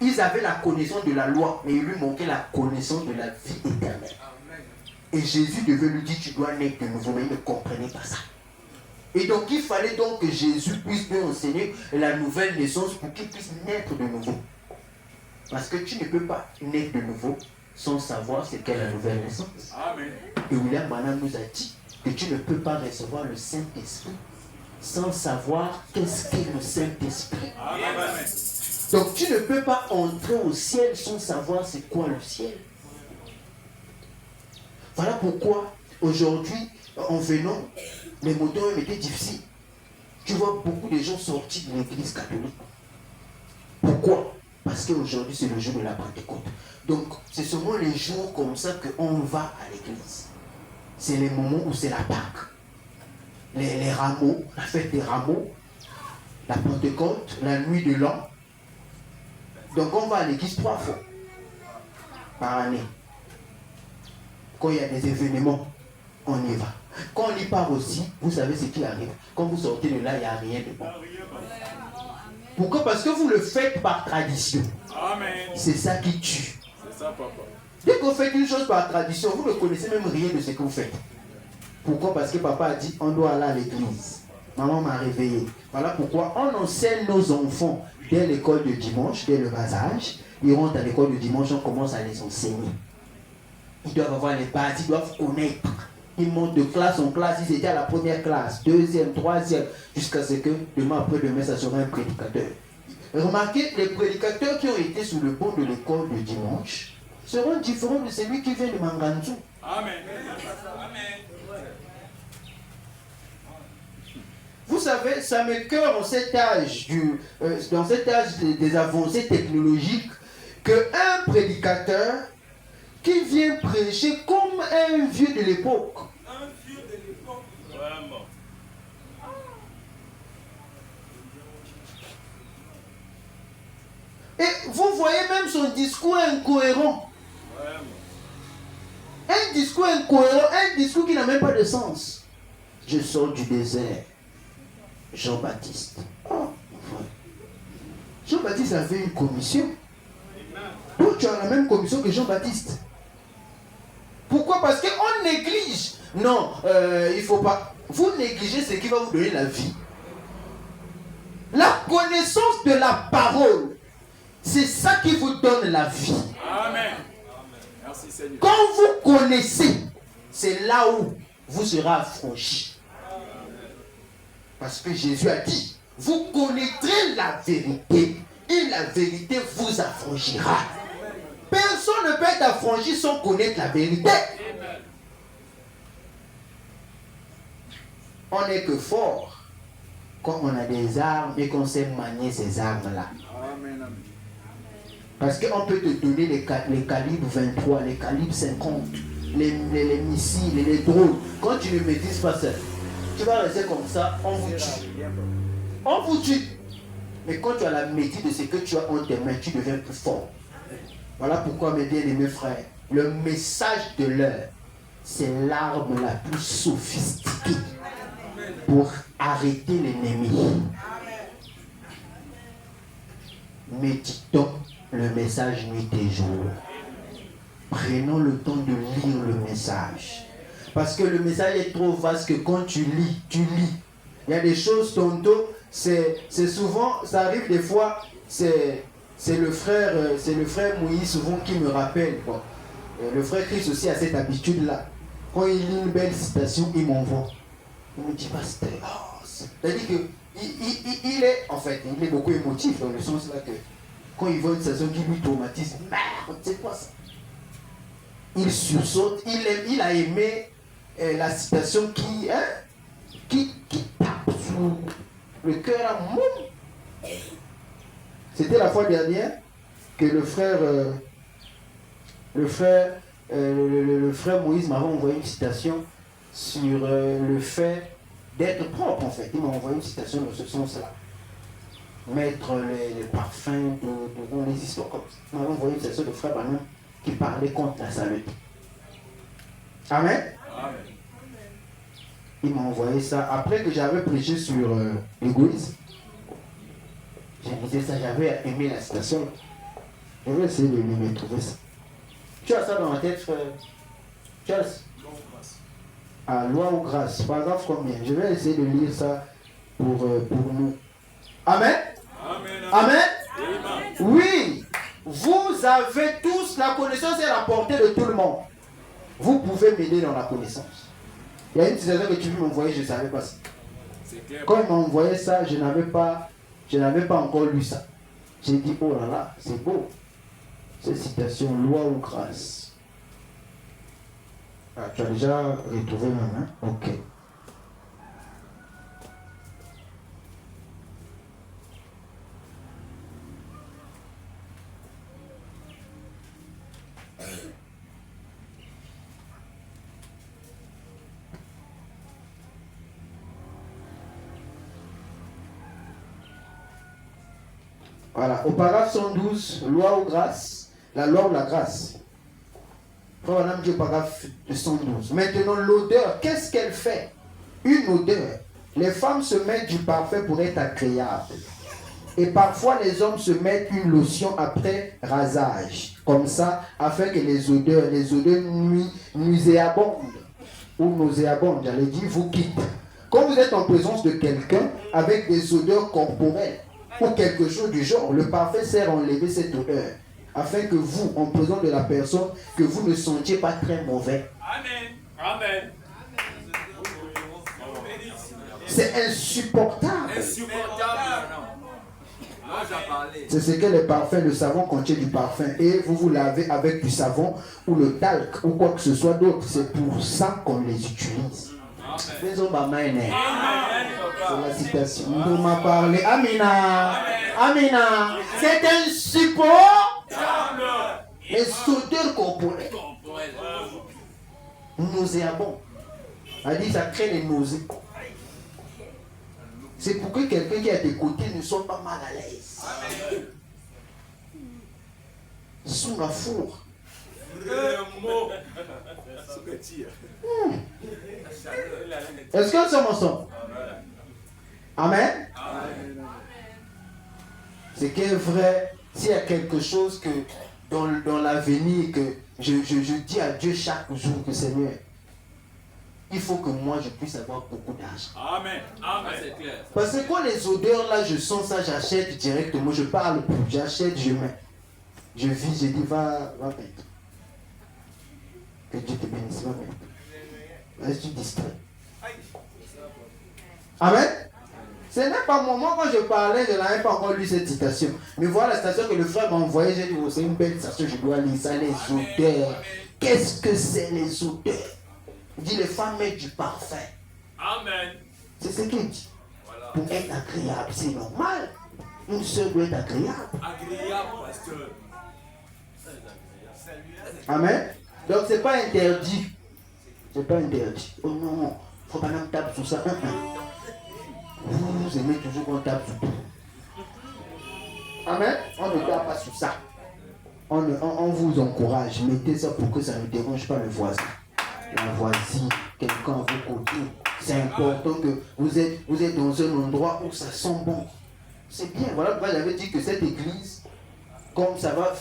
Ils avaient la connaissance de la loi, mais il lui manquait la connaissance de la vie éternelle. Et Jésus devait lui dire, tu dois naître de nouveau, mais il ne comprenait pas ça. Et donc il fallait donc que Jésus puisse lui enseigner la nouvelle naissance pour qu'il puisse naître de nouveau. Parce que tu ne peux pas naître de nouveau sans savoir ce qu'est la nouvelle naissance. Amen. Et William Branham nous a dit que tu ne peux pas recevoir le Saint-Esprit sans savoir qu'est-ce qu'est le Saint-Esprit. Amen. Donc tu ne peux pas entrer au ciel sans savoir c'est quoi le ciel. Voilà pourquoi aujourd'hui, en venant, les motos étaient difficiles. Tu vois beaucoup de gens sortis de l'église catholique. Pourquoi? Parce qu'aujourd'hui c'est le jour de la Pentecôte. Donc c'est seulement les jours comme ça qu'on va à l'église. C'est les moments où c'est la Pâque. Les rameaux, la fête des rameaux, la Pentecôte, la nuit de l'an. Donc on va à l'église 3 fois par année. Quand il y a des événements, on y va. Quand on y part aussi, vous savez ce qui arrive. Quand vous sortez de là, il n'y a rien de bon. Pourquoi? Parce que vous le faites par tradition. Amen. C'est ça qui tue. C'est ça, papa. Dès que vous faites une chose par tradition, vous ne connaissez même rien de ce que vous faites. Pourquoi? Parce que papa a dit, on doit aller à l'église. Maman m'a réveillé. Voilà pourquoi on enseigne nos enfants dès l'école de dimanche, dès le bas âge. Ils rentrent à l'école de dimanche, on commence à les enseigner. Ils doivent avoir les bases, ils doivent connaître. Ils montent de classe en classe, ils étaient à la première classe, deuxième, troisième, jusqu'à ce que demain après-demain, ça sera un prédicateur. Remarquez, les prédicateurs qui ont été sous le banc de l'école de dimanche seront différents de celui qui vient de Manganzou. Amen. Vous savez, ça m'écoeure en cet âge, dans cet âge des avancées technologiques, qu'un prédicateur qui vient prêcher comme un vieux de l'époque. Un vieux de l'époque. Vraiment. Et vous voyez même son discours incohérent. Vraiment. Un discours incohérent, un discours qui n'a même pas de sens. Je sors du désert. Jean-Baptiste. Oh, Jean-Baptiste avait une commission. Donc tu as la même commission que Jean-Baptiste. Pourquoi? Parce qu'on néglige. Non, il ne faut pas. Vous négligez ce qui va vous donner la vie. La connaissance de la parole, c'est ça qui vous donne la vie. Amen. Merci Seigneur. Quand vous connaissez, c'est là où vous serez affranchi. Parce que Jésus a dit, vous connaîtrez la vérité et la vérité vous affranchira. Personne ne peut être affranchi sans connaître la vérité. On n'est que fort quand on a des armes et qu'on sait manier ces armes-là. Amen. Parce qu'on peut te donner les calibres 23, les calibres 50, les missiles, les drones. Quand tu ne maîtrises pas ça, tu vas rester comme ça, on vous tue. On vous tue. Mais quand tu as la maîtrise de ce que tu as en tes mains, tu deviens plus fort. Voilà pourquoi, mes bien-aimés frères, le message de l'heure, c'est l'arme la plus sophistiquée pour arrêter l'ennemi. Méditons le message nuit et jour. Prenons le temps de lire le message. Parce que le message est trop vaste que quand tu lis. Il y a des choses tantôt, c'est souvent, ça arrive des fois, c'est le frère Moïse souvent qui me rappelle, quoi. Le frère Christ aussi a cette habitude-là. Quand il lit une belle citation, il m'envoie. Il me dit, pasteur, c'est-à-dire que il est, en fait, il est beaucoup émotif dans le sens là que quand il voit une citation qui lui traumatise, merde, c'est quoi ça? Il sursaute, il a aimé la citation qui tape sur le cœur à mon. C'était la fois dernière que le frère Moïse m'avait envoyé une citation sur le fait d'être propre, en fait. Il m'a envoyé une citation dans ce sens-là. Mettre les parfums dans les histoires comme ça. Il m'avait envoyé une citation de frère Branham qui parlait contre la saleté. Amen. Amen. Il m'a envoyé ça après que j'avais prêché sur l'égoïsme. J'ai dit ça, j'avais aimé la citation. Je vais essayer de lui trouver ça. Tu as ça dans la tête, frère? Tu as ça? Ah, loi ou grâce, pas grave combien. Je vais essayer de lire ça pour nous. Amen. Amen. Amen. Amen. Oui, vous avez tous la connaissance et la portée de tout le monde. Vous pouvez m'aider dans la connaissance. Il y a une situation que tu veux m'envoyer, je ne savais pas ça. Quand il m'a envoyé ça, je n'avais pas encore lu ça. J'ai dit, oh là là, c'est beau. Cette citation, loi ou grâce. Ah, tu as déjà retrouvé même, hein? Ok. Voilà, au paragraphe 112, loi ou grâce, la loi ou la grâce. Voilà, au paragraphe 112. Maintenant, l'odeur, qu'est-ce qu'elle fait? Une odeur. Les femmes se mettent du parfum pour être agréables. Et parfois, les hommes se mettent une lotion après rasage. Comme ça, afin que les odeurs nauséabondes, ou nauséabondes, j'allais dire, vous quittent. Quand vous êtes en présence de quelqu'un avec des odeurs corporelles, ou quelque chose du genre, le parfum sert à enlever cette odeur, afin que vous, en présence de la personne, que vous ne sentiez pas très mauvais. Amen. Amen. C'est insupportable. C'est ce que les parfums, le savon contient du parfum, et vous vous lavez avec du savon ou le talc ou quoi que ce soit d'autre. C'est pour ça qu'on les utilise. C'est la citation. On m'a parlé. Amina. Amina. C'est insupportable. Les odeurs corporelles. Nauséabond. Elle dit ça crée les nausées. C'est pour que quelqu'un qui est à tes côtés ne soit pas mal à l'aise. Sous la fourre. Est-ce que nous sommes ensemble? Amen. C'est que vrai, s'il y a quelque chose que dans l'avenir que je dis à Dieu chaque jour que Seigneur, il faut que moi je puisse avoir beaucoup d'argent. Amen. Amen. C'est clair. Parce que quand les odeurs là, je sens ça, j'achète directement, je parle plus, j'achète, je mets. Je vis, je dis va mettre. Que Dieu te bénisse, va mettre. Reste distrait. Amen. Ce n'est pas moi quand je parlais, je n'avais pas encore lu cette citation. Mais voilà la citation que le frère m'a envoyée, j'ai dit, oh, c'est une belle citation, je dois lire ça, les odeurs. Qu'est-ce que c'est les odeurs? Il dit, les femmes mettent du parfum. Amen. C'est ce qu'il dit. Voilà. Pour être agréable, c'est normal. Une sœur doit être agréable. Agréable, pasteur. Amen. Donc c'est pas interdit. C'est pas interdit. Oh non, faut pas même taper sur ça. Vous aimez toujours qu'on tape sur tout. Amen. On ne tape pas sur ça. On vous encourage. Mettez ça pour que ça ne dérange pas le voisin. La voisine, quelqu'un à vos côtés. C'est important que vous êtes dans un endroit où ça sent bon. C'est bien. Voilà pourquoi j'avais dit que cette église, comme ça va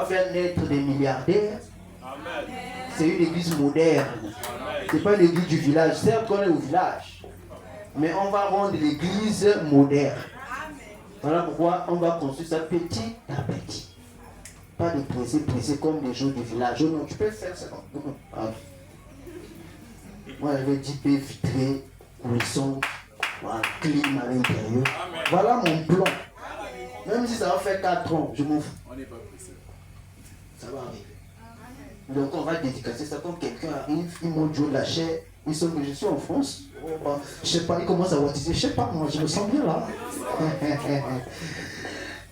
faire naître des milliardaires. Amen. C'est une église moderne. C'est pas une église du village. Certes qu'on est au village, mais on va rendre l'église moderne. Voilà pourquoi on va construire ça petit à petit. Pas de pressé comme les gens du village. Oh non, tu peux faire ça. Pardon. Moi j'avais dit paix vitré, cuisson, voilà, clim à l'intérieur. Voilà mon plan. Même si ça va faire 4 ans, je m'en fous. On n'est pas pressé. Ça va arriver. Donc on va dédicacer ça quand quelqu'un arrive, il monte de la chair, il sent que je suis en France. Je sais pas, il commence à baptiser, je sais pas, moi je me sens bien là.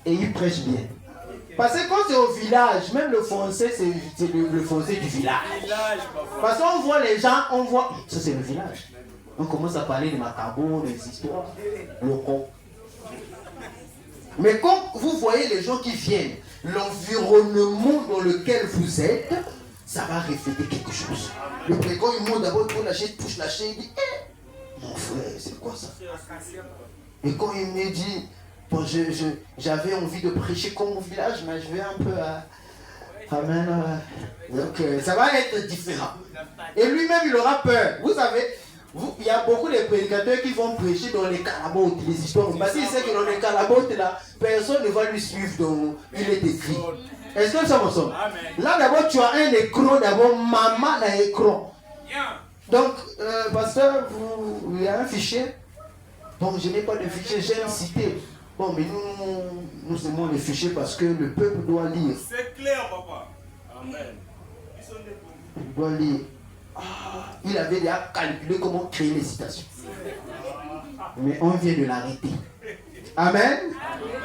Et il prêche bien. Parce que quand c'est au village, même le français, c'est le français du village. Parce qu'on voit les gens, on voit. Ça, c'est le village. On commence à parler de macabres, des histoires locaux. Mais quand vous voyez les gens qui viennent, l'environnement dans lequel vous êtes, ça va refléter quelque chose. Le président, il monte d'abord, il touche la chaise, il dit mon frère, c'est quoi ça? Et quand il me dit Bon, j'avais envie de prêcher comme au village, mais je vais un peu à... Amen. Donc, ça va être différent. Et lui-même, il aura peur. Vous savez, il y a beaucoup de prédicateurs qui vont prêcher dans les calabotes, les histoires. Parce qu'il sait que dans les calabotes, là, personne ne va lui suivre. Donc, il est écrit. Est-ce que ça me semble? Là, d'abord, tu as un écran. D'abord, maman a un écran. Donc, pasteur, il y a un fichier. Donc, je n'ai pas de fichier, j'ai un cité. Bon, mais nous aimons les fichiers parce que le peuple doit lire. C'est clair, papa. Amen. Il doit lire. Il avait déjà calculé comment créer les citations. Mais on vient de l'arrêter. Amen.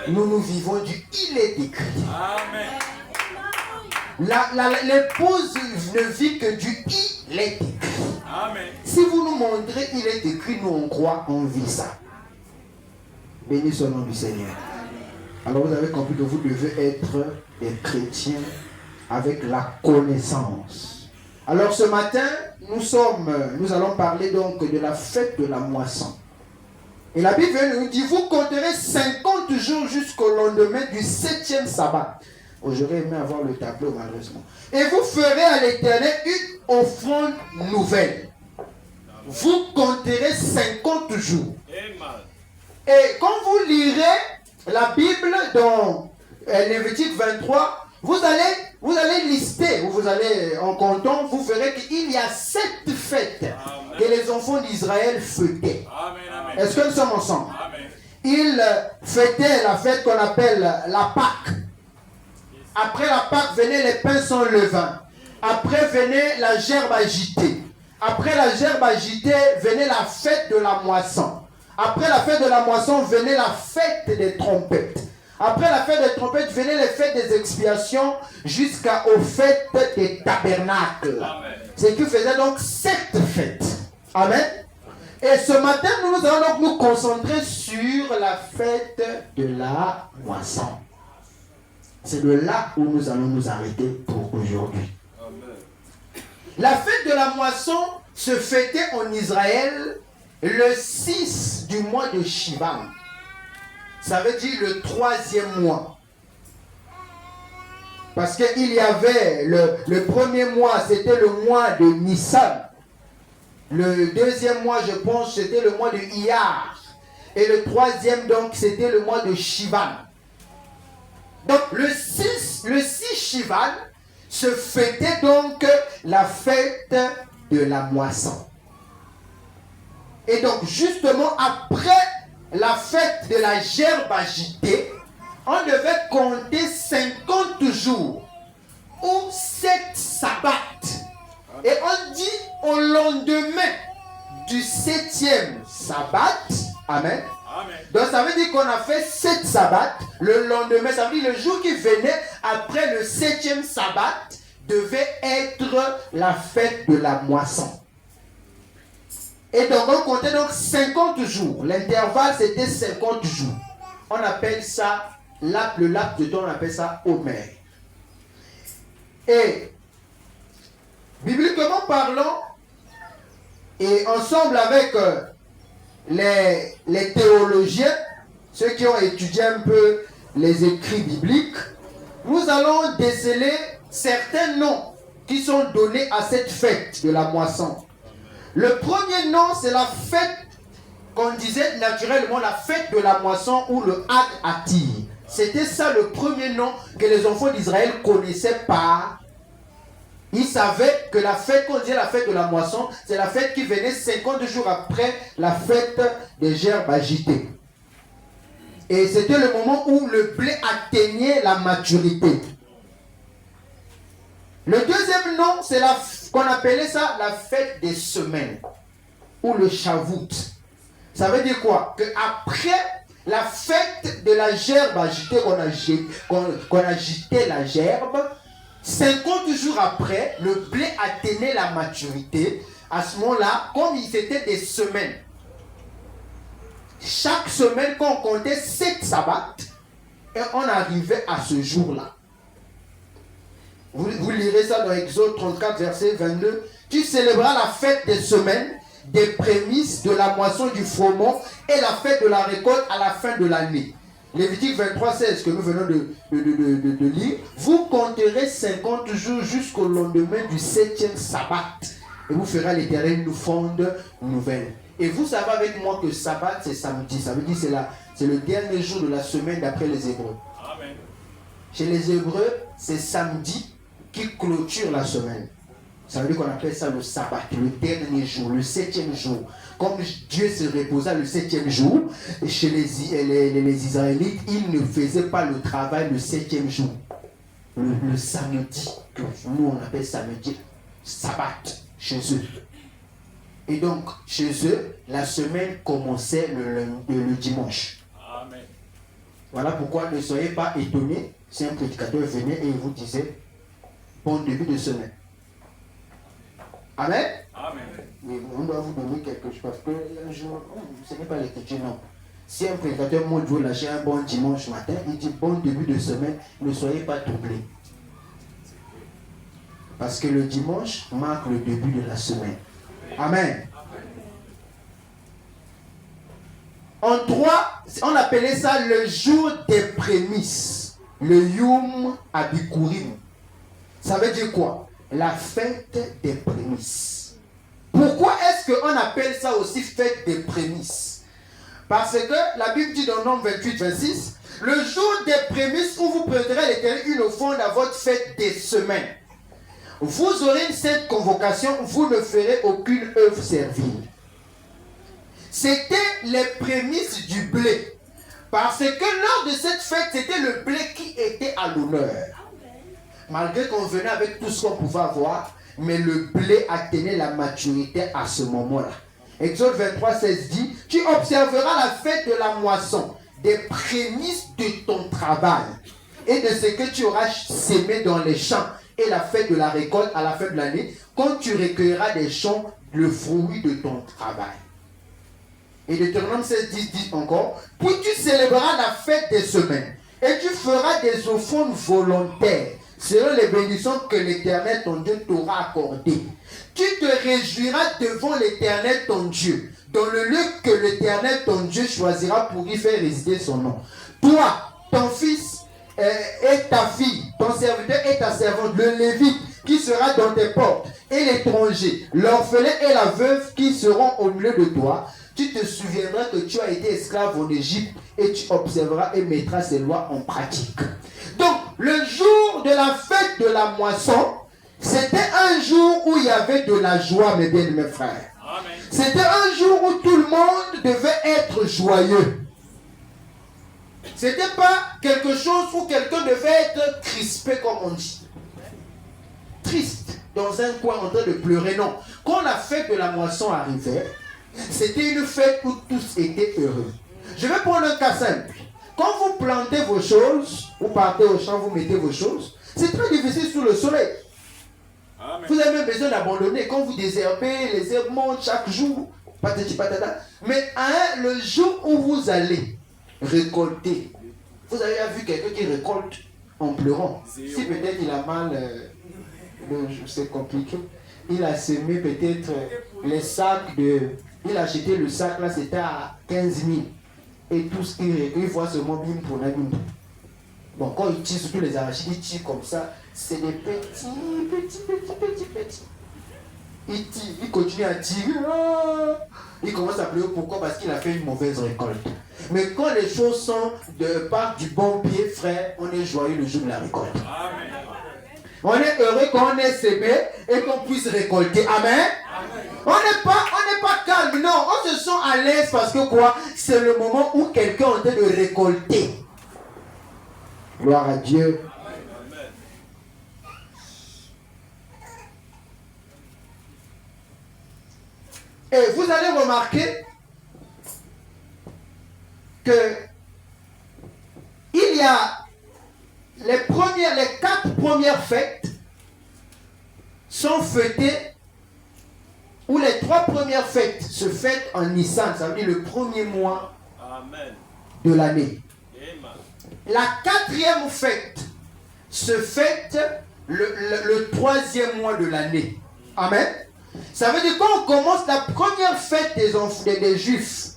Nous vivons du il est écrit. Amen. L'épouse ne vit que du il est écrit. Amen. Si vous nous montrez il est écrit, nous on croit, on vit ça. Béni soit le nom du Seigneur. Alors vous avez compris que vous devez être des chrétiens avec la connaissance. Alors ce matin, nous allons parler donc de la fête de la moisson. Et la Bible nous dit, vous compterez 50 jours jusqu'au lendemain du 7e sabbat. Oh, j'aurais aimé avoir le tableau malheureusement. Et vous ferez à l'Éternel une offrande nouvelle. Vous compterez 50 jours. Et quand vous lirez la Bible dans Lévitique 23, vous allez lister, vous allez en comptant, vous verrez qu'il y a 7 fêtes que les enfants d'Israël fêtaient. Est-ce que nous sommes ensemble? Ils fêtaient la fête qu'on appelle la Pâque. Après la Pâque venaient les pains sans levain. Après venait la gerbe agitée. Après la gerbe agitée venait la fête de la moisson. Après la fête de la moisson venait la fête des trompettes. Après la fête des trompettes venaient les fêtes des expiations jusqu'aux fêtes des tabernacles. Ce qui faisait donc 7 fêtes. Amen. Et ce matin, nous allons donc nous concentrer sur la fête de la moisson. C'est de là où nous allons nous arrêter pour aujourd'hui. La fête de la moisson se fêtait en Israël le 6 du mois de Shivan. Ça veut dire le 3e mois. Parce qu'il y avait le premier mois, c'était le mois de Nissan. Le 2e mois, je pense, c'était le mois de Iyar. Et le 3e, donc, c'était le mois de Shivan. Donc, le 6 Shivan se fêtait donc la fête de la moisson. Et donc, justement, après la fête de la gerbe agitée, on devait compter 50 jours ou 7 sabbats. Et on dit au lendemain du 7e sabbat, amen. Donc ça veut dire qu'on a fait 7 sabbats. Le lendemain, ça veut dire le jour qui venait après le 7e sabbat devait être la fête de la moisson. Et donc on comptait donc 50 jours. L'intervalle c'était 50 jours. On appelle ça, le laps de temps, on appelle ça Omer. Et bibliquement parlant, et ensemble avec les théologiens, ceux qui ont étudié un peu les écrits bibliques, nous allons déceler certains noms qui sont donnés à cette fête de la moisson. Le premier nom, c'est la fête qu'on disait naturellement la fête de la moisson ou le Hag Atir. C'était ça le premier nom que les enfants d'Israël connaissaient par. Ils savaient que la fête, qu'on disait la fête de la moisson, c'est la fête qui venait 50 jours après la fête des gerbes agitées. Et c'était le moment où le blé atteignait la maturité. Le deuxième nom, c'est qu'on appelait ça la fête des semaines, ou le Shavuot. Ça veut dire quoi? Qu'après la fête de la gerbe agitée, qu'on agitait la gerbe, 50 jours après, le blé atteignait la maturité. À ce moment-là, comme c'était des semaines, chaque semaine, quand on comptait 7 sabbats, et on arrivait à ce jour-là. Vous lirez ça dans Exode 34, verset 22. Tu célébreras la fête des semaines, des prémices, de la moisson du froment et la fête de la récolte à la fin de l'année. Lévitique 23, 16 que nous venons de lire. Vous compterez 50 jours jusqu'au lendemain du 7e sabbat. Et vous ferez à l'Éternel une offrande nouvelle. Et vous savez avec moi que sabbat c'est samedi. Ça veut dire que c'est le dernier jour de la semaine d'après les Hébreux. Amen. Chez les Hébreux, c'est samedi qui clôture la semaine. Ça veut dire qu'on appelle ça le sabbat, le dernier jour, le 7e jour. Comme Dieu se reposa le 7e jour, chez les Israélites, ils ne faisaient pas le travail le 7e jour. Le samedi, que nous on appelle samedi, sabbat, chez eux. Et donc, chez eux, la semaine commençait le dimanche. Amen. Voilà pourquoi ne soyez pas étonnés si un prédicateur venait et il vous disait bon début de semaine. Amen. Amen. Mais on doit vous donner quelque chose parce que un jour, ce n'est pas l'écriture, non. Si un prédicateur monte vous lâcher un bon dimanche matin, il dit bon début de semaine, ne soyez pas troublés. Parce que le dimanche marque le début de la semaine. Amen. En droit, on appelait ça le jour des prémices. Le Yom Abikurim. Ça veut dire quoi? La fête des prémices. Pourquoi est-ce qu'on appelle ça aussi fête des prémices? Parce que la Bible dit dans Nombre 28, 26, le jour des prémices où vous prêterez à l'Éternel une offrande à votre fête des semaines. Vous aurez une sainte convocation, vous ne ferez aucune œuvre servile. C'était les prémices du blé. Parce que lors de cette fête, c'était le blé qui était à l'honneur. Malgré qu'on venait avec tout ce qu'on pouvait avoir, mais le blé atteignait la maturité à ce moment-là. Exode 23, 16 dit, tu observeras la fête de la moisson, des prémices de ton travail et de ce que tu auras sémé dans les champs, et la fête de la récolte à la fin de l'année, quand tu recueilleras des champs le fruit de ton travail. Et Deutéronome 16, 10 dit encore, puis tu célébreras la fête des semaines, et tu feras des offrandes volontaires, selon les bénédictions que l'Éternel ton Dieu t'aura accordées. Tu te réjouiras devant l'Éternel ton Dieu, dans le lieu que l'Éternel ton Dieu choisira pour y faire résider son nom. Toi, ton fils et ta fille, ton serviteur et ta servante, le Lévite qui sera dans tes portes, et l'étranger, l'orphelin et la veuve qui seront au milieu de toi, tu te souviendras que tu as été esclave en Égypte et tu observeras et mettras ces lois en pratique. Donc, le jour de la fête de la moisson, c'était un jour où il y avait de la joie, mes bien-aimés frères. Amen. C'était un jour où tout le monde devait être joyeux. C'était pas quelque chose où quelqu'un devait être crispé, comme on dit. Triste, dans un coin en train de pleurer, non. Quand la fête de la moisson arrivait, c'était une fête où tous étaient heureux. Je vais prendre un cas simple. Quand vous plantez vos choses, vous partez au champ, vous mettez vos choses, c'est très difficile sous le soleil. Amen. Vous avez même besoin d'abandonner. Quand vous désherbez, les herbes montent chaque jour. Patati patata. Mais le jour où vous allez récolter, vous avez vu quelqu'un qui récolte en pleurant. Si peut-être il a mal, c'est compliqué. Il a semé peut-être les sacs de... Il a acheté le sac là, c'était à 15 000. Et tout ce qu'il récolte, il voit seulement bim pour la bim. Bon, quand il tire, surtout les arachides, il tire comme ça. C'est des petits. Il tire, il continue à tirer. Il commence à pleurer. Pourquoi? Parce qu'il a fait une mauvaise récolte. Mais quand les choses sont de part du bon pied, frère, on est joyeux le jour de la récolte. Amen. On est heureux quand on est sémé et qu'on puisse récolter. Amen. On n'est pas calme, non. On se sent à l'aise parce que quoi? C'est le moment où quelqu'un est en train de récolter. Gloire à Dieu. Amen. Et vous allez remarquer que il y a les 4 premières fêtes sont fêtées, ou les 3 premières fêtes se fêtent en Nissan, ça veut dire le premier mois Amen. de l'année. Amen. La 4e fête se fête le 3e mois de l'année. Amen. Ça veut dire quand on commence la première fête des Juifs,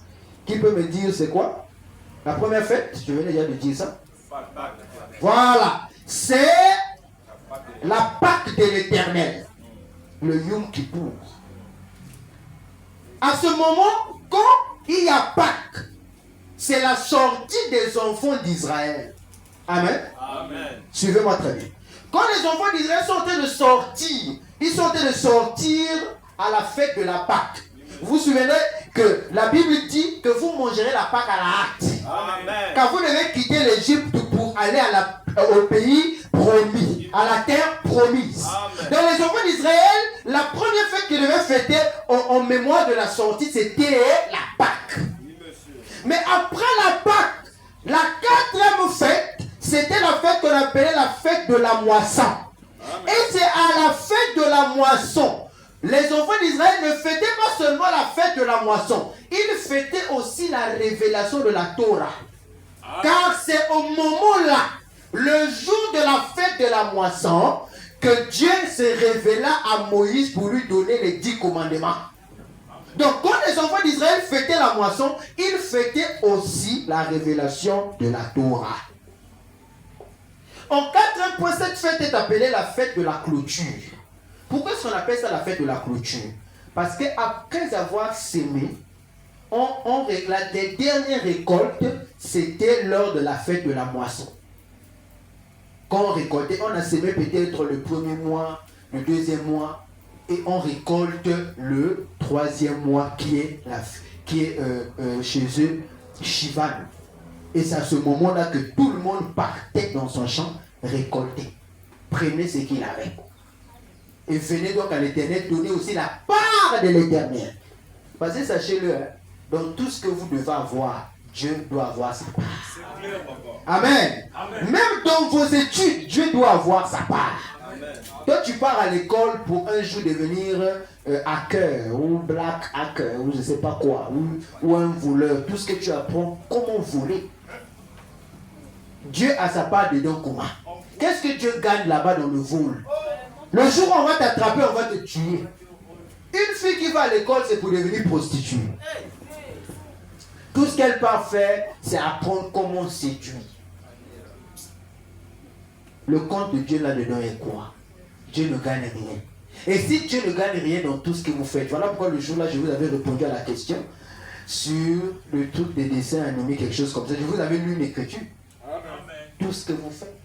qui peut me dire c'est quoi? La première fête, je venais déjà de dire ça. Voilà. C'est la Pâque de l'Éternel. Le Yom Kippour. À ce moment, quand il y a Pâques, c'est la sortie des enfants d'Israël. Amen. Amen. Suivez-moi très bien. Quand les enfants d'Israël sont en train de sortir, ils sont en train de sortir à la fête de la Pâque. Vous vous souvenez que la Bible dit que vous mangerez la Pâque à la hâte. Amen. Car vous devez quitter l'Égypte pour aller au pays promis, à la terre promise. Amen. Dans les enfants d'Israël, la première fête qu'ils devaient fêter en mémoire de la sortie, c'était la Pâque. Oui, monsieur. Mais après la Pâque, la quatrième fête, c'était la fête qu'on appelait la fête de la moisson. Amen. Et c'est à la fête de la moisson. Les enfants d'Israël ne fêtaient pas seulement la fête de la moisson, ils fêtaient aussi la révélation de la Torah. Amen. Car c'est au moment-là, le jour de la fête de la moisson, que Dieu se révéla à Moïse pour lui donner les 10 commandements. Donc quand les enfants d'Israël fêtaient la moisson, ils fêtaient aussi la révélation de la Torah. En quatrième point, cette fête est appelée la fête de la clôture. Pourquoi est-ce qu'on appelle ça la fête de la clôture? Parce qu'après avoir sémé, la dernière récolte, c'était lors de la fête de la moisson. Quand on récoltait, on a sémé peut-être le premier mois, le deuxième mois, et on récolte le troisième mois qui est chez eux, Shivan. Et c'est à ce moment-là que tout le monde partait dans son champ récolter. Prenez ce qu'il avait. Et venez donc à l'Éternel donner aussi la part de l'Éternel. Parce que sachez-le, hein, dans tout ce que vous devez avoir, Dieu doit avoir sa part. C'est clair, papa. Amen. Amen. Même dans vos études, Dieu doit avoir sa part. Amen. Toi, tu pars à l'école pour un jour devenir hacker ou black hacker ou je ne sais pas quoi, ou un voleur. Tout ce que tu apprends, comment voler. Dieu a sa part dedans comment? Qu'est-ce que Dieu gagne là-bas dans le vol? Le jour où on va t'attraper, on va te tuer. Une fille qui va à l'école, c'est pour devenir prostituée. Tout ce qu'elle part faire, c'est apprendre comment séduire. Le compte de Dieu là-dedans est quoi? Dieu ne gagne rien. Et si Dieu ne gagne rien dans tout ce que vous faites, voilà pourquoi le jour-là, je vous avais répondu à la question sur le truc des dessins animés, quelque chose comme ça. Je vous avais lu une écriture. Amen. Tout ce que vous faites,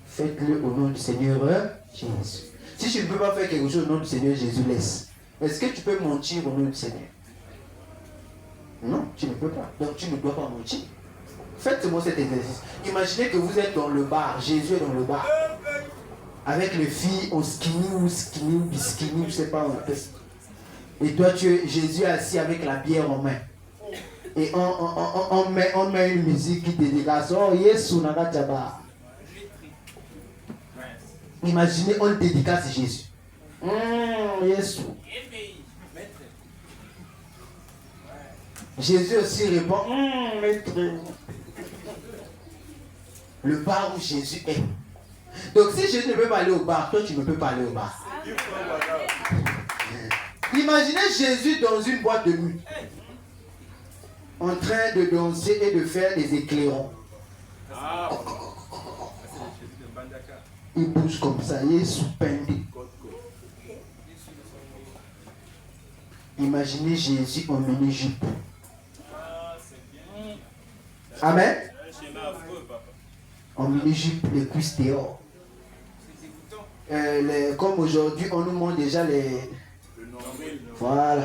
faites-le au nom du Seigneur Jésus. Si je ne peux pas faire quelque chose au nom du Seigneur Jésus, laisse. Est-ce que tu peux mentir au nom du Seigneur? Non, tu ne peux pas. Donc tu ne dois pas mentir. Faites-moi cet exercice. Imaginez que vous êtes dans le bar, Jésus est dans le bar. Avec les filles en skinny ou biskinny, je ne sais pas où. Et toi, Jésus est assis avec la bière en main. Et on met une musique qui te dédicace. Oh, Yesu Nagataba. Imaginez, on dédicace Jésus. Yesu. Jésus aussi répond, maître. Le bar où Jésus est. Donc si Jésus ne peut pas aller au bar, toi tu ne peux pas aller au bar. Imaginez Jésus dans une boîte de nuit, en train de danser et de faire des éclairons. Il bouge comme ça, il est sous-pendé. Imaginez Jésus en mini-jupe. Amen. En mini-jupe, les cuisses dehors. Comme aujourd'hui, on nous montre déjà les... Voilà.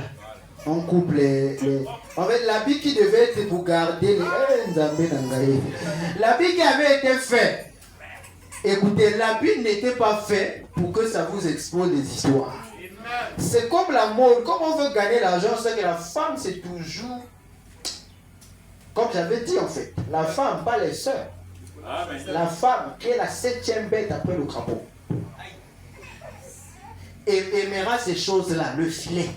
On coupe les... En fait, l'habit qui devait être pour garder l'habit qui avait été fait. Écoutez, l'habit n'était pas fait pour que ça vous expose des histoires. C'est comme la mode. Comme on veut gagner l'argent, c'est que la femme, c'est toujours... Comme j'avais dit en fait, la femme, pas les sœurs. La femme qui est la 7e bête après le crapaud. Et aimera ces choses-là, le filet.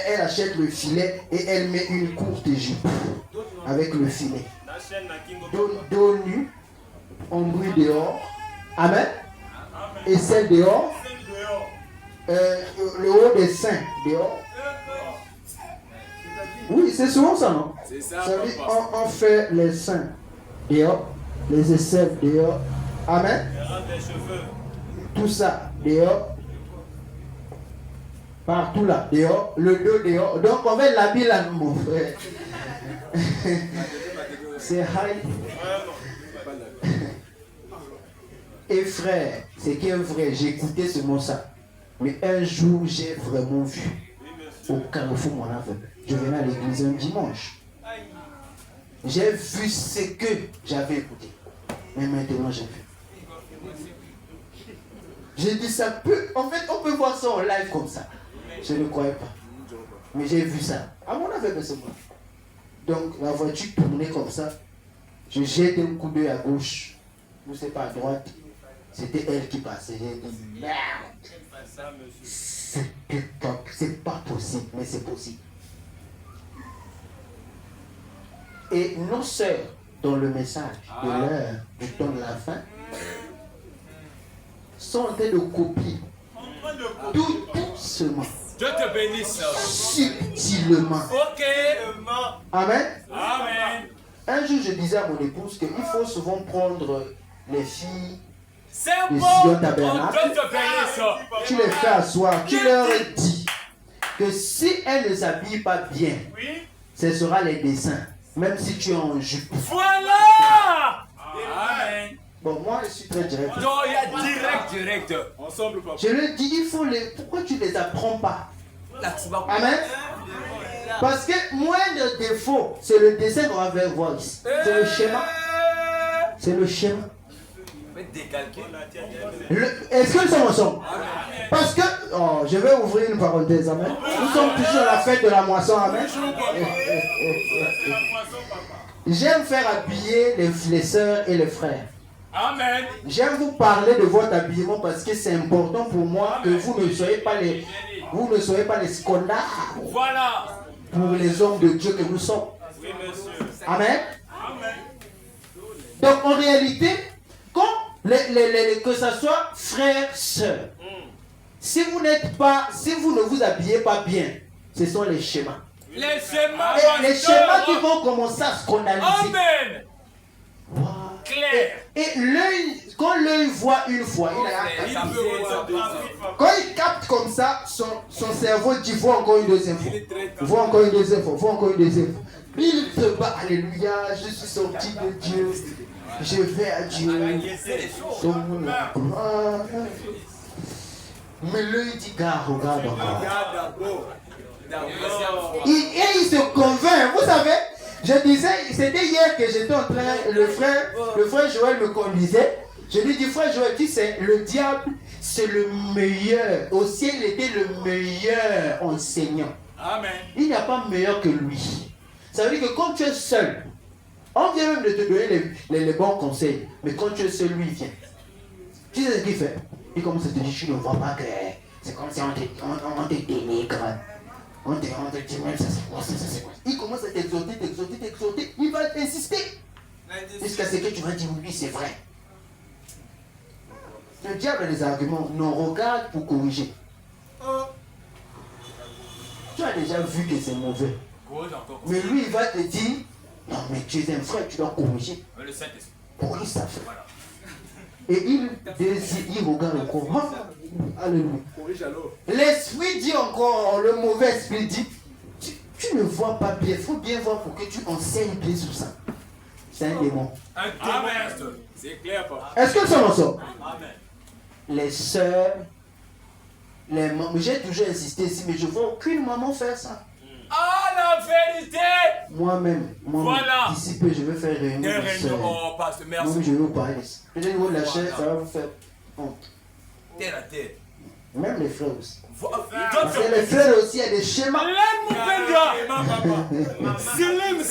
Elle achète le filet et elle met une courte jupe avec le filet. Dos nu, on brille dehors. Amen. Et celle dehors, le haut des seins dehors. Oui, C'est souvent ça, non? C'est ça, Ça dit, papa. on fait les seins dehors, les aisselles dehors. Amen. Les cheveux. Tout ça dehors. Partout là, dehors. Le dos dehors. Donc on va l'habiller là, mon frère. C'est high. Et frère, c'est qui est vrai, j'ai écouté ce mot ça. Mais un jour, j'ai vraiment vu au carrefour mon aveugle. Je venais à l'église un dimanche. J'ai vu ce que j'avais écouté. Mais maintenant, j'ai vu. J'ai dit ça peut. En fait, on peut voir ça en live comme ça. Je ne croyais pas. Mais j'ai vu ça. À mon aveugle, c'est moi. Donc, la voiture tournait comme ça. Je jette un coup d'œil à gauche. Ou c'est pas à droite. C'était elle qui passait. J'ai dit merde. C'est pas possible, mais c'est possible. Et nos sœurs, dans le message de l'heure du temps de la fin, sont en train de copier tout doucement. Dieu te bénisse. Subtilement. Ok. Amen. Amen. Un jour, je disais à mon épouse qu'il faut souvent prendre les filles. C'est Le bon. Sion Tabernacle. Dieu te bénisse. Tu les fais asseoir, tu leur dis que si elles ne s'habillent pas bien, Oui. ce sera les dessins, même si tu es en jupe. Voilà. Amen. Bon, moi je suis très direct. Non, il y a direct. Ensemble, papa. Je leur dis, il faut les. Pourquoi tu ne les apprends pas? Amen. Parce que moindre défaut, c'est le dessin qu'on va voir ici. C'est le schéma. C'est le schéma. Est-ce que nous sommes ensemble? Parce que, oh, je vais ouvrir une parenthèse, amen. Nous sommes toujours à la fête de la moisson, amen. J'aime faire habiller les sœurs et les frères. Amen. J'aime vous parler de votre habillement parce que c'est important pour moi que vous ne soyez pas les scandales. Voilà. Pour les hommes de Dieu que nous sommes. Oui, monsieur. Amen. Amen. Donc en réalité, quand que ce soit frères, sœurs, si vous ne vous habillez pas bien, ce sont les schémas. Les schémas. Et les schémas qui vont commencer à scandaliser. Amen. Wow. Clair. Et l'œil, quand l'œil voit une fois, quand il capte comme ça, son cerveau dit voit encore une deuxième fois. Voit encore une deuxième fois. Voit encore une deuxième fois. Il se bat, alléluia, je suis sorti de Dieu. Je vais à Dieu. Mais l'œil dit gars, regarde encore. Et il se convainc, vous savez. Je disais, c'était hier que j'étais en train, le frère Joël me conduisait. Je lui dis, frère Joël, tu sais, le diable, c'est le meilleur. Au ciel, il était le meilleur enseignant. Amen. Il n'y a pas meilleur que lui. Ça veut dire que quand tu es seul, on vient même de te donner les bons conseils. Mais quand tu es seul, lui, il vient. Tu sais ce qu'il fait? Il commence à te dire, tu ne vois pas que c'est comme si on te dénigre. On te dit même ça c'est quoi, ça c'est quoi. Il commence à t'exhorter, il va insister. Jusqu'à ce que tu vas dire oui c'est vrai. Le diable a des arguments, non regarde pour corriger. Tu as déjà vu que c'est mauvais. Mais lui il va te dire, non mais tu es un frère, tu dois corriger. Corrige ça frère. Et il regarde encore. Alléluia. L'esprit dit encore, le mauvais esprit dit, tu ne vois pas bien, il faut bien voir pour que tu enseignes bien sur ça. C'est un démon. Amen. C'est clair, papa. Est-ce que nous sommes ensemble? Amen. Les sœurs, les mamans, j'ai toujours insisté ici, mais je ne vois aucune maman faire ça. Ah, la vérité! Moi-même, Voilà. d'ici peu, je vais faire réunion de sœurs. Oh, pasteur, merci. Moi, je vais vous parler. Peut-être au niveau de la chaise, ça va vous faire honte. Terre à terre. Même les frères aussi. Parce que les frères aussi, il y a des schémas.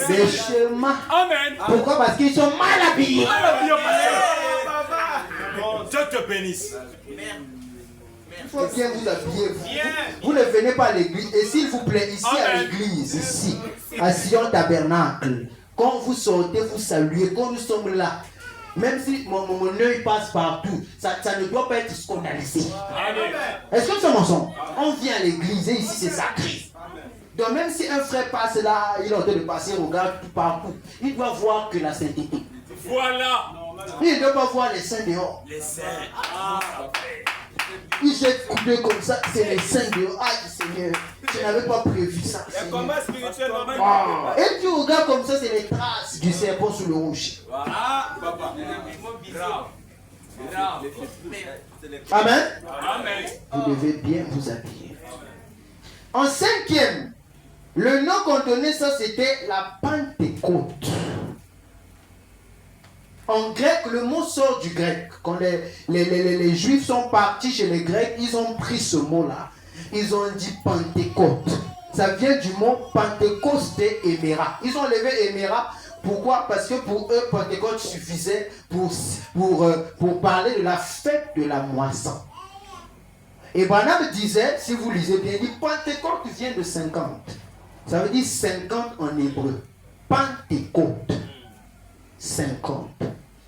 Des schémas. Amen. Pourquoi? Parce qu'ils sont mal habillés. Dieu te bénisse. Il faut bien vous habiller. Vous ne venez pas à l'église. Et s'il vous plaît, ici à l'église, ici, à Sion Tabernacle, quand vous sortez, vous saluez. Quand nous sommes là, même si mon œil passe partout, ça ne doit pas être scandalisé. Est-ce que nous sommes ensemble? On vient à l'église et ici c'est sacré. Donc même si un frère passe là, il est en train de passer, regarde tout partout, il doit voir que la sainteté. Voilà. Il ne doit pas voir les saints dehors. Les saints. Il jette coupé comme ça, c'est les saints dehors. Aïe Seigneur, je n'avais pas prévu ça. Et tu regardes comme ça, c'est les traces du serpent sous le rocher. Amen. Amen. Vous devez bien vous habiller. En cinquième, le nom qu'on donnait ça, c'était la Pentecôte. En grec, le mot sort du grec. Quand les Juifs sont partis chez les Grecs, ils ont pris ce mot-là. Ils ont dit Pentecôte. Ça vient du mot Pentecôte et Éméra. Ils ont levé Éméra. Pourquoi? Parce que pour eux, Pentecôte suffisait pour parler de la fête de la moisson. Et Branham disait, si vous lisez bien, il dit Pentecôte vient de 50. Ça veut dire 50 en hébreu. Pentecôte. 50.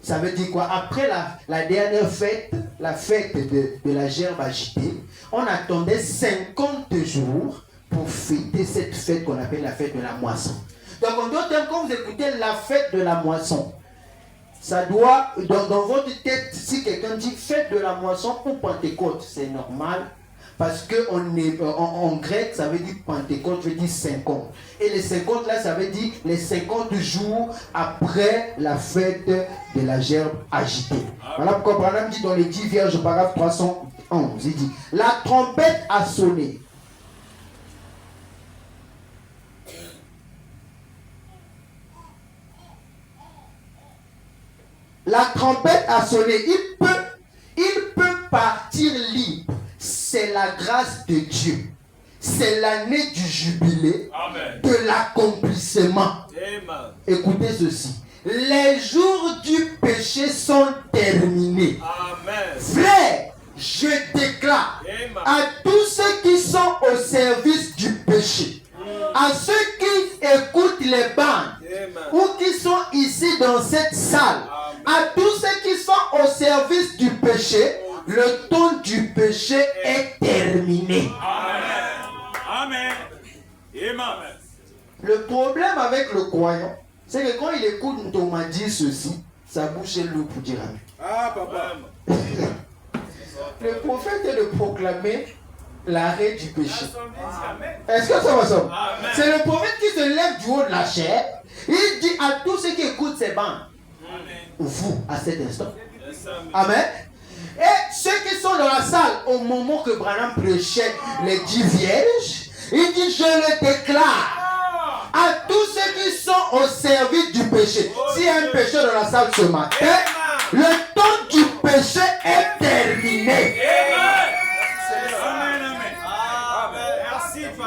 Ça veut dire quoi? Après la dernière fête, la fête de la gerbe agitée, on attendait 50 jours pour fêter cette fête qu'on appelle la fête de la moisson. Donc en d'autres termes, quand vous écoutez la fête de la moisson, ça doit, dans votre tête, si quelqu'un dit fête de la moisson ou Pentecôte, c'est normal. Parce que en grec, ça veut dire Pentecôte, veut dire 50. Et les 50 là, ça veut dire les 50 jours après la fête de la gerbe agitée. Voilà pourquoi Branham dit dans les 10 vierges, paragraphe 311, il dit, la trompette a sonné. La trompette a sonné. Il peut partir libre. C'est la grâce de Dieu. C'est l'année du jubilé. Amen. De l'accomplissement. Amen. Écoutez ceci. Les jours du péché sont terminés. Amen. Frère, je déclare à tous ceux qui sont au service du péché, à ceux qui écoutent les bandes ou qui sont ici dans cette salle, à tous ceux qui sont au service du péché, le temps du péché est terminé. Amen. Amen. Le problème avec le croyant, c'est que quand il écoute Thomas dire ceci, sa bouche est lourde pour dire Amen. Ah, papa. Le prophète est de proclamer l'arrêt du péché. Est-ce que ça va ça? C'est le prophète qui se lève du haut de la chair. Il dit à tous ceux qui écoutent ces bandes, vous, à cet instant. Amen. Et ceux qui sont dans la salle, au moment que Branham prêchait les 10 vierges, il dit, je le déclare à tous ceux qui sont au service du péché. S'il y a un péché dans la salle ce matin, le temps du péché est terminé.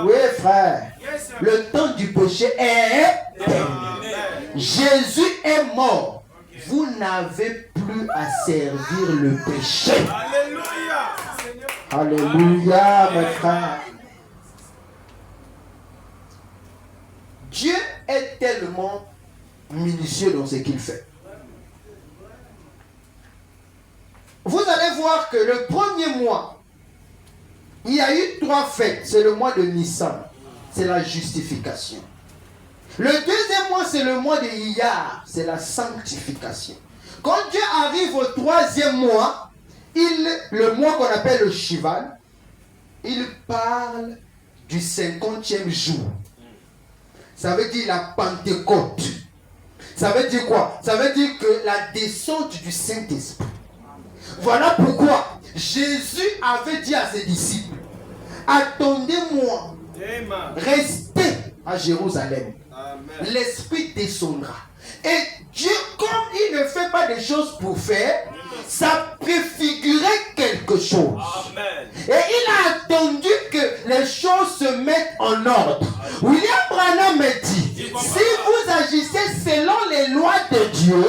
Oui, frère. Le temps du péché est terminé. Jésus est mort. Vous n'avez plus à servir le péché. Alléluia. Alléluia, mes frères. Dieu est tellement minutieux dans ce qu'il fait. Vous allez voir que le premier mois, il y a eu 3 fêtes. C'est le mois de Nissan. C'est la justification. Le deuxième mois, c'est le mois de Iyar. C'est la sanctification. Quand Dieu arrive au 3e mois, le mois qu'on appelle le Shivan, il parle du 50e jour. Ça veut dire la Pentecôte. Ça veut dire quoi? Ça veut dire que la descente du Saint-Esprit. Voilà pourquoi Jésus avait dit à ses disciples, attendez-moi, restez à Jérusalem. L'Esprit descendra. Et Dieu, comme il ne fait pas des choses pour faire, ça préfigurait quelque chose. Amen. Et il a attendu que les choses se mettent en ordre. William Branham me dit, si vous agissez selon les lois de Dieu,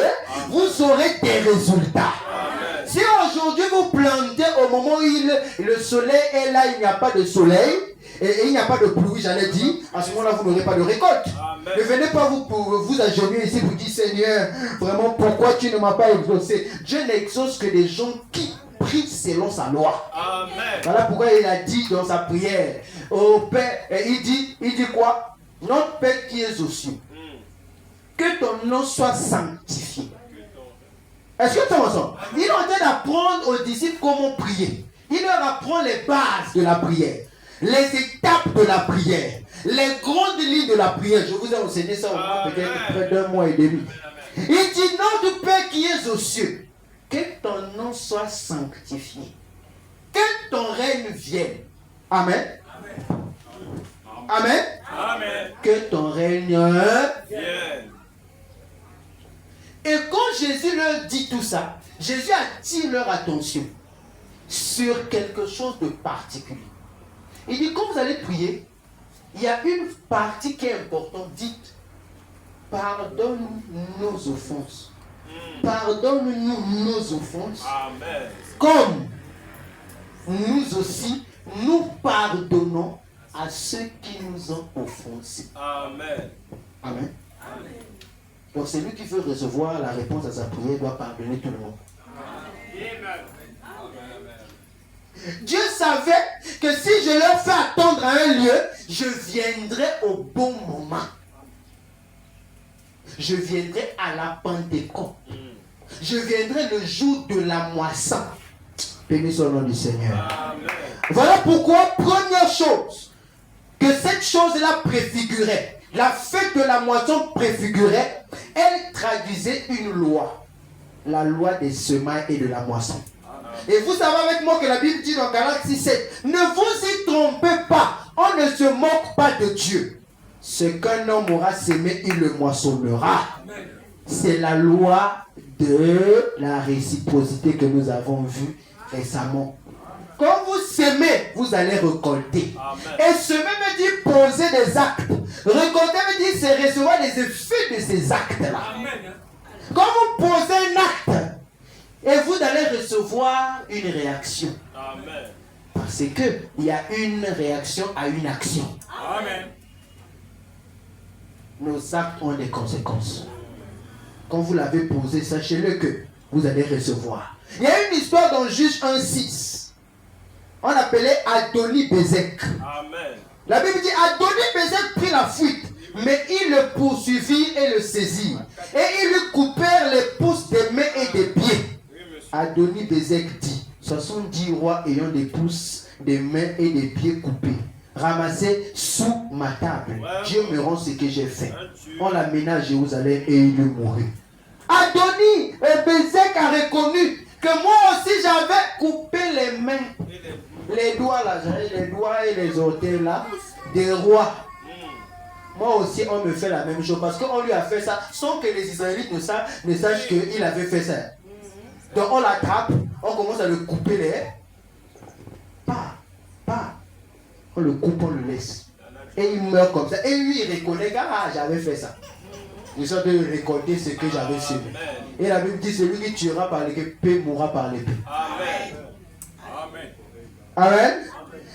vous aurez des résultats. Amen. Si aujourd'hui vous plantez au moment où le soleil est là, il n'y a pas de soleil, et il n'y a pas de pluie, j'allais dire, à ce moment-là, vous n'aurez pas de récolte. Amen. Ne venez pas vous agenouiller ici pour dire, Seigneur, vraiment, pourquoi tu ne m'as pas exaucé? Dieu n'exauce que des gens qui prient selon sa loi. Amen. Voilà pourquoi il a dit dans sa prière, au Père, et il dit quoi? Notre Père qui est aux cieux, que ton nom soit sanctifié. Est-ce que tu entends? Il est en train d'apprendre aux disciples comment prier. Il leur apprend les bases de la prière, les étapes de la prière, les grandes lignes de la prière. Je vous ai enseigné ça au moins peut-être près d'1 mois et demi. Il dit, nom du Père qui est aux cieux, que ton nom soit sanctifié, que ton règne vienne. Amen. Amen. Amen. Que ton règne vienne. Et quand Jésus leur dit tout ça, Jésus attire leur attention sur quelque chose de particulier. Il dit, quand vous allez prier, il y a une partie qui est importante. Dites, pardonne nos offenses. Pardonne-nous nos offenses. Amen. Comme nous aussi, nous pardonnons à ceux qui nous ont offensés. Amen. Amen. Donc celui qui veut recevoir la réponse à sa prière doit pardonner tout le monde. Amen. Dieu savait que si je leur fais attendre à un lieu, je viendrai au bon moment. Je viendrai à la Pentecôte. Je viendrai le jour de la moisson. Béni soit le nom du Seigneur. Amen. Voilà pourquoi, première chose, que cette chose-là préfigurait, la fête de la moisson préfigurait, elle traduisait une loi. La loi des semailles et de la moisson. Et vous savez avec moi que la Bible dit dans Galates 6:7, ne vous y trompez pas, on ne se moque pas de Dieu. Ce qu'un homme aura sémé, il le moissonnera. C'est la loi de la réciprocité que nous avons vue récemment. Quand vous sémez, vous allez récolter. Et semer veut dire poser des actes. Récolter veut dire c'est recevoir les effets de ces actes-là. Quand vous posez un acte, et vous allez recevoir une réaction. Amen. Parce qu'il y a une réaction à une action. Amen. Nos actes ont des conséquences. Quand vous l'avez posé, sachez-le que vous allez recevoir. Il y a une histoire dans Juge 1:6. On appelait Adoni-Bézek. Amen. La Bible dit Adoni-Bézek prit la fuite, mais ils le poursuivirent et le saisirent. Et ils lui coupèrent les pouces des mains et des pieds. Adoni-Bézek dit, 70 rois ayant des pouces, des mains et des pieds coupés, ramassés sous ma table. Dieu me rend ce que j'ai fait. On l'amena à Jérusalem et il mourut. Adoni-Bézek a reconnu que moi aussi j'avais coupé les mains, les doigts là, les doigts et les orteils là, des rois. Moi aussi on me fait la même chose parce qu'on lui a fait ça sans que les Israélites ne sachent qu'il avait fait ça. Donc on l'attrape, on commence à le couper les... On le coupe, on le laisse. Et il meurt comme ça. Et lui, il reconnaît que j'avais fait ça. Je suis de récolter ce que j'avais semé. Et la Bible dit, celui qui tuera par l'épée mourra par l'épée. Amen. Amen. Amen.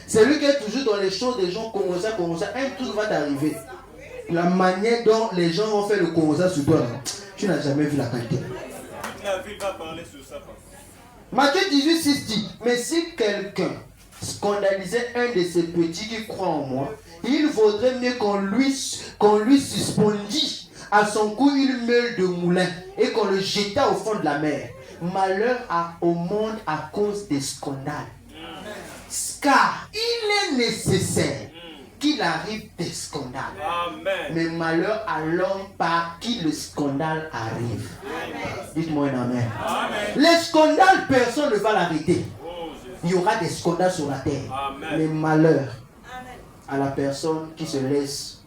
Celui qui est toujours dans les choses des gens commencent, un truc va t'arriver. La manière dont les gens ont fait le commencer sur toi, tu n'as jamais vu la qualité. La ville va parler sur ça. Matthieu 18:6 dit, mais si quelqu'un scandalisait un de ces petits qui croient en moi, il vaudrait mieux qu'on lui suspendît à son cou une meule de moulin et qu'on le jetât au fond de la mer. Malheur au monde à cause des scandales. Car il est nécessaire qu'il arrive des scandales. Amen. Mais malheur à l'homme par qui le scandale arrive. Dites-moi un amen. Amen. Les scandales, personne ne va l'arrêter. Oh, Jésus. Il y aura des scandales sur la terre. Amen. Mais malheur à la personne qui se laisse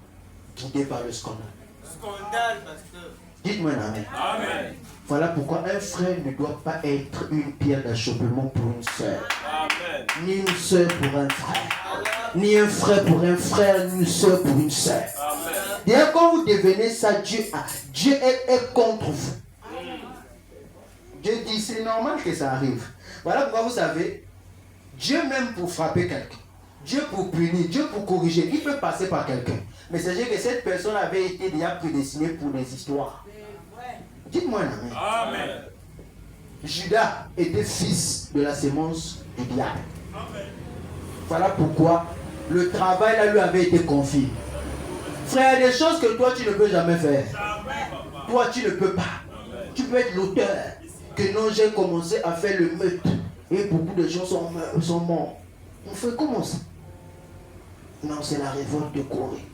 guider par le scandale. Scandale, pasteur. Dites-moi un amen. Amen. Voilà pourquoi un frère ne doit pas être une pierre d'achoppement pour une sœur. Amen. Ni une sœur pour un frère. Ni un frère pour un frère, ni une sœur pour une sœur. Amen. D'ailleurs, quand vous devenez ça, Dieu est contre vous. Dieu dit, c'est normal que ça arrive. Voilà pourquoi vous savez, Dieu même pour frapper quelqu'un, Dieu pour punir, Dieu pour corriger, il peut passer par quelqu'un. Mais c'est-à-dire que cette personne avait été déjà prédestinée pour des histoires. Dites-moi un amen. Amen. Judas était fils de la sémence du diable. Voilà pourquoi Le travail là lui avait été confié. Frère, il y a des choses que toi tu ne peux jamais faire. Toi tu ne peux pas. Tu peux être l'auteur. Que non, j'ai commencé à faire le meurtre. Et beaucoup de gens sont morts. On fait comment ça? Non, c'est la révolte de Corée.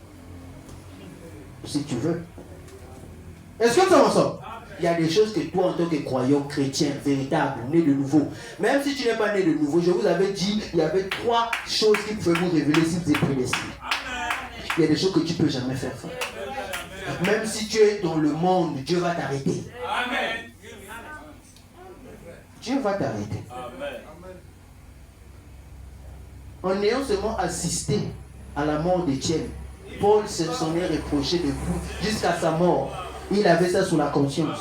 Si tu veux. Est-ce que ça m'ensemble? Il y a des choses que toi, en tant que croyant chrétien, véritable, né de nouveau, même si tu n'es pas né de nouveau, je vous avais dit, il y avait 3 choses qui pouvaient vous révéler si vous êtes prédestiné. Il y a des choses que tu ne peux jamais faire. Même si tu es dans le monde, Dieu va t'arrêter. Amen. Dieu va t'arrêter. Amen. En ayant seulement assisté à la mort d'Étienne, Paul s'en est reproché depuis jusqu'à sa mort. Il avait ça sous la conscience.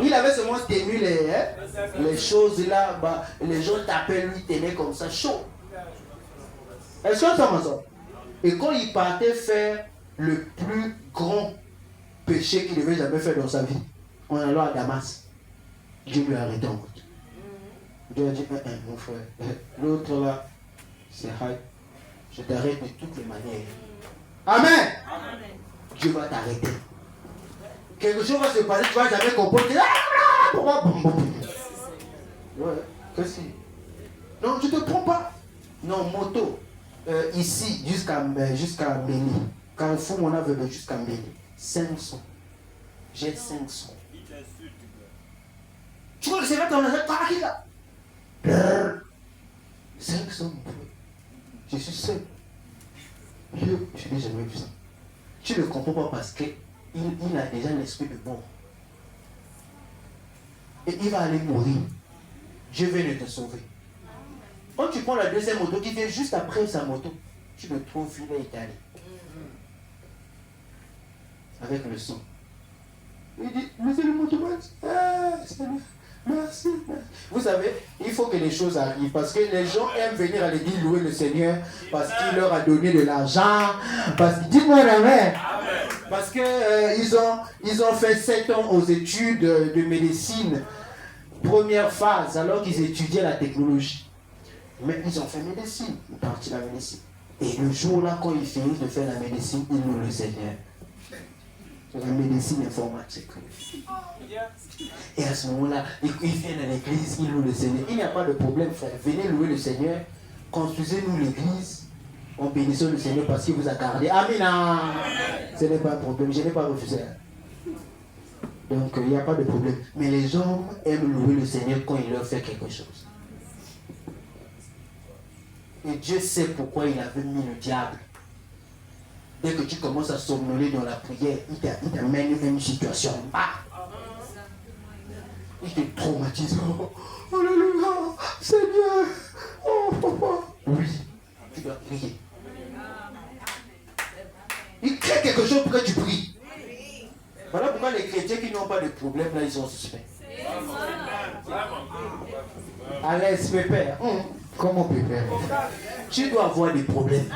Il avait seulement tenu les choses là, bah, les gens tapaient, lui tenait comme ça, chaud. Est-ce que ça m'entend? Et quand il partait faire le plus grand péché qu'il devait jamais faire dans sa vie, en allant à Damas, Dieu lui a arrêté en route. Dieu a dit, mon frère, l'autre là, c'est Haï. Je t'arrête de toutes les manières. Amen. Amen. Dieu va t'arrêter. Quelque chose va se passer, tu ne vas jamais comprendre. Ouais, qu'est-ce que c'est? Non, je ne te prends pas. Non, moto. Ici, jusqu'à Méli. Carrefour, on a venu jusqu'à Méli. 500. J'ai 500. Tu vois que c'est là qu'on a dit, là. 500. Je suis seul. Je n'ai jamais vu ça. Tu ne comprends pas parce qu'il a déjà l'esprit de mort. Et il va aller mourir. Dieu vient de te sauver. Quand tu prends la deuxième moto qui vient juste après sa moto, tu le trouves, il est étalé. Avec le son. Il dit, monsieur le motoman, merci. Vous savez, il faut que les choses arrivent parce que les gens aiment venir à l'église louer le Seigneur parce qu'il leur a donné de l'argent. Dites-moi amen. Parce qu'ils ont fait 7 ans aux études de médecine, première phase, alors qu'ils étudiaient la technologie. Mais ils ont fait médecine, une partie de la médecine. Et le jour-là, quand ils finissent de faire la médecine, ils louent le Seigneur. La médecine informatique. Et à ce moment-là, ils viennent à l'église, ils louent le Seigneur. Il n'y a pas de problème, frère. Venez louer le Seigneur. Construisez-nous l'église en bénissant le Seigneur parce qu'il vous a gardé. Amen. Ce n'est pas un problème. Je n'ai pas refusé. Donc, il n'y a pas de problème. Mais les hommes aiment louer le Seigneur quand il leur fait quelque chose. Et Dieu sait pourquoi il avait mis le diable. Dès que tu commences à somnoler dans la prière, il t'amène une situation. Il te traumatise. Oh, alléluia, Seigneur. Oh, papa. Oui, tu dois prier. Il crée quelque chose pour que tu pries. Voilà pourquoi les chrétiens qui n'ont pas de problème, là, ils sont suspects. À l'aise, pépère. Comment pépère? Tu dois avoir des problèmes.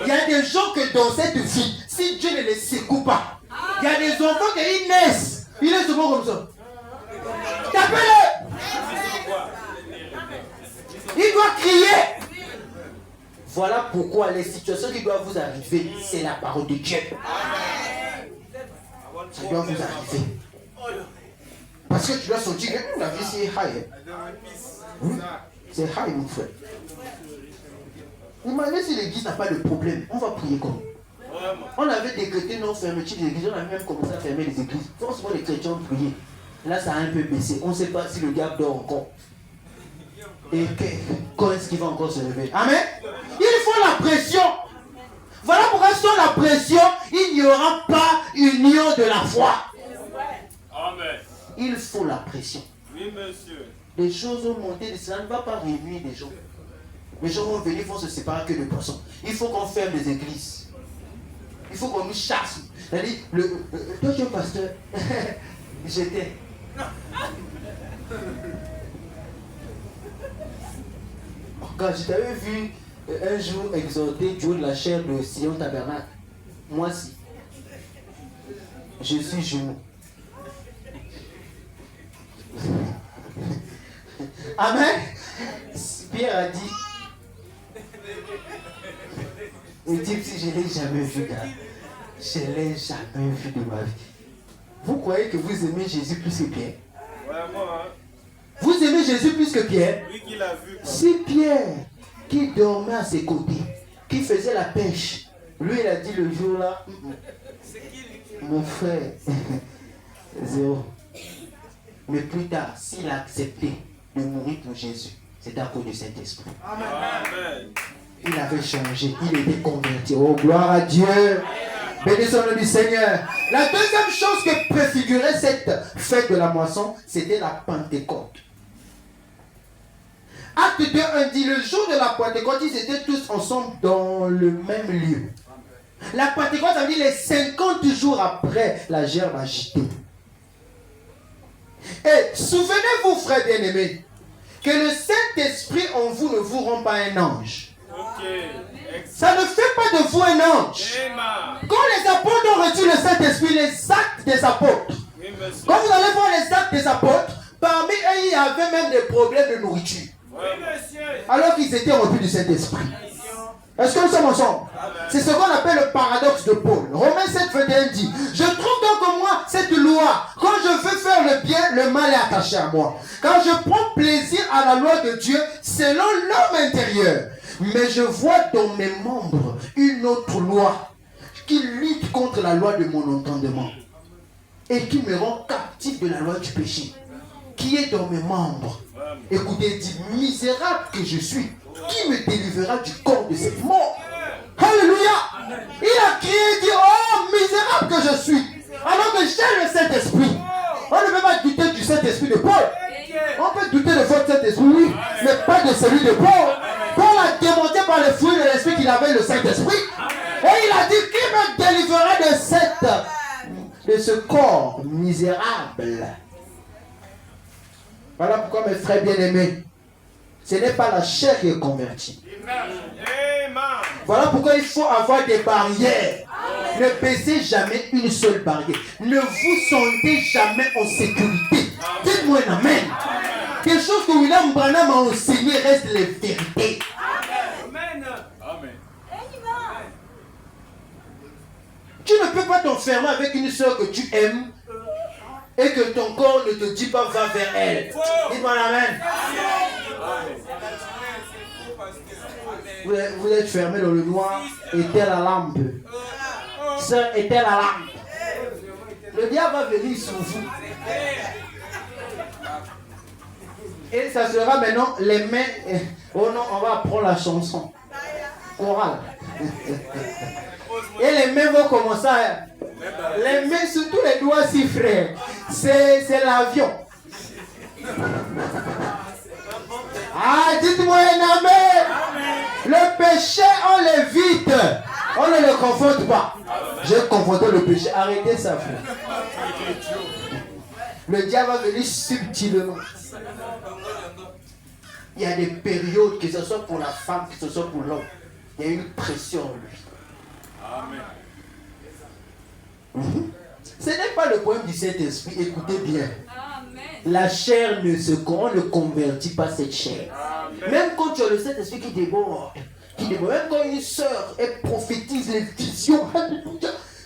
Il y a des gens que dans cette vie, si Dieu ne les secoue pas, il y a des enfants qui naissent. Il est souvent comme ça. Tapez-le. Il doit crier. Voilà pourquoi les situations qui doivent vous arriver, c'est la parole de Dieu. Ça doit vous arriver. Parce que tu dois sentir que la vie c'est high. Oui, c'est high, mon frère. Imaginez si l'église n'a pas de problème, on va prier comme. On avait décrété nos fermetures des églises, on a même commencé à fermer les églises. Forcément, les chrétiens ont prié. Là, ça a un peu baissé. On ne sait pas si le diable dort encore. Et quand est-ce qu'il va encore se lever? Amen. Il faut la pression. Voilà pourquoi sans la pression, il n'y aura pas union de la foi. Amen. Il faut la pression. Oui, monsieur. Les choses ont monté, cela ne va pas réunir les gens. Les gens vont venir, vont se séparer que de personnes. Il faut qu'on ferme les églises. Il faut qu'on nous chasse. C'est-à-dire, toi tu es pasteur. J'étais. Quand je t'avais vu un jour exhorter du haut de la chair de Sion Tabernacle, moi si. Je suis jumeau. Amen. Pierre a dit, Il dit, si je ne l'ai jamais vu, gars. Je ne l'ai jamais vu de ma vie. Vous croyez que vous aimez Jésus plus que Pierre? Vraiment, hein? Vous aimez Jésus plus que Pierre? Lui qui l'a vu. Si Pierre, qui dormait à ses côtés, qui faisait la pêche, lui il a dit le jour là, mon frère, zéro. Mais plus tard, s'il a accepté de mourir pour Jésus, c'est à cause du Saint-Esprit. Amen. Il avait changé, il était converti. Oh, gloire à Dieu. Bénissons le nom du Seigneur. La deuxième chose que préfigurait cette fête de la moisson, c'était la Pentecôte. Acte 2:1 dit, le jour de la Pentecôte, ils étaient tous ensemble dans le même lieu. La Pentecôte, ça veut dire les 50 jours après la gerbe agitée. Et souvenez-vous, frères bien-aimés, que le Saint-Esprit en vous ne vous rend pas un ange. Ok. Ça ne fait pas de vous un ange. Amen. Quand les apôtres ont reçu le Saint-Esprit, les actes des apôtres, Oui, monsieur. quand vous allez voir les actes des apôtres, parmi eux, il y avait même des problèmes de nourriture. Oui, monsieur. Alors qu'ils étaient remplis du Saint-Esprit. Est-ce que nous sommes ensemble? C'est ce qu'on appelle le paradoxe de Paul. Romains 7:21 dit, je trouve donc en moi cette loi. Quand je veux faire le bien, le mal est attaché à moi. Quand je prends plaisir à la loi de Dieu, selon l'homme intérieur. Mais je vois dans mes membres une autre loi qui lutte contre la loi de mon entendement et qui me rend captif de la loi du péché qui est dans mes membres. Écoutez, dit, misérable que je suis, qui me délivrera du corps de cette mort? Alléluia! Il a crié et dit, oh, misérable que je suis, alors que j'ai le Saint-Esprit. On ne peut pas douter du Saint-Esprit de Paul. On peut douter de votre Saint-Esprit, oui, mais pas de celui de Paul. Paul a démontré par les fruits de l'Esprit qu'il avait le Saint-Esprit. Et il a dit, qui me délivrera de ce corps misérable? Voilà pourquoi, mes frères bien-aimés, ce n'est pas la chair qui est convertie. Amen. Voilà pourquoi il faut avoir des barrières. Ne baissez jamais une seule barrière. Ne vous sentez jamais en sécurité. Dites-moi un amen. Quelque chose que William Branham a enseigné reste les vérités. Amen. Amen. Tu ne peux pas t'enfermer avec une soeur que tu aimes et que ton corps ne te dit pas va vers elle. Dites-moi un amen. Vous êtes fermé dans le noir, éteins la lampe. Sœur, éteins la lampe. Le diable va venir sur vous. Et ça sera maintenant les mains. Oh non, on va prendre la chanson. Chorale. Et les mains vont commencer à. Les mains, surtout les doigts si frères. C'est l'avion. Ah, dites-moi un amen. Le péché, on l'évite. On ne le confronte pas. J'ai confronté le péché. Arrêtez ça, frère. Le diable va venir subtilement. Il y a des périodes, que ce soit pour la femme, que ce soit pour l'homme. Il y a une pression en lui. Amen. Ce n'est pas le problème du Saint-Esprit. Écoutez bien. Amen. La chair on ne convertit pas cette chair. Amen. Même quand tu as le Saint-Esprit qui déborde, même quand une sœur elle prophétise les visions,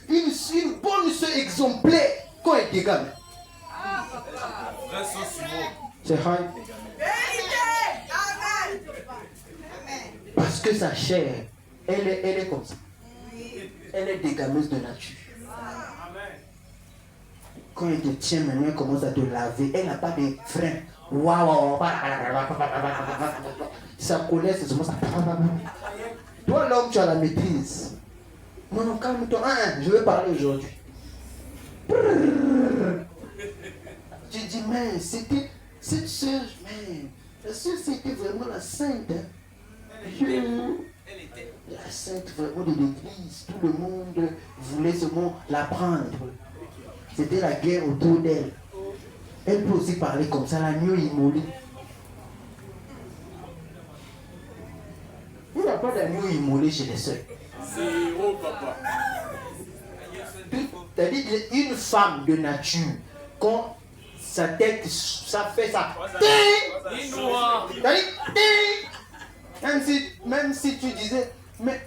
une bonne sœur exemplaire, quand elle dégage, c'est high. Parce que sa chair, elle est comme ça. Elle est dégameuse de nature. Quand elle te tient maintenant, elle commence à te laver. Elle n'a pas de frein. Waouh! Sa colère, c'est seulement ça. Toi, l'homme, tu as la maîtrise. Non, calme-toi. Je vais parler aujourd'hui. Tu dis, mais c'était cette sœur, mais la sœur, c'était vraiment la sainte. La sainte vraiment de l'église. Tout le monde voulait seulement la prendre. C'était la guerre autour d'elle. Elle peut aussi parler comme ça, l'agneau immolé. Il n'y a pas d'agneau immolé chez les sœurs. Zéro, papa. C'est-à-dire une femme de nature, quand sa tête, ça fait ça. C'est-à-dire, même si tu disais, mais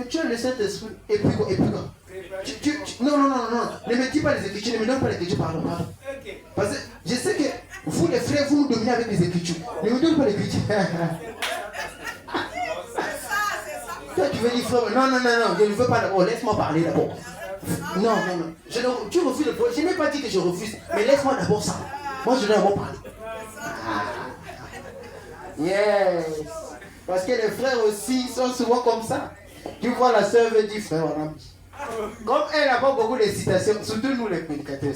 tu as le Saint-Esprit. Et puis quoi? Non. Ne me dis pas les Écritures. Ne me donne pas les Écritures. Pardon. Parce que je sais que vous, les frères, vous nous dominez avec les Écritures. Ne me donne pas les Écritures. Toi, tu veux dire frère? Non. Je ne veux pas d'abord. Laisse-moi parler d'abord. Non. Tu refuses le projet. Je n'ai pas dit que je refuse. Mais laisse-moi d'abord ça. Moi, je dois d'abord parler. Yes. Parce que les frères aussi sont souvent comme ça. Tu vois, la sœur veut dire frère, on a... Comme elle n'a pas beaucoup de citations, surtout nous les prédicateurs.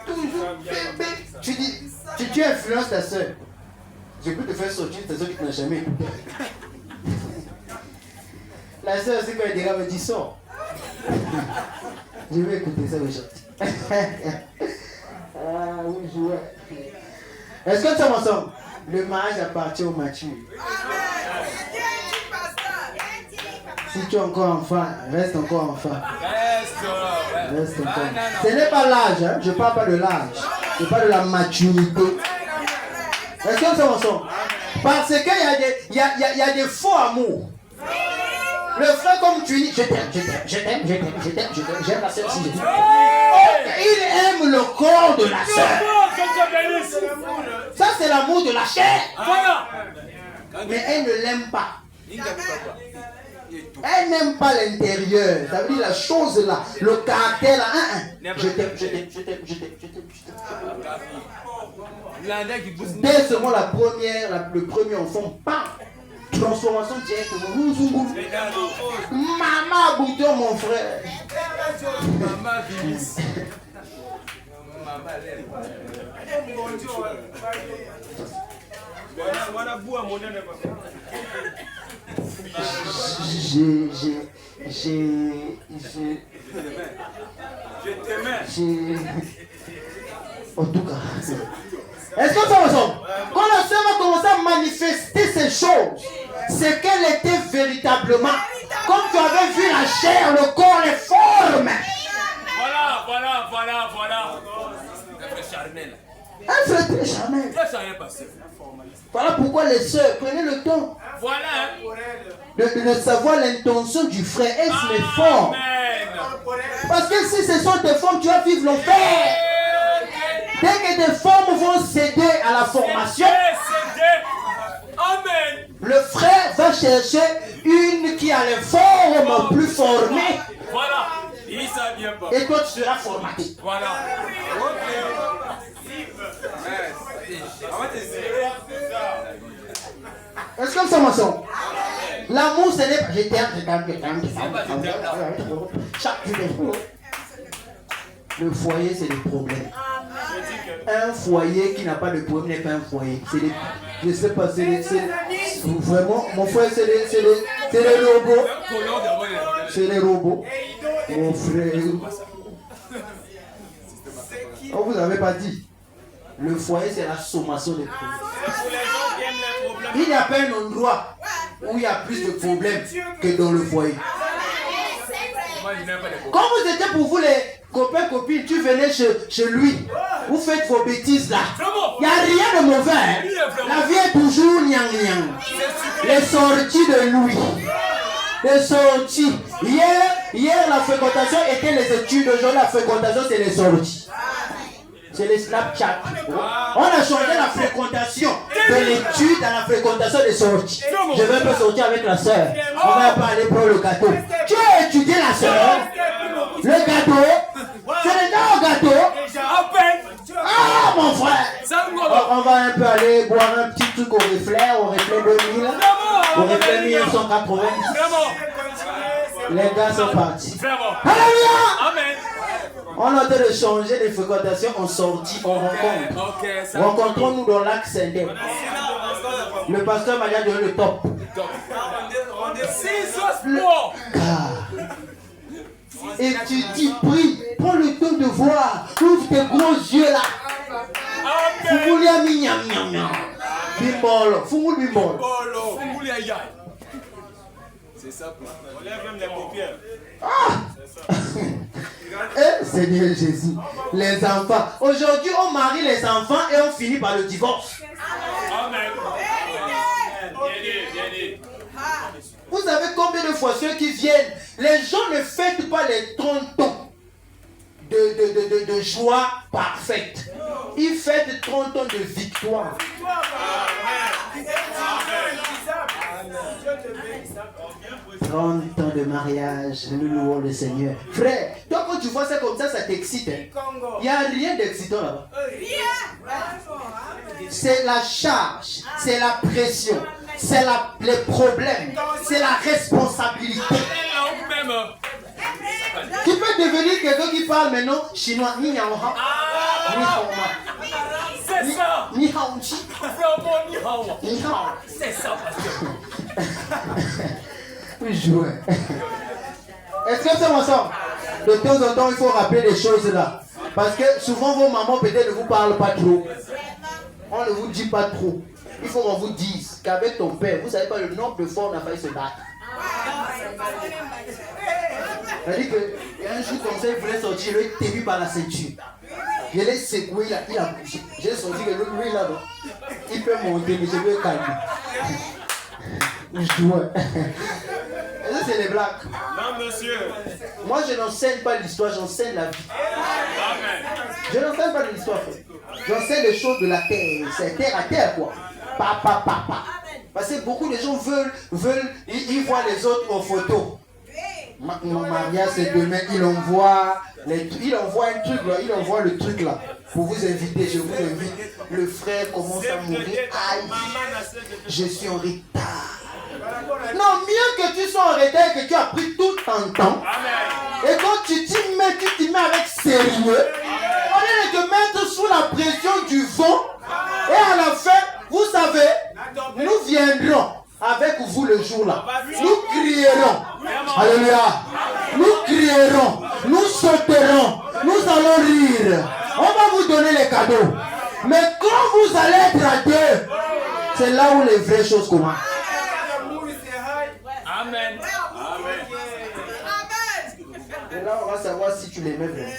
Toujours bébé. Tu dis, tu influences ta sœur. Je peux te faire sortir ta sœur qui n'a jamais écouté. La sœur aussi quand elle dira, me dit sors. Je vais écouter ça aujourd'hui. Ah oui, je vois. Est-ce que nous sommes ensemble? Le mariage appartient aux matures. Si tu es encore enfant, reste encore enfant. Reste encore. Ce n'est pas l'âge, hein? Je ne parle pas de l'âge. Je parle de la maturité. Est-ce que nous sommes ensemble? Parce qu'il y a des faux amours. Le frère, comme tu dis, je t'aime, j'aime la sœur si je dis. Il aime le corps de la sœur. Ça, c'est l'amour de la chair. Mais elle ne l'aime pas. Elle n'aime pas l'intérieur. Ça veut dire la chose là, le caractère là. Je t'aime. Dès ce moment, le premier enfant, bam, transformation directe. Maman bouton, mon frère. Maman Vilis. En tout cas, est-ce que ça ressemble? Quand la sœur va commencer à manifester ces choses, c'est qu'elle était véritablement, comme tu avais vu la chair, le corps, les formes. Voilà. Un frère très charnel. Voilà pourquoi les sœurs, prenez le temps de savoir l'intention du frère. Est-ce les formes? Parce que si ce sont tes formes, tu vas vivre l'enfer. Dès que tes formes vont céder à la formation, le frère va chercher une qui a les formes plus formées. Et toi, tu seras formaté. Est-ce que nous sommes ensemble? L'amour, ce n'est pas... Je t'aime. Chaque jour. Le foyer, c'est des problèmes. Un foyer qui n'a pas de problème n'est pas un foyer. Je ne sais pas, vraiment, mon frère, c'est les robots. C'est les robots. Mon frère. Oh, vous n'avez pas dit. Le foyer, c'est la sommation des problèmes. Il n'y a pas un endroit où il y a plus de problèmes que dans le foyer. Quand vous étiez pour vous les copains, copines, tu venais chez lui, vous faites vos bêtises là. Il n'y a rien de mauvais. Hein? La vie est toujours niang. Les sorties de lui. Les sorties. Hier, la fréquentation était les études. Aujourd'hui, la fréquentation, c'est les sorties. C'est les Snapchat. On a changé la fréquentation de l'étude à la fréquentation des sorties. Je vais pas sortir avec la soeur. On va pas aller prendre le gâteau. Tu as étudié la soeur? Le gâteau? C'est déjà un gâteau? Ah mon frère! On va un peu aller boire un petit truc au reflet 2000. Au reflet 1980. Les gars sont partis. Alléluia! On a en train de changer les fréquentations en sortie, en rencontre. Rencontrons-nous dans l'axe Saint-Denis. Le pasteur m'a dit le top. Et tu dis, prie, prends le temps de voir. Ouvre tes gros yeux là. Fumoulia miam miam miam. Bimbolo, fumou bimbolo. C'est ça. On lève même les paupières. Eh, Seigneur Jésus, les enfants. Aujourd'hui, on marie les enfants et on finit par le divorce. Amen. Vous savez combien de fois ceux qui viennent, les gens ne fêtent pas les 30 ans de joie parfaite. Ils fêtent 30 ans de victoire. 30 ans de mariage, nous louons le Seigneur. Frère, toi quand tu vois ça comme ça t'excite. Il n'y a rien d'excitant là-bas. C'est la charge, c'est la pression, c'est les problèmes, c'est la responsabilité. Tu peux devenir quelqu'un qui parle maintenant chinois. Ni hao ha. C'est ça. Ni hao chi. Vraiment, ni hao. Ni hao. C'est ça, pasteur. Oui, jouer. Est-ce que c'est ensemble? De temps en temps, il faut rappeler les choses là. Parce que souvent, vos mamans peut-être ne vous parlent pas trop. On ne vous dit pas trop. Il faut qu'on vous dise qu'avec ton père, vous ne savez pas le nombre de fois on a failli se battre. C'est-à-dire qu'il y a un jour comme ça, il voulait sortir, il était tenu par la ceinture. Je l'ai secoué, il a bougé. J'ai senti que lui là, il peut monter, mais je veux calmer. Je jouais. Et ça, c'est les blagues. Non, monsieur. Moi, je n'enseigne pas l'histoire, j'enseigne la vie. Je n'enseigne pas l'histoire, frère. J'enseigne les choses de la terre. C'est terre à terre, quoi. Papa. Parce que beaucoup de gens veulent, ils voient les autres en photo. Mon mariage, c'est demain, il envoie un truc là, il envoie le truc là. Pour vous inviter, je vous invite. Le frère commence à mourir. Aïe, je suis en retard. Non, mieux que tu sois en retard et que tu as pris tout ton temps. Et quand tu t'y mets avec sérieux. Au lieu de te mettre sous la pression du vent. Et à la fin, vous savez, nous viendrons avec vous le jour là. Nous crierons. Alléluia. Nous crierons. Nous sauterons. Nous allons rire. On va vous donner les cadeaux. Mais quand vous allez être à deux, c'est là où les vraies choses commencent. Amen. Et là, on va savoir si tu les mets vraiment.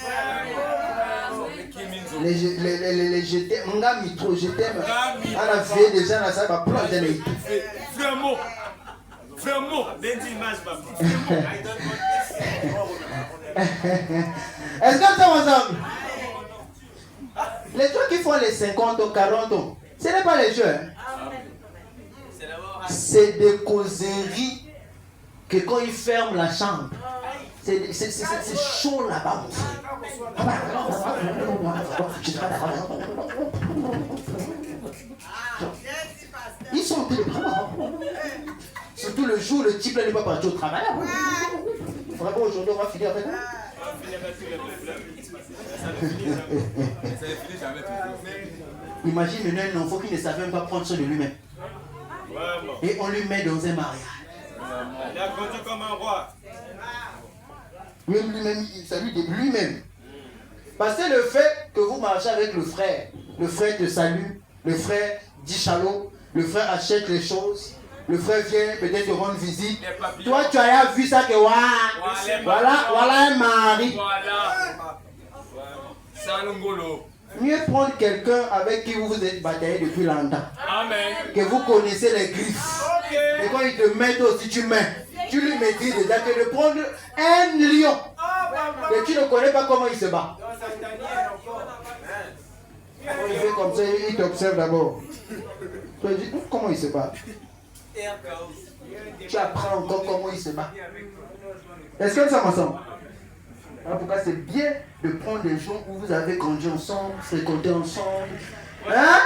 Les jeter, on a mis trop, je t'aime. On a fait déjà dans ça, va plonger les tout. Vraiment. Est-ce que ça ensemble? Les trucs qui font les 50 ans, 40 ans, ce n'est pas les jeux. Hein? C'est des causeries que quand ils ferment la chambre, c'est chaud là-bas, mon frère. Ils sont surtout le jour, le type là n'est pas parti au travail. Vraiment, aujourd'hui, on va finir avec Imagine maintenant un enfant qui ne savait même pas prendre soin de lui-même. Et on lui met dans un mariage. Il a grandi comme un roi. Lui-même, ça lui dit lui-même. Parce que le fait que vous marchez avec le frère te salue, le frère dit shalom, le frère achète les choses, le frère vient peut-être te rendre visite. Toi, tu as vu ça que voilà un mari. Mieux prendre quelqu'un avec qui vous vous êtes bataillé depuis longtemps. Amen. Que vous connaissez les griffes. Et quand ils te mettent aussi, tu lui maîtrises déjà que de prendre un lion. Et tu ne connais pas comment il se bat. Il fait comme ça, il t'observe d'abord. Tu te dis, comment il se bat? Tu apprends encore comment il se bat. Est-ce que ça m'ensemble? En tout cas, c'est bien de prendre des gens où vous avez grandi ensemble, fréquenté ensemble. Hein?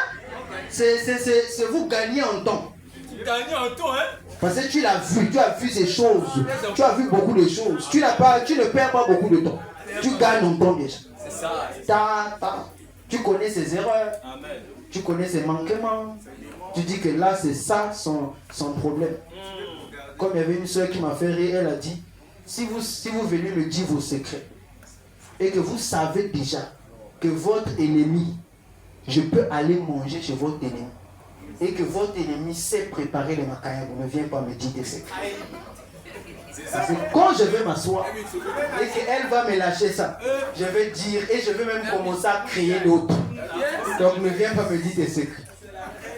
C'est vous gagner en temps. Gagner en temps, hein? Parce que tu l'as vu, tu as vu ces choses. Tu as vu beaucoup de choses. Tu ne perds pas beaucoup de temps. Tu gagnes en temps déjà. C'est ça. Tu connais ses erreurs. Amen. Tu connais ses manquements. Tu dis que là, c'est ça son problème. Comme il y avait une soeur qui m'a fait rire, elle a dit, si vous venez me dire vos secrets, et que vous savez déjà que votre ennemi, je peux aller manger chez votre ennemi, et que votre ennemi sait préparer les macaïens, vous ne viens pas me dire des secrets. Parce que quand je vais m'asseoir et qu'elle va me lâcher ça, je vais dire et je vais même commencer à créer d'autres. Donc ne viens pas me dire des secrets.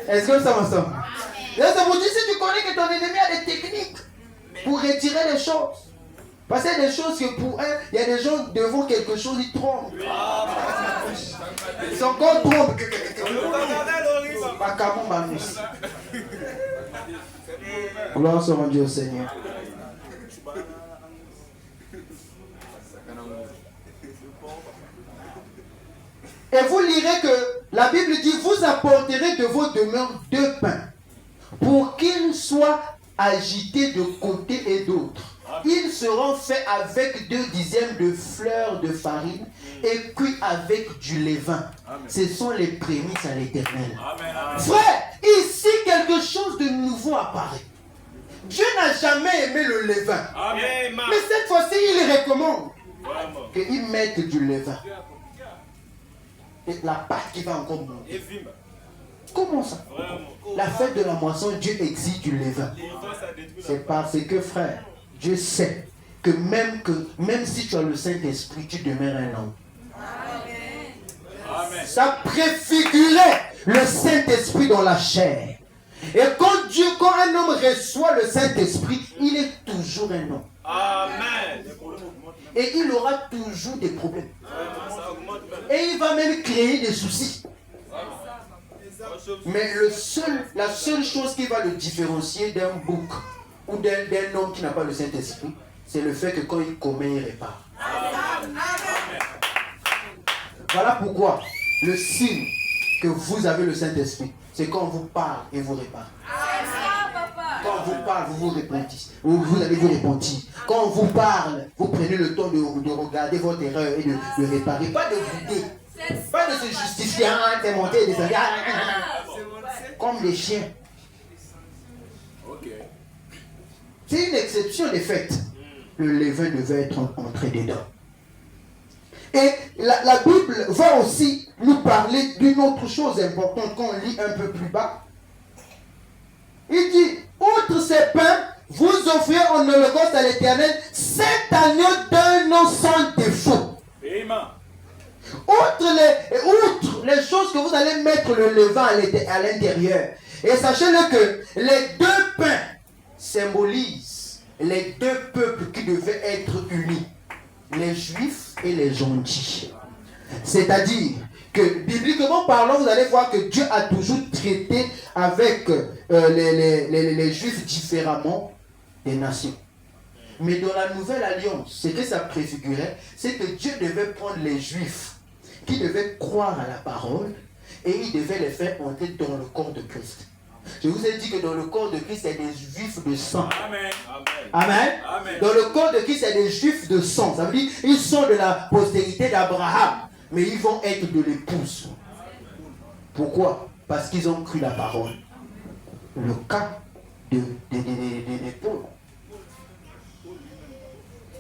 Est-ce que ça m'ensemble? Là, ça vous dit, si tu connais que ton ennemi a des techniques, pour retirer les choses. Parce qu'il y a des choses que pour eux, il y a des gens devant quelque chose, ils trompent. Ils sont encore trompent. Gloire soit rendue au Seigneur. Et vous lirez que la Bible dit, vous apporterez de vos demeures 2 pains, pour qu'ils soient agités de côté et d'autre. Ils seront faits avec 2 dixièmes de fleurs de farine et cuits avec du levain. Ce sont les prémices à l'Éternel. Frère, ici quelque chose de nouveau apparaît. Dieu n'a jamais aimé le levain. Mais cette fois-ci, il recommande qu'ils mettent du levain. Et la pâte qui va encore monter. Comment ça? La fête de la moisson, Dieu exige du levain. C'est parce que, frère, Dieu sait que même si tu as le Saint-Esprit, tu demeures un homme. Ça préfigurait le Saint-Esprit dans la chair. Et quand un homme reçoit le Saint-Esprit, il est toujours un homme. Amen. Et il aura toujours des problèmes. Et il va même créer des soucis. Mais la seule chose qui va le différencier d'un bouc ou d'un homme qui n'a pas le Saint-Esprit, c'est le fait que quand il commet, il répare. Voilà pourquoi le signe que vous avez le Saint-Esprit, c'est quand on vous parle et vous réparez. Quand on vous parle, vous vous repentissez. Vous allez vous repentir. Quand on vous parle, vous prenez le temps de regarder votre erreur et de réparer. Pas de vider. Pas de se justifier, de monter, de faire comme des chiens. C'est une exception des fêtes. Le levain devait être entré dedans. Et la Bible va aussi nous parler d'une autre chose importante quand on lit un peu plus bas. Il dit, outre ces pains, vous offrez en holocauste à l'Éternel 7 agneaux d'un an sans défaut. Amen. Outre les choses que vous allez mettre le levain à l'intérieur. Et sachez-le que les 2 pains symbolisent les 2 peuples qui devaient être unis. Les Juifs et les gentils. C'est-à-dire que, bibliquement parlant, vous allez voir que Dieu a toujours traité avec les Juifs différemment des nations. Mais dans la nouvelle alliance, ce que ça préfigurait, c'est que Dieu devait prendre les Juifs qui devaient croire à la parole et il devait les faire entrer dans le corps de Christ. Je vous ai dit que dans le corps de Christ, il y a des Juifs de sang. Amen. Amen. Amen. Dans le corps de Christ, il y a des Juifs de sang. Ça veut dire ils sont de la postérité d'Abraham, mais ils vont être de l'épouse. Pourquoi? Parce qu'ils ont cru la parole. Le cas de Paul,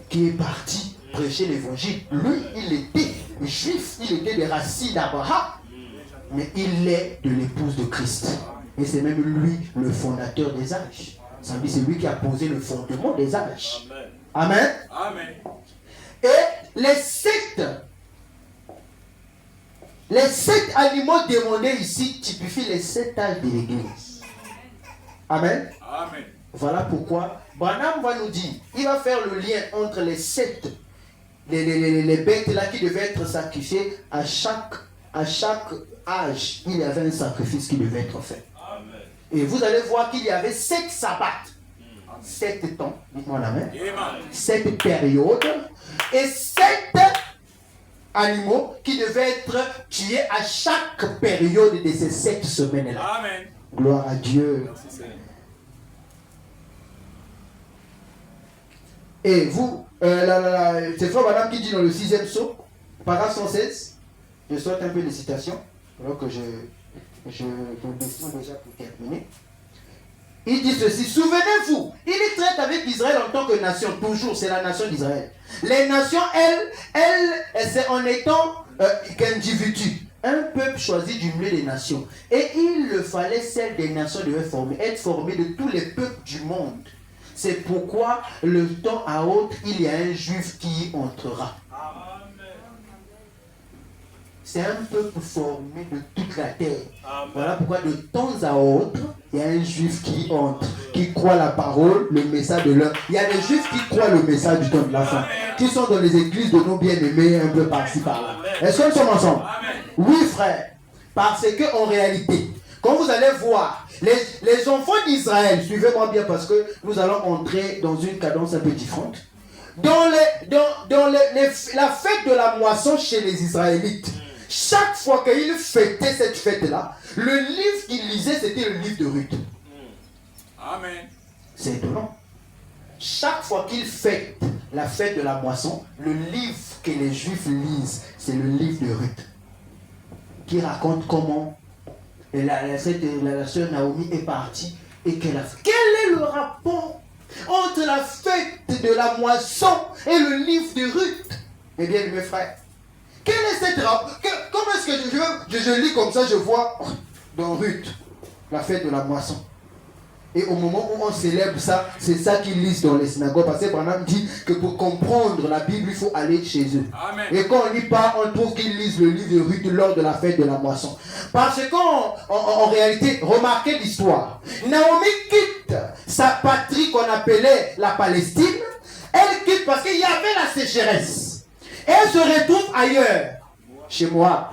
qui est parti prêcher l'évangile. Lui, il était juif, il était des racines d'Abraham, mais il est de l'épouse de Christ. Et c'est même lui le fondateur des âges. Ça veut dire c'est lui qui a posé le fondement des âges. Amen. Amen. Et les 7 animaux demandés ici typifient les 7 âges de l'Église. Amen. Amen. Voilà pourquoi Branham va nous dire, il va faire le lien entre les 7, les bêtes là qui devaient être sacrifiées à chaque âge. Il y avait un sacrifice qui devait être fait. Amen. Et vous allez voir qu'il y avait 7 sabbats, 7 temps, dites-moi la main, 7 périodes et 7 animaux qui devaient être tués à chaque période de ces 7 semaines-là. Amen. Gloire à Dieu. Et vous, c'est Frère Madame qui dit dans le 6e psaume, paragraphe 116, je saute un peu les citations, alors que je descends déjà pour terminer. Il dit ceci, souvenez-vous, il traite avec Israël en tant que nation, toujours, c'est la nation d'Israël. Les nations, elles c'est en étant qu'individu, un peuple choisi du milieu des nations. Et il le fallait, celle des nations devait être formée de tous les peuples du monde. C'est pourquoi, le temps à autre, il y a un juif qui y entrera. C'est un peuple formé de toute la terre. Amen. Voilà pourquoi de temps à autre, il y a un juif qui entre. qui croient la parole, le message de l'heure. Il y a des juifs qui croient le message du temps de la fin, qui sont dans les églises de nos bien-aimés un peu par-ci par-là. Est-ce que nous sommes ensemble? Oui, frère. Parce que en réalité, quand vous allez voir les enfants d'Israël, suivez-moi bien parce que nous allons entrer dans une cadence un peu différente. Dans la fête de la moisson chez les Israélites, chaque fois qu'ils fêtaient cette fête-là, le livre qu'ils lisaient, c'était le livre de Ruth. Amen. C'est étonnant. Chaque fois qu'ils fêtent la fête de la moisson, le livre que les Juifs lisent, c'est le livre de Ruth, qui raconte comment la sœur Naomi est partie et qu'elle a fait. Quel est le rapport entre la fête de la moisson et le livre de Ruth? Eh bien, mes frères, quel est cette rapport? Comment est-ce que je lis comme ça, je vois dans Ruth la fête de la moisson? Et au moment où on célèbre ça, c'est ça qu'ils lisent dans les synagogues. Parce que Branham dit que pour comprendre la Bible, il faut aller chez eux. Amen. Et quand on lit pas, on trouve qu'ils lisent le livre de Ruth lors de la fête de la moisson. Parce qu'en réalité, remarquez l'histoire. Naomi quitte sa patrie qu'on appelait la Palestine. Elle quitte parce qu'il y avait la sécheresse. Elle se retrouve ailleurs, chez Moab.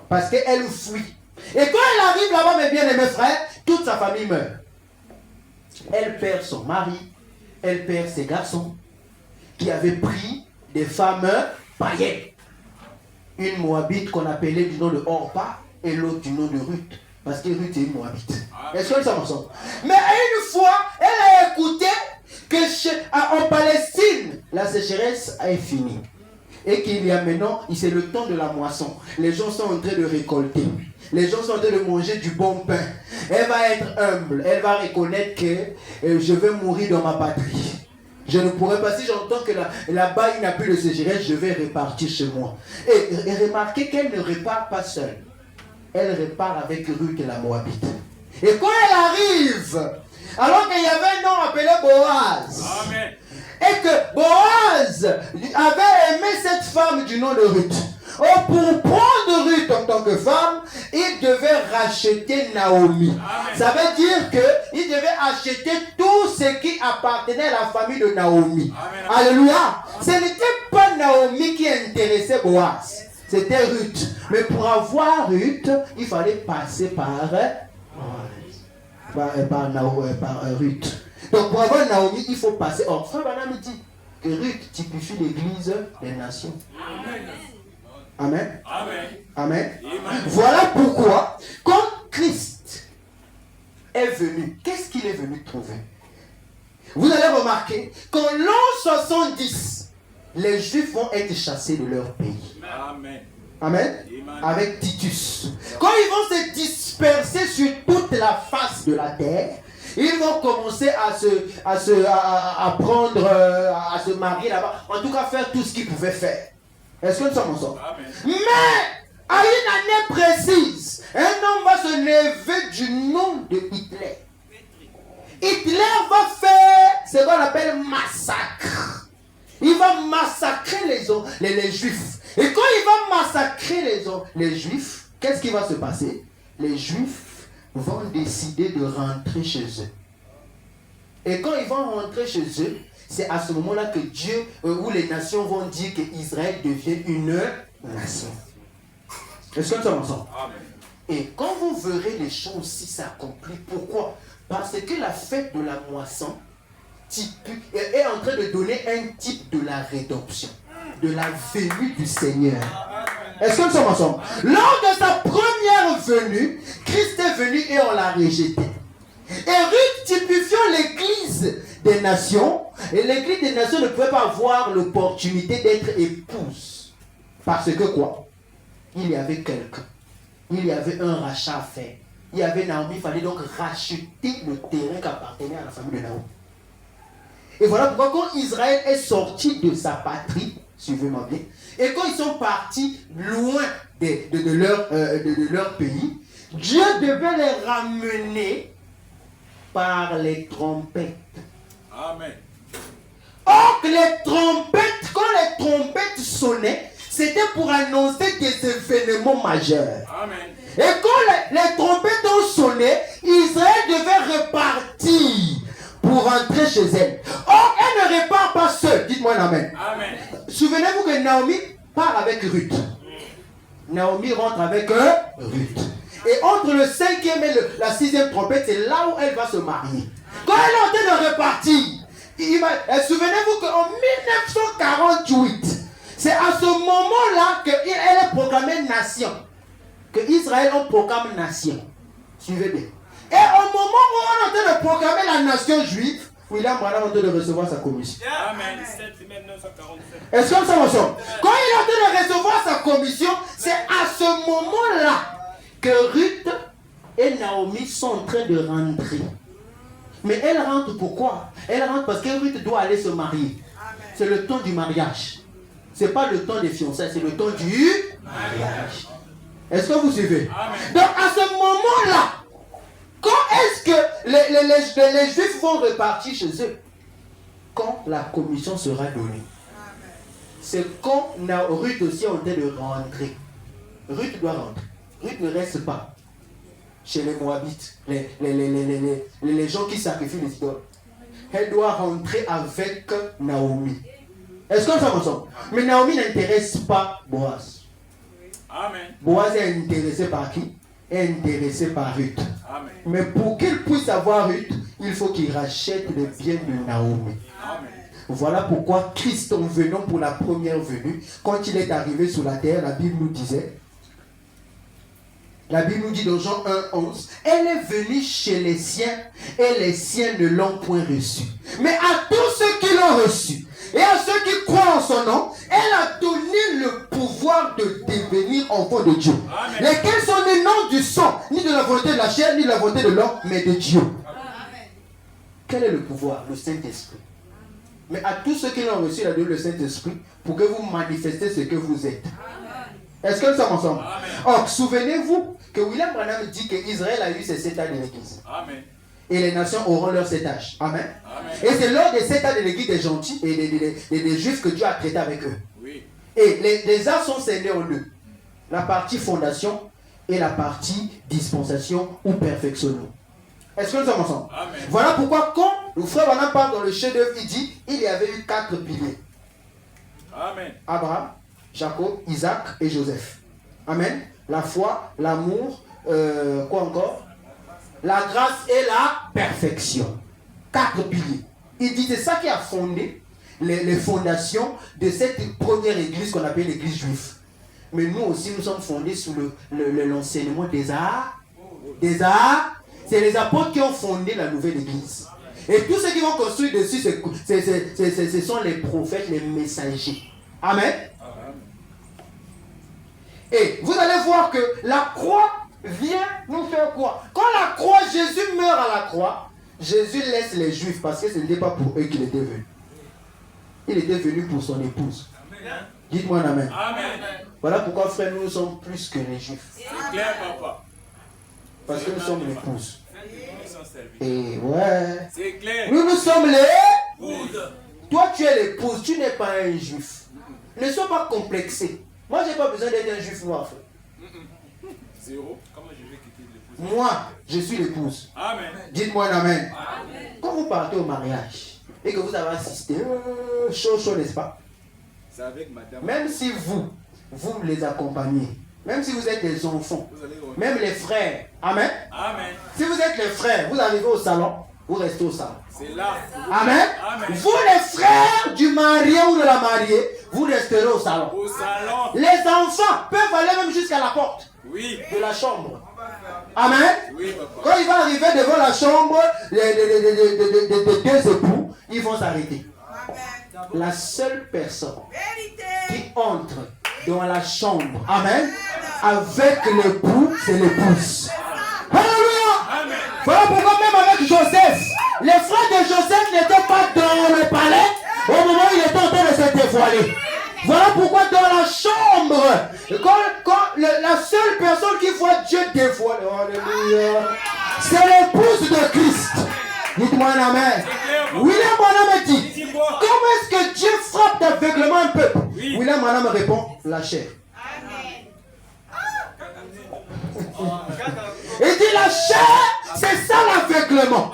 Parce qu'elle fuit. Et quand elle arrive là-bas, mes bien-aimés frères, toute sa famille meurt. Elle perd son mari, elle perd ses garçons qui avaient pris des femmes païennes. Une Moabite qu'on appelait du nom de Orpa et l'autre du nom de Ruth. Parce que Ruth est une Moabite. Est-ce que ça ensemble? Mais une fois, elle a écouté que en Palestine, la sécheresse est finie. Et qu'il y a maintenant, c'est le temps de la moisson. Les gens sont en train de récolter. Les gens sont en train de manger du bon pain. Elle va être humble. Elle va reconnaître que je vais mourir dans ma patrie. Je ne pourrai pas, si j'entends que là-bas il n'y a plus de sécheresse, je vais repartir chez moi. Et remarquez qu'elle ne repart pas seule. Elle repart avec Ruth et la Moabite. Et quand elle arrive, alors qu'il y avait un nom appelé Boaz. Amen. Et que Boaz avait aimé cette femme du nom de Ruth. Oh, pour prendre Ruth en tant que femme, il devait racheter Naomi. Amen. Ça veut dire qu'il devait acheter tout ce qui appartenait à la famille de Naomi. Amen. Alléluia. Ce n'était pas Naomi qui intéressait Boaz. C'était Ruth. Mais pour avoir Ruth, il fallait passer par Ruth. Donc pour avoir Naomi, il faut passer. Or, Frère Branham dit que Ruth typifie l'église des nations. Amen. Amen. Amen. Amen. Voilà pourquoi, quand Christ est venu, qu'est-ce qu'il est venu trouver? Vous allez remarquer qu'en l'an 70, les Juifs vont être chassés de leur pays. Amen. Amen. Amen. Avec Titus. Quand ils vont se disperser sur toute la face de la terre, ils vont commencer à se marier là-bas. En tout cas, faire tout ce qu'ils pouvaient faire. Est-ce que nous sommes ensemble? Amen. Mais, à une année précise, un homme va se lever du nom de Hitler. Hitler va faire ce qu'on appelle massacre. Il va massacrer les Juifs. Et quand il va massacrer les Juifs, qu'est-ce qui va se passer? Les Juifs vont décider de rentrer chez eux. Et quand ils vont rentrer chez eux, c'est à ce moment-là que Dieu, où les nations vont dire qu'Israël devient une nation. Est-ce que nous sommes ensemble? Amen. Et quand vous verrez les choses si s'accomplir, pourquoi? Parce que la fête de la moisson est en train de donner un type de la rédemption, de la venue du Seigneur. Est-ce que nous sommes ensemble? Lors de sa première venue, Christ est venu et on l'a rejeté. Et Ruth typifiant l'église des nations, et l'église des nations ne pouvait pas avoir l'opportunité d'être épouse. Parce que quoi? Il y avait quelqu'un. Il y avait un rachat à faire. Il y avait Naomi, il fallait donc racheter le terrain qui appartenait à la famille de Naomi. Et voilà pourquoi quand Israël est sorti de sa patrie, suivez-moi bien, et quand ils sont partis loin de leur pays, Dieu devait les ramener par les trompettes. Amen. Or, les trompettes, quand les trompettes sonnaient, c'était pour annoncer des événements majeurs. Amen. Et quand les trompettes ont sonné, Israël devait repartir rentrer chez elle. Or, elle ne repart pas seule. Dites-moi un amen. Amen. Souvenez-vous que Naomi part avec Ruth. Naomi rentre avec Ruth. Et entre le 5e et la 6e trompette, c'est là où elle va se marier. Quand elle est en train de repartir, souvenez-vous qu'en 1948, c'est à ce moment-là qu'elle est proclamée nation. Que Israël on proclame nation. Suivez bien. Et au moment où on est en train de proclamer la nation juive, William Branham est en train de recevoir sa commission. Amen. Est-ce que ça ressemble? Quand il est en train de recevoir sa commission, c'est à ce moment-là que Ruth et Naomi sont en train de rentrer. Mais elle rentre pourquoi? Elle rentre parce que Ruth doit aller se marier. C'est le temps du mariage. Ce n'est pas le temps des fiançailles, c'est le temps du mariage. Est-ce que vous suivez? Amen. Donc à ce moment-là, quand est-ce que les Juifs vont repartir chez eux? Quand la commission sera donnée. C'est quand Ruth aussi est en train de rentrer. Ruth doit rentrer. Ruth ne reste pas chez les Moabites, les gens qui sacrifient les idoles. Elle doit rentrer avec Naomi. Est-ce que ça me semble? Mais Naomi n'intéresse pas Boaz. Amen. Boaz est intéressé par qui? Est intéressé par Ruth. Amen. Mais pour qu'il puisse avoir Ruth, il faut qu'il rachète les biens de Naomi. Amen. Voilà pourquoi Christ, en venant pour la première venue, quand il est arrivé sur la terre, la Bible nous disait, la Bible nous dit dans Jean 1:11, elle est venue chez les siens et les siens ne l'ont point reçue. Mais à tous ceux qui l'ont reçue et à ceux qui croient en son nom, elle a donné le pouvoir de devenir enfant de Dieu. Amen. Lesquels sont nés non du sang, ni de la volonté de la chair, ni de la volonté de l'homme, mais de Dieu. Amen. Quel est le pouvoir? Le Saint-Esprit. Mais à tous ceux qui l'ont reçu, il a donné le Saint-Esprit pour que vous manifestez ce que vous êtes. Est-ce que nous sommes ensemble? Or, souvenez-vous que William Branham dit qu'Israël a eu ses 7 ans de l'église. Amen. Et les nations auront leurs 7 âges. Amen. Amen. Et c'est lors des 7 ans de l'église des gentils et des juifs que Dieu a traité avec eux. Oui. Et les âges sont scindés en deux. La partie fondation et la partie dispensation ou perfectionnement. Est-ce que nous sommes ensemble? Amen. Voilà pourquoi quand le frère Branham parle dans le chef-d'œuvre, il dit il y avait eu 4 piliers. Amen. Abraham, Jacob, Isaac et Joseph. Amen. La foi, l'amour, quoi encore? La grâce et la perfection. 4 piliers. Il dit c'est ça qui a fondé les fondations de cette première église qu'on appelle l'église juive. Mais nous aussi, nous sommes fondés sous l'enseignement des arts. Des arts. C'est les apôtres qui ont fondé la nouvelle église. Et tous ceux qui vont construire dessus, ce sont les prophètes, les messagers. Amen. Et vous allez voir que la croix vient nous faire quoi? Quand la croix, Jésus meurt à la croix, Jésus laisse les Juifs parce que ce n'était pas pour eux qu'il était venu. Il était venu pour son épouse. Dites-moi un amen. Amen. Voilà pourquoi, frère, nous sommes plus que les Juifs. C'est clair, papa. Parce que nous sommes l'épouse. Et ouais. C'est clair. Nous sommes les épouses. Toi, tu es l'épouse, tu n'es pas un Juif. Ne sois pas complexé. Moi, je n'ai pas besoin d'être un Juif noir, frère. Zéro. Comment je vais quitter l'épouse? Moi, je suis l'épouse. Amen. Dites-moi un amen. Amen. Quand vous partez au mariage et que vous avez assisté, chaud, n'est-ce pas? C'est avec madame. Même si vous les accompagnez, même si vous êtes des enfants, même les frères, amen. Amen. Si vous êtes les frères, vous arrivez au salon, vous restez au salon. C'est là. Amen. Amen. Vous les frères du marié ou de la mariée, vous resterez au salon. Au salon. Les enfants peuvent aller même jusqu'à la porte. Oui. De la chambre. Amen. Oui, papa. Quand il va arriver devant la chambre des deux époux, ils vont s'arrêter. La seule personne qui entre dans la chambre, amen, avec l'époux, c'est l'épouse. Alléluia. Voilà pourquoi même avec Joseph, les frères de Joseph n'étaient pas dans le palais au moment où il était en train de se dévoiler. Voilà pourquoi dans la chambre, quand la seule personne qui voit Dieu dévoiler, alléluia, c'est l'épouse de Christ. Dites-moi un amen. William Branham dit, comment est-ce que Dieu frappe d'aveuglement un peuple? William Branham répond, la chair. Il dit la chair, c'est ça l'aveuglement.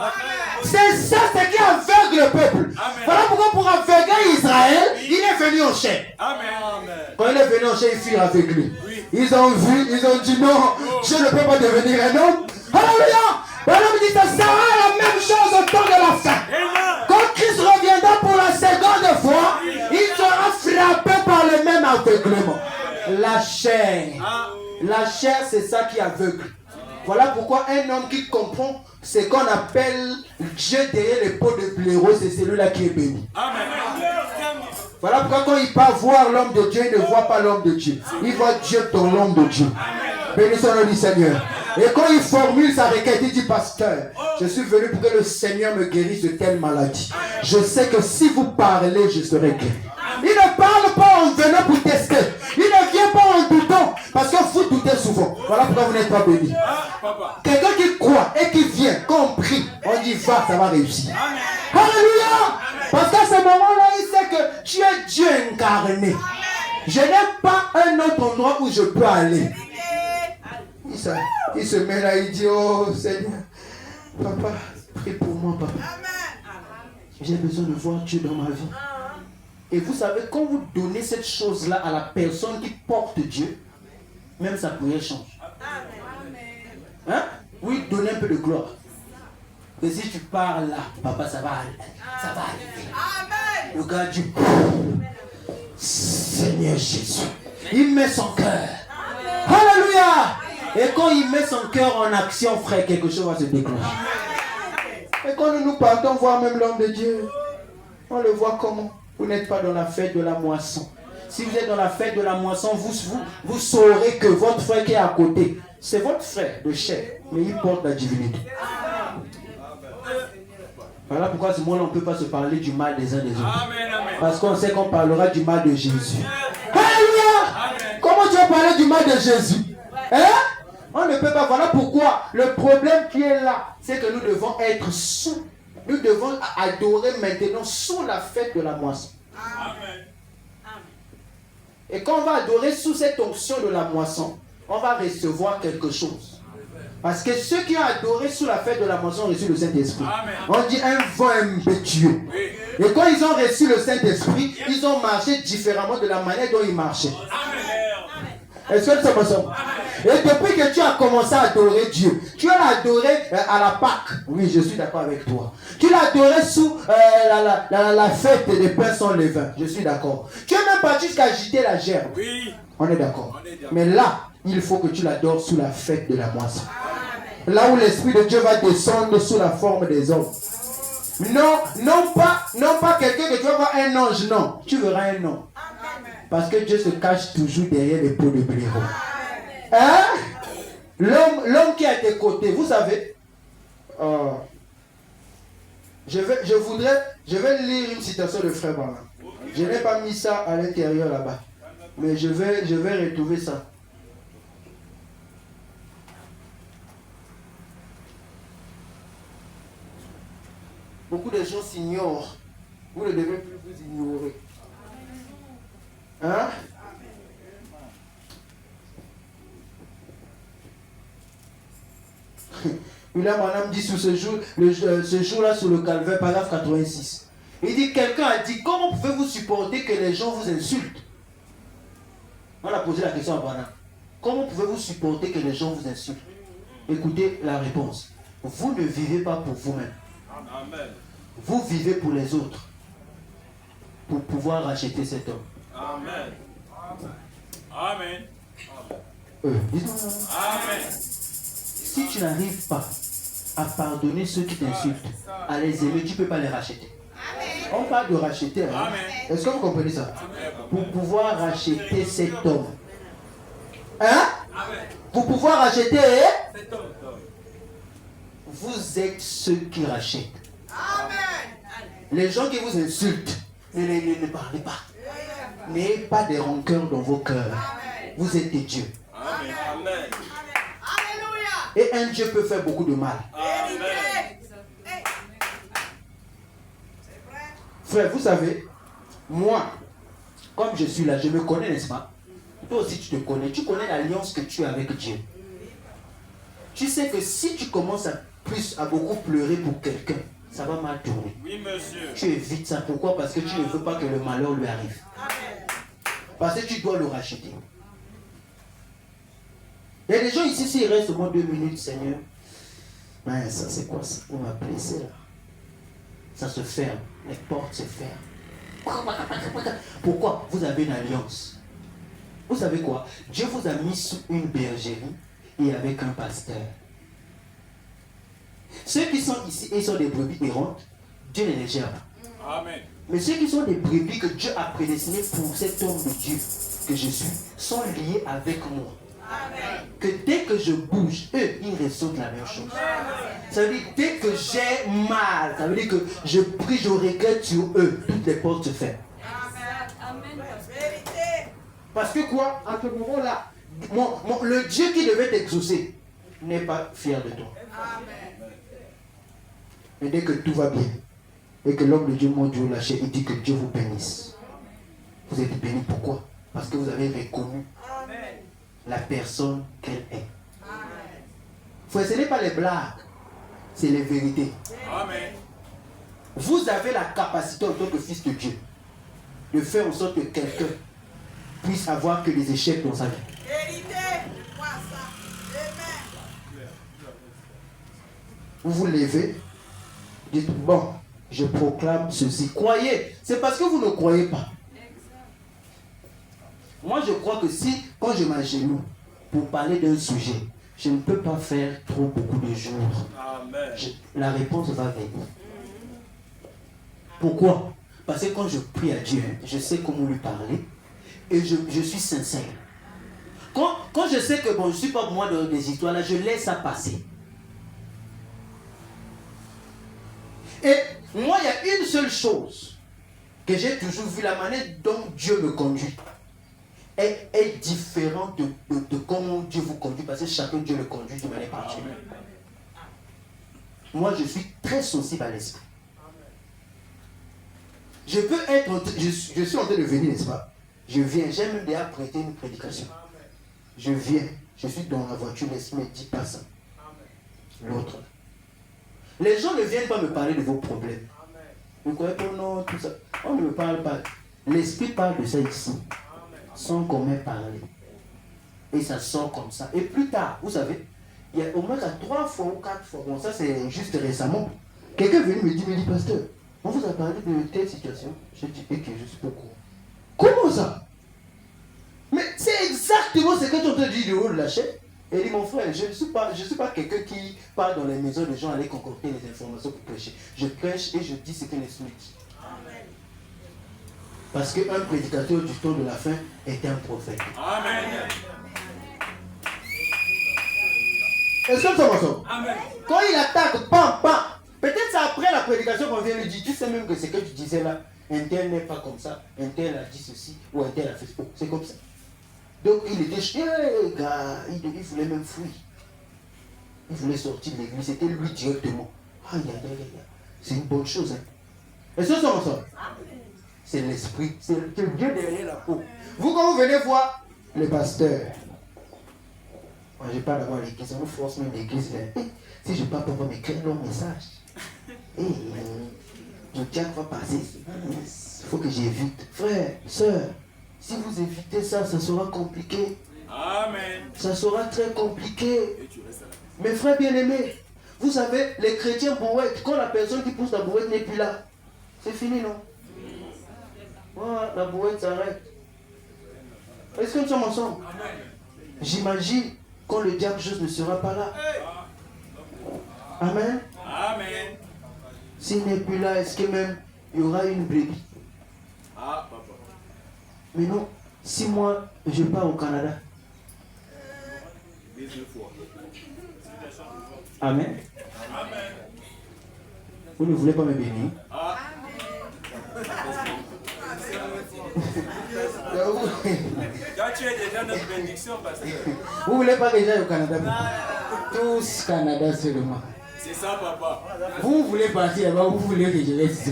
C'est ça ce qui aveugle le peuple. Amen. Voilà pourquoi pour aveugler Israël, il est venu en chair. Amen. Quand il est venu en chair, il fut aveuglé. Oui. Ils ont vu, ils ont dit non, Dieu ne peut pas devenir un homme. Alléluia. L'homme dit, ça sera la même chose au temps de la fin. Quand Christ reviendra pour la seconde fois, il sera frappé par le même aveuglement. La chair, c'est ça qui aveugle. Voilà pourquoi un homme qui comprend ce qu'on appelle Dieu derrière les pots de blaireau, c'est celui-là qui est béni. Amen. Voilà pourquoi quand il part voir l'homme de Dieu, il ne voit pas l'homme de Dieu. Il voit Dieu dans l'homme de Dieu. Bénissons le nom du Seigneur. Et quand il formule sa requête, il dit, pasteur, je suis venu pour que le Seigneur me guérisse de telle maladie. Je sais que si vous parlez, je serai guéri. Il ne parle pas en venant pour tester. Il ne vient pas en doutant. Parce que vous doutez souvent. Voilà pourquoi vous n'êtes pas béni. Quelqu'un qui croit et qui vient, quand on prie, on dit va, ça va réussir. Alléluia. Parce qu'à ce moment-là, il sait que tu es Dieu incarné. Je n'ai pas un autre endroit où je peux aller. Il se met là, il dit, oh Seigneur, papa, prie pour moi, papa. J'ai besoin de voir Dieu dans ma vie. Et vous savez, quand vous donnez cette chose-là à la personne qui porte Dieu, même sa prière change. Hein? Oui, donnez un peu de gloire. Et si tu parles là, papa, ça va arriver. Le gars dit, Seigneur Jésus, il met son cœur. Alléluia. Et quand il met son cœur en action, frère, quelque chose va se déclencher. Et quand nous partons voir même l'homme de Dieu, on le voit comment? Vous n'êtes pas dans la fête de la moisson. Si vous êtes dans la fête de la moisson, vous saurez que votre frère qui est à côté, c'est votre frère de chair, mais il porte la divinité. Voilà pourquoi ce moment-là, on ne peut pas se parler du mal des uns des autres. Parce qu'on sait qu'on parlera du mal de Jésus. Alléluia! Comment tu vas parler du mal de Jésus? Hein? On ne peut pas. Voilà pourquoi le problème qui est là, c'est que nous devons être sous. Nous devons adorer maintenant sous la fête de la moisson. Amen. Et quand on va adorer sous cette onction de la moisson, on va recevoir quelque chose. Parce que ceux qui ont adoré sous la fête de la moisson ont reçu le Saint-Esprit. On dit un vent impétueux. Et quand ils ont reçu le Saint-Esprit, ils ont marché différemment de la manière dont ils marchaient. Est-ce que ça me semble? Et depuis que tu as commencé à adorer Dieu, tu l'as adoré à la Pâque. Oui, je suis d'accord avec toi. Tu l'as adoré sous la fête des pains sans levain. Je suis d'accord. Tu es même parti jusqu'à agiter la gerbe. Oui. On est d'accord. Mais là, il faut que tu l'adores sous la fête de la moisson. Là où l'Esprit de Dieu va descendre sous la forme des hommes. Non pas quelqu'un que tu vas voir un ange, non. Tu verras un homme. Parce que Dieu se cache toujours derrière les pots de blaireau. Hein? L'homme qui est à tes côtés, vous savez, je vais lire une citation de Frère Branham. Je n'ai pas mis ça à l'intérieur là-bas. Mais je vais retrouver ça. Beaucoup de gens s'ignorent. Vous ne devez plus vous ignorer. Hein? William Branham dit sur ce jour-là sur le calvaire, paragraphe 86. Il dit, quelqu'un a dit, comment pouvez-vous supporter que les gens vous insultent? On a posé la question à Branham. Comment pouvez-vous supporter que les gens vous insultent? Écoutez la réponse. Vous ne vivez pas pour vous-même. Vous vivez pour les autres. Pour pouvoir racheter cet homme. Amen. Amen. Amen. Si tu n'arrives pas à pardonner ceux qui t'insultent, à les aimer, tu ne peux pas les racheter. Amen. On parle de racheter. Hein? Est-ce que vous comprenez ça? Pour pouvoir racheter cet homme. Hein? Pour pouvoir racheter cet homme. Vous êtes ceux qui rachètent. Amen. Les gens qui vous insultent, ne parlez pas. N'ayez pas de rancœur dans vos cœurs. Vous êtes des dieux. Amen. Amen. Et un Dieu peut faire beaucoup de mal. Amen. Frère, vous savez, moi, comme je suis là, je me connais, n'est-ce pas? Toi aussi, tu te connais. Tu connais l'alliance que tu as avec Dieu. Tu sais que si tu commences à beaucoup pleurer pour quelqu'un, ça va mal tourner. Oui, monsieur. Tu évites ça. Pourquoi? Parce que tu ne veux pas que le malheur lui arrive. Parce que tu dois le racheter. Il y a des gens ici, s'ils restent au moins 2 minutes, Seigneur. Mais ça, c'est quoi ça? On m'a blessé là. Ça se ferme. Les portes se ferment. Pourquoi? Vous avez une alliance. Vous savez quoi? Dieu vous a mis sous une bergerie et avec un pasteur. Ceux qui sont ici et sont des brebis errantes, Dieu ne les gère pas. Amen. Mais ceux qui sont des brebis que Dieu a prédestinés pour cet homme de Dieu que je suis, sont liés avec moi. Amen. Que dès que je bouge, eux, ils ressentent la même chose. Ça veut dire dès que j'ai mal, ça veut dire que je prie, je regrette sur eux, toutes les portes se ferment. Amen. Parce que quoi? À ce moment-là, le Dieu qui devait t'exaucer n'est pas fier de toi. Amen. Mais dès que tout va bien, et que l'homme de Dieu monte Dieu lâché, il dit que Dieu vous bénisse. Vous êtes bénis pourquoi? Parce que vous avez reconnu la personne qu'elle est. Frère, ce n'est pas les blagues, c'est les vérités. Amen. Vous avez la capacité en tant que fils de Dieu de faire en sorte que quelqu'un puisse avoir que des échecs dans sa vie. Vous vous levez, dites bon, je proclame ceci. Croyez, c'est parce que vous ne croyez pas. Moi je crois que si, quand je m'agenouille pour parler d'un sujet, je ne peux pas faire trop beaucoup de jours. Amen. La réponse va venir. Pourquoi? Parce que quand je prie à Dieu, je sais comment lui parler et je suis sincère. Quand je sais que bon, je ne suis pas moi dans des histoires là, je laisse ça passer. Et moi, il y a une seule chose que j'ai toujours vu, la manière dont Dieu me conduit est différente de comment Dieu vous conduit, parce que chacun Dieu le conduit de manière particulière. Moi, je suis très sensible à l'esprit. Je peux être, je suis en train de venir, n'est-ce pas? Je viens, j'ai même déjà prêté une prédication. Je viens, je suis dans la voiture, l'esprit me dit pas ça. L'autre. Les gens ne viennent pas me parler de vos problèmes. Vous croyez pas, non, tout ça. On ne me parle pas. L'esprit parle de ça ici. Sans qu'on m'ait parlé. Et ça sort comme ça. Et plus tard, vous savez, il y a au moins 3 fois ou 4 fois. Bon, ça c'est juste récemment. Quelqu'un est venu me dit, pasteur, on vous a parlé de telle situation. Je dis, ok, je suis pas au courant. Comment ça? Mais c'est exactement ce que tu es en train de dire de haut de la chaîne. Et il dit, mon frère, je ne suis pas quelqu'un qui part dans les maisons des gens aller concocter les informations pour prêcher. Je prêche et je dis ce que l'Esprit dit. Parce qu'un prédicateur du temps de la fin est un prophète. Amen. Est-ce que ça va ça? Amen. Quand il attaque, pam, pam. Peut-être c'est après la prédication qu'on vient lui dire, tu sais même que ce que tu disais là, un tel n'est pas comme ça, un tel a dit ceci, ou un tel a fait ça. C'est comme ça. Donc il était gars, il voulait même fuir. Il voulait sortir de l'église, c'était lui directement. Aïe, aïe, aïe, aïe. C'est une bonne chose. Hein. Est-ce que ça va ça? C'est l'esprit, c'est Dieu derrière la peau. Vous, quand vous venez voir le pasteur, moi je parle d'abord à l'église, on nous force même l'église. Si je parle pas, mais quel long message. Le diable va passer. Il faut que j'évite. Frère, soeur, si vous évitez ça, ça sera compliqué. Amen. Ça sera très compliqué. Mes frères bien-aimés, vous savez, les chrétiens brouettes, quand la personne qui pousse la brouette n'est plus là, c'est fini, non? Voilà, la brouette s'arrête. Est-ce que nous sommes ensemble? J'imagine quand le diable juste ne sera pas là. Amen. Amen. S'il n'est plus là, est-ce que même il y aura une brebis? Ah, papa. Mais non, si moi je pars au Canada. Amen. Amen. Vous ne voulez pas me bénir? Ah. Quand tu es déjà notre bénédiction, pasteur. Vous ne voulez pas que j'aille au Canada? Tous Canada seulement. C'est ça, papa. Vous voulez partir là-bas, vous voulez que je reste.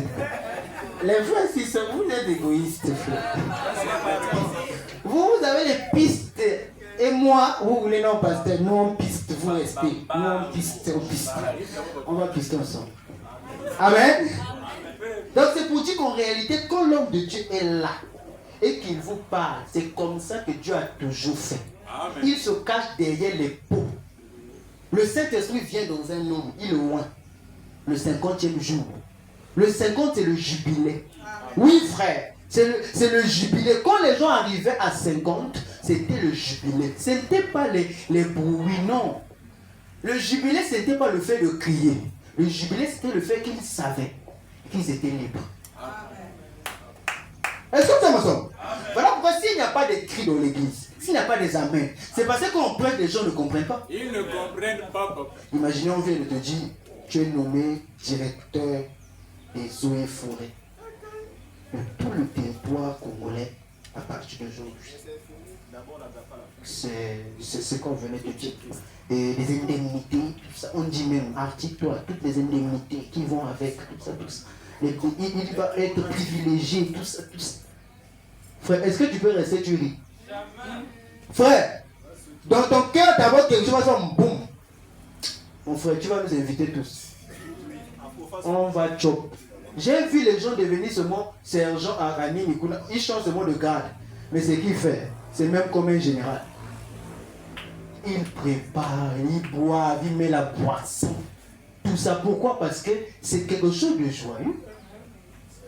Les frères, si ça, vous êtes égoïstes, frère. Vous avez les pistes. Et moi, vous voulez non, pasteur, nous on piste, vous restez. Nous on piste, on piste. On va pister ensemble. Amen. Donc c'est pour dire qu'en réalité, quand l'homme de Dieu est là et qu'il vous parle, c'est comme ça que Dieu a toujours fait. Amen. Il se cache derrière les peaux. Le Saint-Esprit vient dans un homme, il le oint. Le 50e jour. Le 50, c'est le jubilé. Oui, frère, c'est le jubilé. Quand les gens arrivaient à 50, c'était le jubilé. Ce n'était pas les bruits, non. Le jubilé, ce n'était pas le fait de crier. Le jubilé, c'était le fait qu'ils savaient qu'ils étaient libres. Est-ce que ça me semble? Voilà pourquoi s'il n'y a pas de cris dans l'église, s'il n'y a pas des amens, c'est parce qu'on prête, les gens ne comprennent pas. Ils ne comprennent pas, papa. Imaginez, on vient de te dire, tu es nommé directeur des eaux et forêts de tout le territoire congolais à partir d'aujourd'hui. C'est ce qu'on venait de dire. Et les indemnités, tout ça, on dit même, article-toi, toutes les indemnités qui vont avec, tout ça, tout ça. Il va être privilégié, tout ça, tout ça. Frère, est-ce que tu peux rester, tu ris? Frère, dans ton cœur, d'abord quelque chose va faire boum. Mon frère, tu vas nous inviter tous. On va chop. J'ai vu les gens devenir seulement sergent Arani Nikuna. Ils changent seulement de garde. Mais ce qu'il fait, c'est même comme un général. Il prépare, il boit, il met la boisson. Tout ça, pourquoi? Parce que c'est quelque chose de joyeux.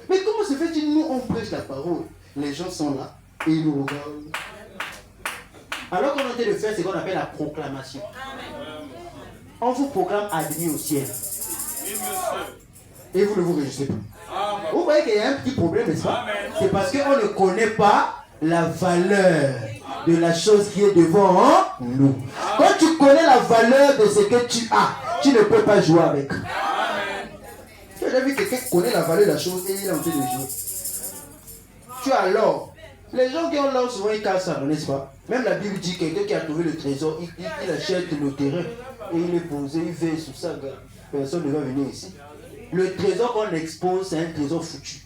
Mais comment se fait-il, nous, on prêche la parole? Les gens sont là et ils nous regardent. Alors qu'on a envie de faire ce qu'on appelle la proclamation. On vous proclame admis au ciel. Et vous ne vous réjouissez plus. Vous voyez qu'il y a un petit problème, n'est-ce pas? C'est parce qu'on ne connaît pas la valeur de la chose qui est devant nous. Quand tu connais la valeur de ce que tu as, tu ne peux pas jouer avec. Tu as déjà vu quelqu'un qui connaît la valeur de la chose et il est en train de jouer. Tu as l'or. Les gens qui ont l'or, souvent ils cassent ça, n'est-ce pas? Même la Bible dit que quelqu'un qui a trouvé le trésor, il achète le terrain et il est posé, il veille sur ça. Personne ne va venir ici. Le trésor qu'on expose, c'est un trésor foutu.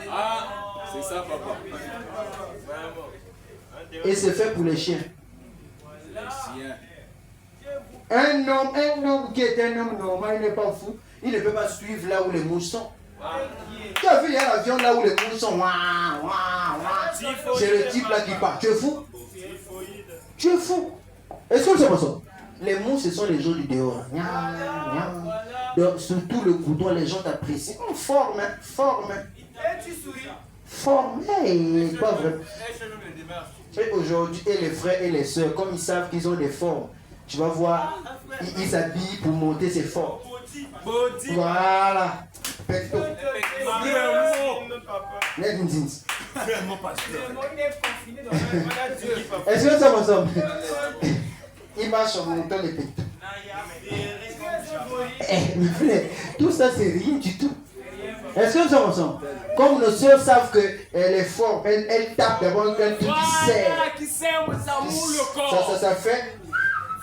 Ah, c'est ça, papa. Et c'est fait pour les chiens. Les chiens. Un homme qui est un homme normal, il n'est pas fou. Il ne peut pas suivre là où les mouches sont. Tu as vu, il y a l'avion là où les mouches sont. C'est le type là qui part. Tu es fou? Tu es fou? Est-ce que c'est pas ça? Les mouches, ce sont les gens du dehors. Donc, surtout le goudron, les gens t'apprécient. On forme, forme. Forme, pas vrai. Et aujourd'hui, et les frères et les sœurs, comme ils savent qu'ils ont des formes, tu vas voir, ils s'habillent pour monter ses formes. Voilà. Pecto. Est-ce que ça m'ensemble? Il marche en montant les pectos. Mes frères, tout ça c'est rien du tout. Est-ce que nous sommes ensemble? Comme nos soeurs savent que les formes, elles tapent d'abord un truc qui serre. Qui serre, ça moule le corps. Ça fait.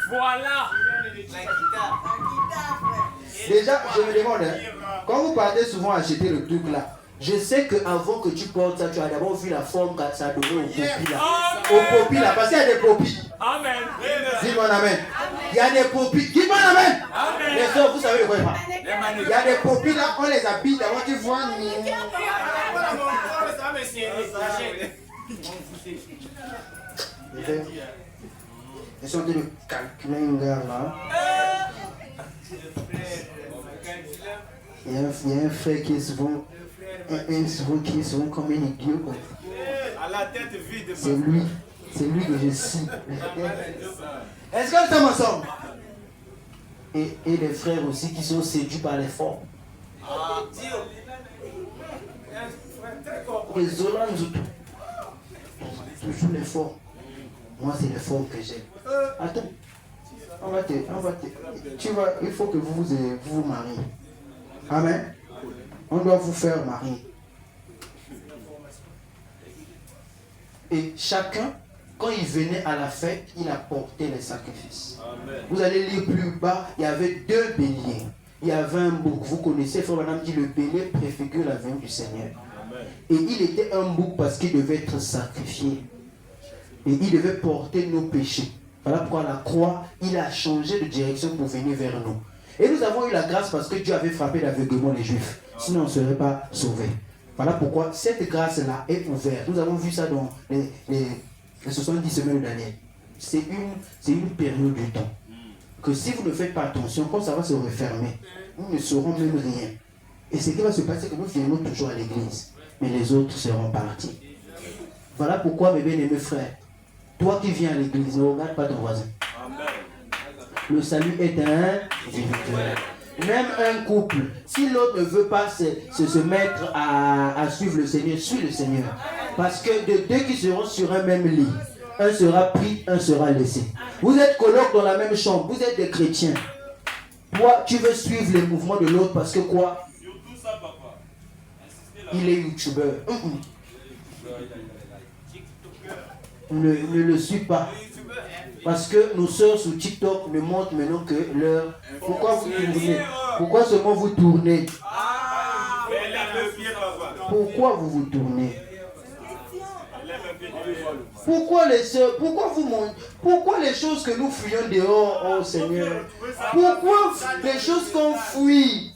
Voilà. Déjà, je me demande, quand vous partez souvent acheter le truc là, je sais qu'avant que tu portes ça, tu as d'abord vu la forme que ça a donné au popi là. Au popi là, parce qu'il y a des popis. Amen. Dis-moi amen. Il y a des popis. Dis-moi amen. Les soeurs, vous savez de quoi je parle. Il y a des popis là, on les habille d'abord, tu vois. Ils sont en train de calculer un gars là. Il y a un frère qui est souvent comme un idiot. À la tête vide. C'est lui que je suis. Est-ce que nous sommes ensemble? Et les frères aussi qui sont séduits par les formes. Les Olans, toujours les formes. Moi, c'est les formes que j'aime. Attends. Il faut que vous vous mariez. Amen. On doit vous faire marier. Et chacun, quand il venait à la fête, il apportait les sacrifices. Amen. Vous allez lire plus bas, il y avait 2 béliers. Il y avait un bouc. Vous connaissez, frère Madame dit, le bélier préfigure la venue du Seigneur. Amen. Et il était un bouc parce qu'il devait être sacrifié. Et il devait porter nos péchés. Voilà pourquoi la croix, il a changé de direction pour venir vers nous. Et nous avons eu la grâce parce que Dieu avait frappé d'aveuglement les Juifs. Sinon, on ne serait pas sauvés. Voilà pourquoi cette grâce-là est ouverte. Nous avons vu ça dans les 70 semaines de Daniel. C'est une période du temps. Que si vous ne faites pas attention, quand ça va se refermer, nous ne saurons même rien. Et ce qui va se passer, c'est que nous viendrons toujours à l'église. Mais les autres seront partis. Voilà pourquoi, mes bien-aimés frères, toi qui viens à l'église, ne regarde pas ton voisin. Le salut est individuel. Même un couple, si l'autre ne veut pas se mettre à suivre le Seigneur, suis le Seigneur. Parce que de deux qui seront sur un même lit, un sera pris, un sera laissé. Vous êtes colocs dans la même chambre, vous êtes des chrétiens. Toi, tu veux suivre les mouvements de l'autre parce que quoi? Il est youtubeur. Ne le suis pas. Parce que nos sœurs sur TikTok me montrent maintenant que leur... Pourquoi vous tournez? Pourquoi seulement vous tournez? Pourquoi vous tournez? Pourquoi les sœurs? Pourquoi vous montrez? Pourquoi les choses que nous fuyons dehors, oh Seigneur? Pourquoi les choses qu'on fuit?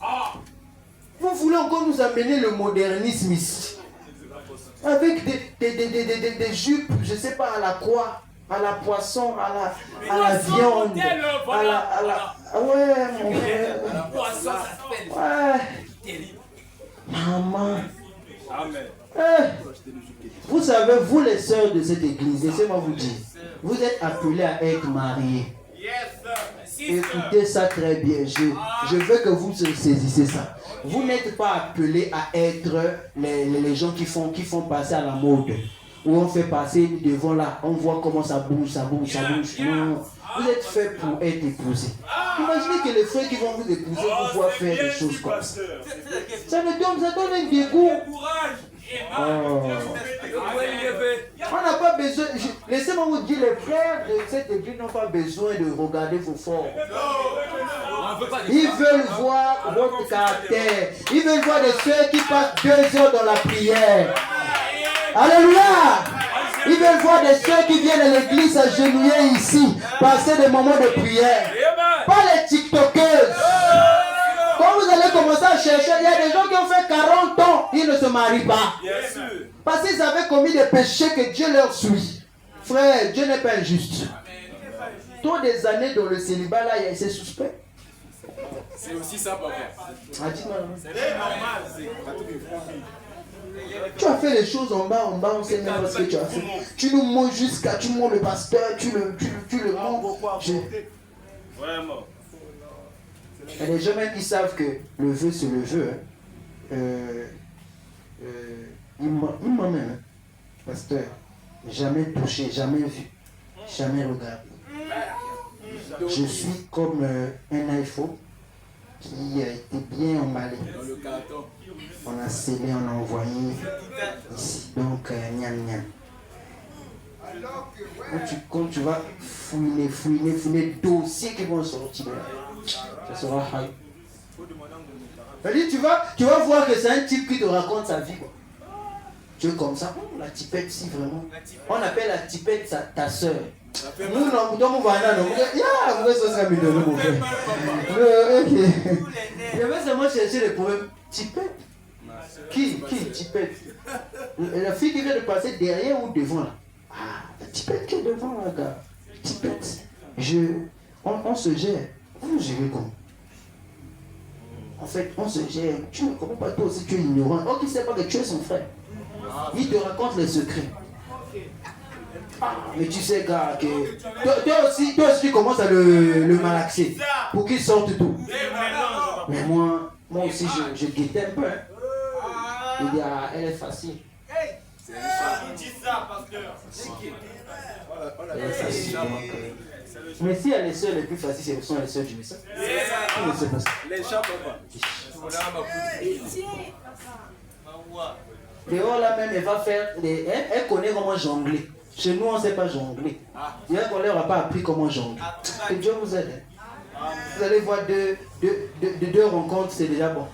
Vous voulez encore nous amener le modernisme ici? Avec des jupes, je ne sais pas à la croix, à la poisson, à la viande, ouais, mon frère. Ouais. Maman. Amen. Vous savez, vous les sœurs de cette église, laissez-moi vous dire, vous êtes appelés à être mariés. Écoutez ça très bien. Je veux que vous saisissez ça. Vous n'êtes pas appelés à être les gens qui font passer à la mode. Où on fait passer devant là, on voit comment ça bouge. Non. Vous êtes faits pour être épousés. Imaginez que les frères qui vont vous épouser vous voient faire des choses comme ça. Ça donne un dégoût. On n'a pas besoin. Laissez-moi vous dire, les frères de cette église n'ont pas besoin de regarder vos formes. Ils veulent voir votre caractère. Ils veulent voir des soeurs qui passent 2 heures dans la prière. Alléluia! Ils veulent voir des soeurs qui viennent à l'église s'agenouiller ici, passer des moments de prière. Pas les TikTokeuses. Quand vous allez commencer à chercher, il y a des gens qui ont fait 40 ans, ils ne se marient pas. Parce qu'ils avaient commis des péchés que Dieu leur suit. Frère, Dieu n'est pas injuste. Tous des années dans le célibat, là, c'est suspect. C'est aussi ça, papa. Ah, dis-moi. C'est normal. Tu as fait les choses en bas, on sait même pas ce que tu as fait. Tu nous montes jusqu'à, tu montes le pasteur, tu le montes. Vraiment. Il y a des gens même qui savent que le vœu, c'est le vœu. Il m'a même, pasteur, jamais touché, jamais vu, jamais regardé. Je suis comme un iPhone qui a été bien emballé. On a scellé, on a envoyé ici. Donc, niam. Quand tu vas fouiner, dossiers qui vont sortir, ça sera high. Tu vas voir que c'est un type qui te raconte sa vie. Quoi. Tu es comme ça, la tipette, si vraiment. On appelle la tipette ta soeur. Nous, on va je vais seulement chercher les problèmes. Tipette? Qui tipette? La fille qui vient de passer derrière ou devant là? Ah, la tipette qui est devant là, gars. Tipette. On se gère. Vous gérez comment? En fait, on se gère. Tu ne comprends pas, toi aussi tu es ignorant. Oh, qui ne sait pas que tu es son frère. Il te raconte les secrets. Ah, mais tu sais, gars, que toi aussi tu commences à le malaxer pour qu'il sorte tout. Mais moi aussi, je guettais un peu. Hein. Il dit, ah, elle est facile. Elle est facile. Mais si elle est seule, les plus faciles, ce sont les seules du message. Les chats, papa. Dehors là même, elle va faire elle connaît comment jongler. Chez nous, on ne sait pas jongler. D'ailleurs, on ne leur a pas appris comment jongler. Que Dieu vous aide. Vous allez voir deux rencontres, c'est déjà bon.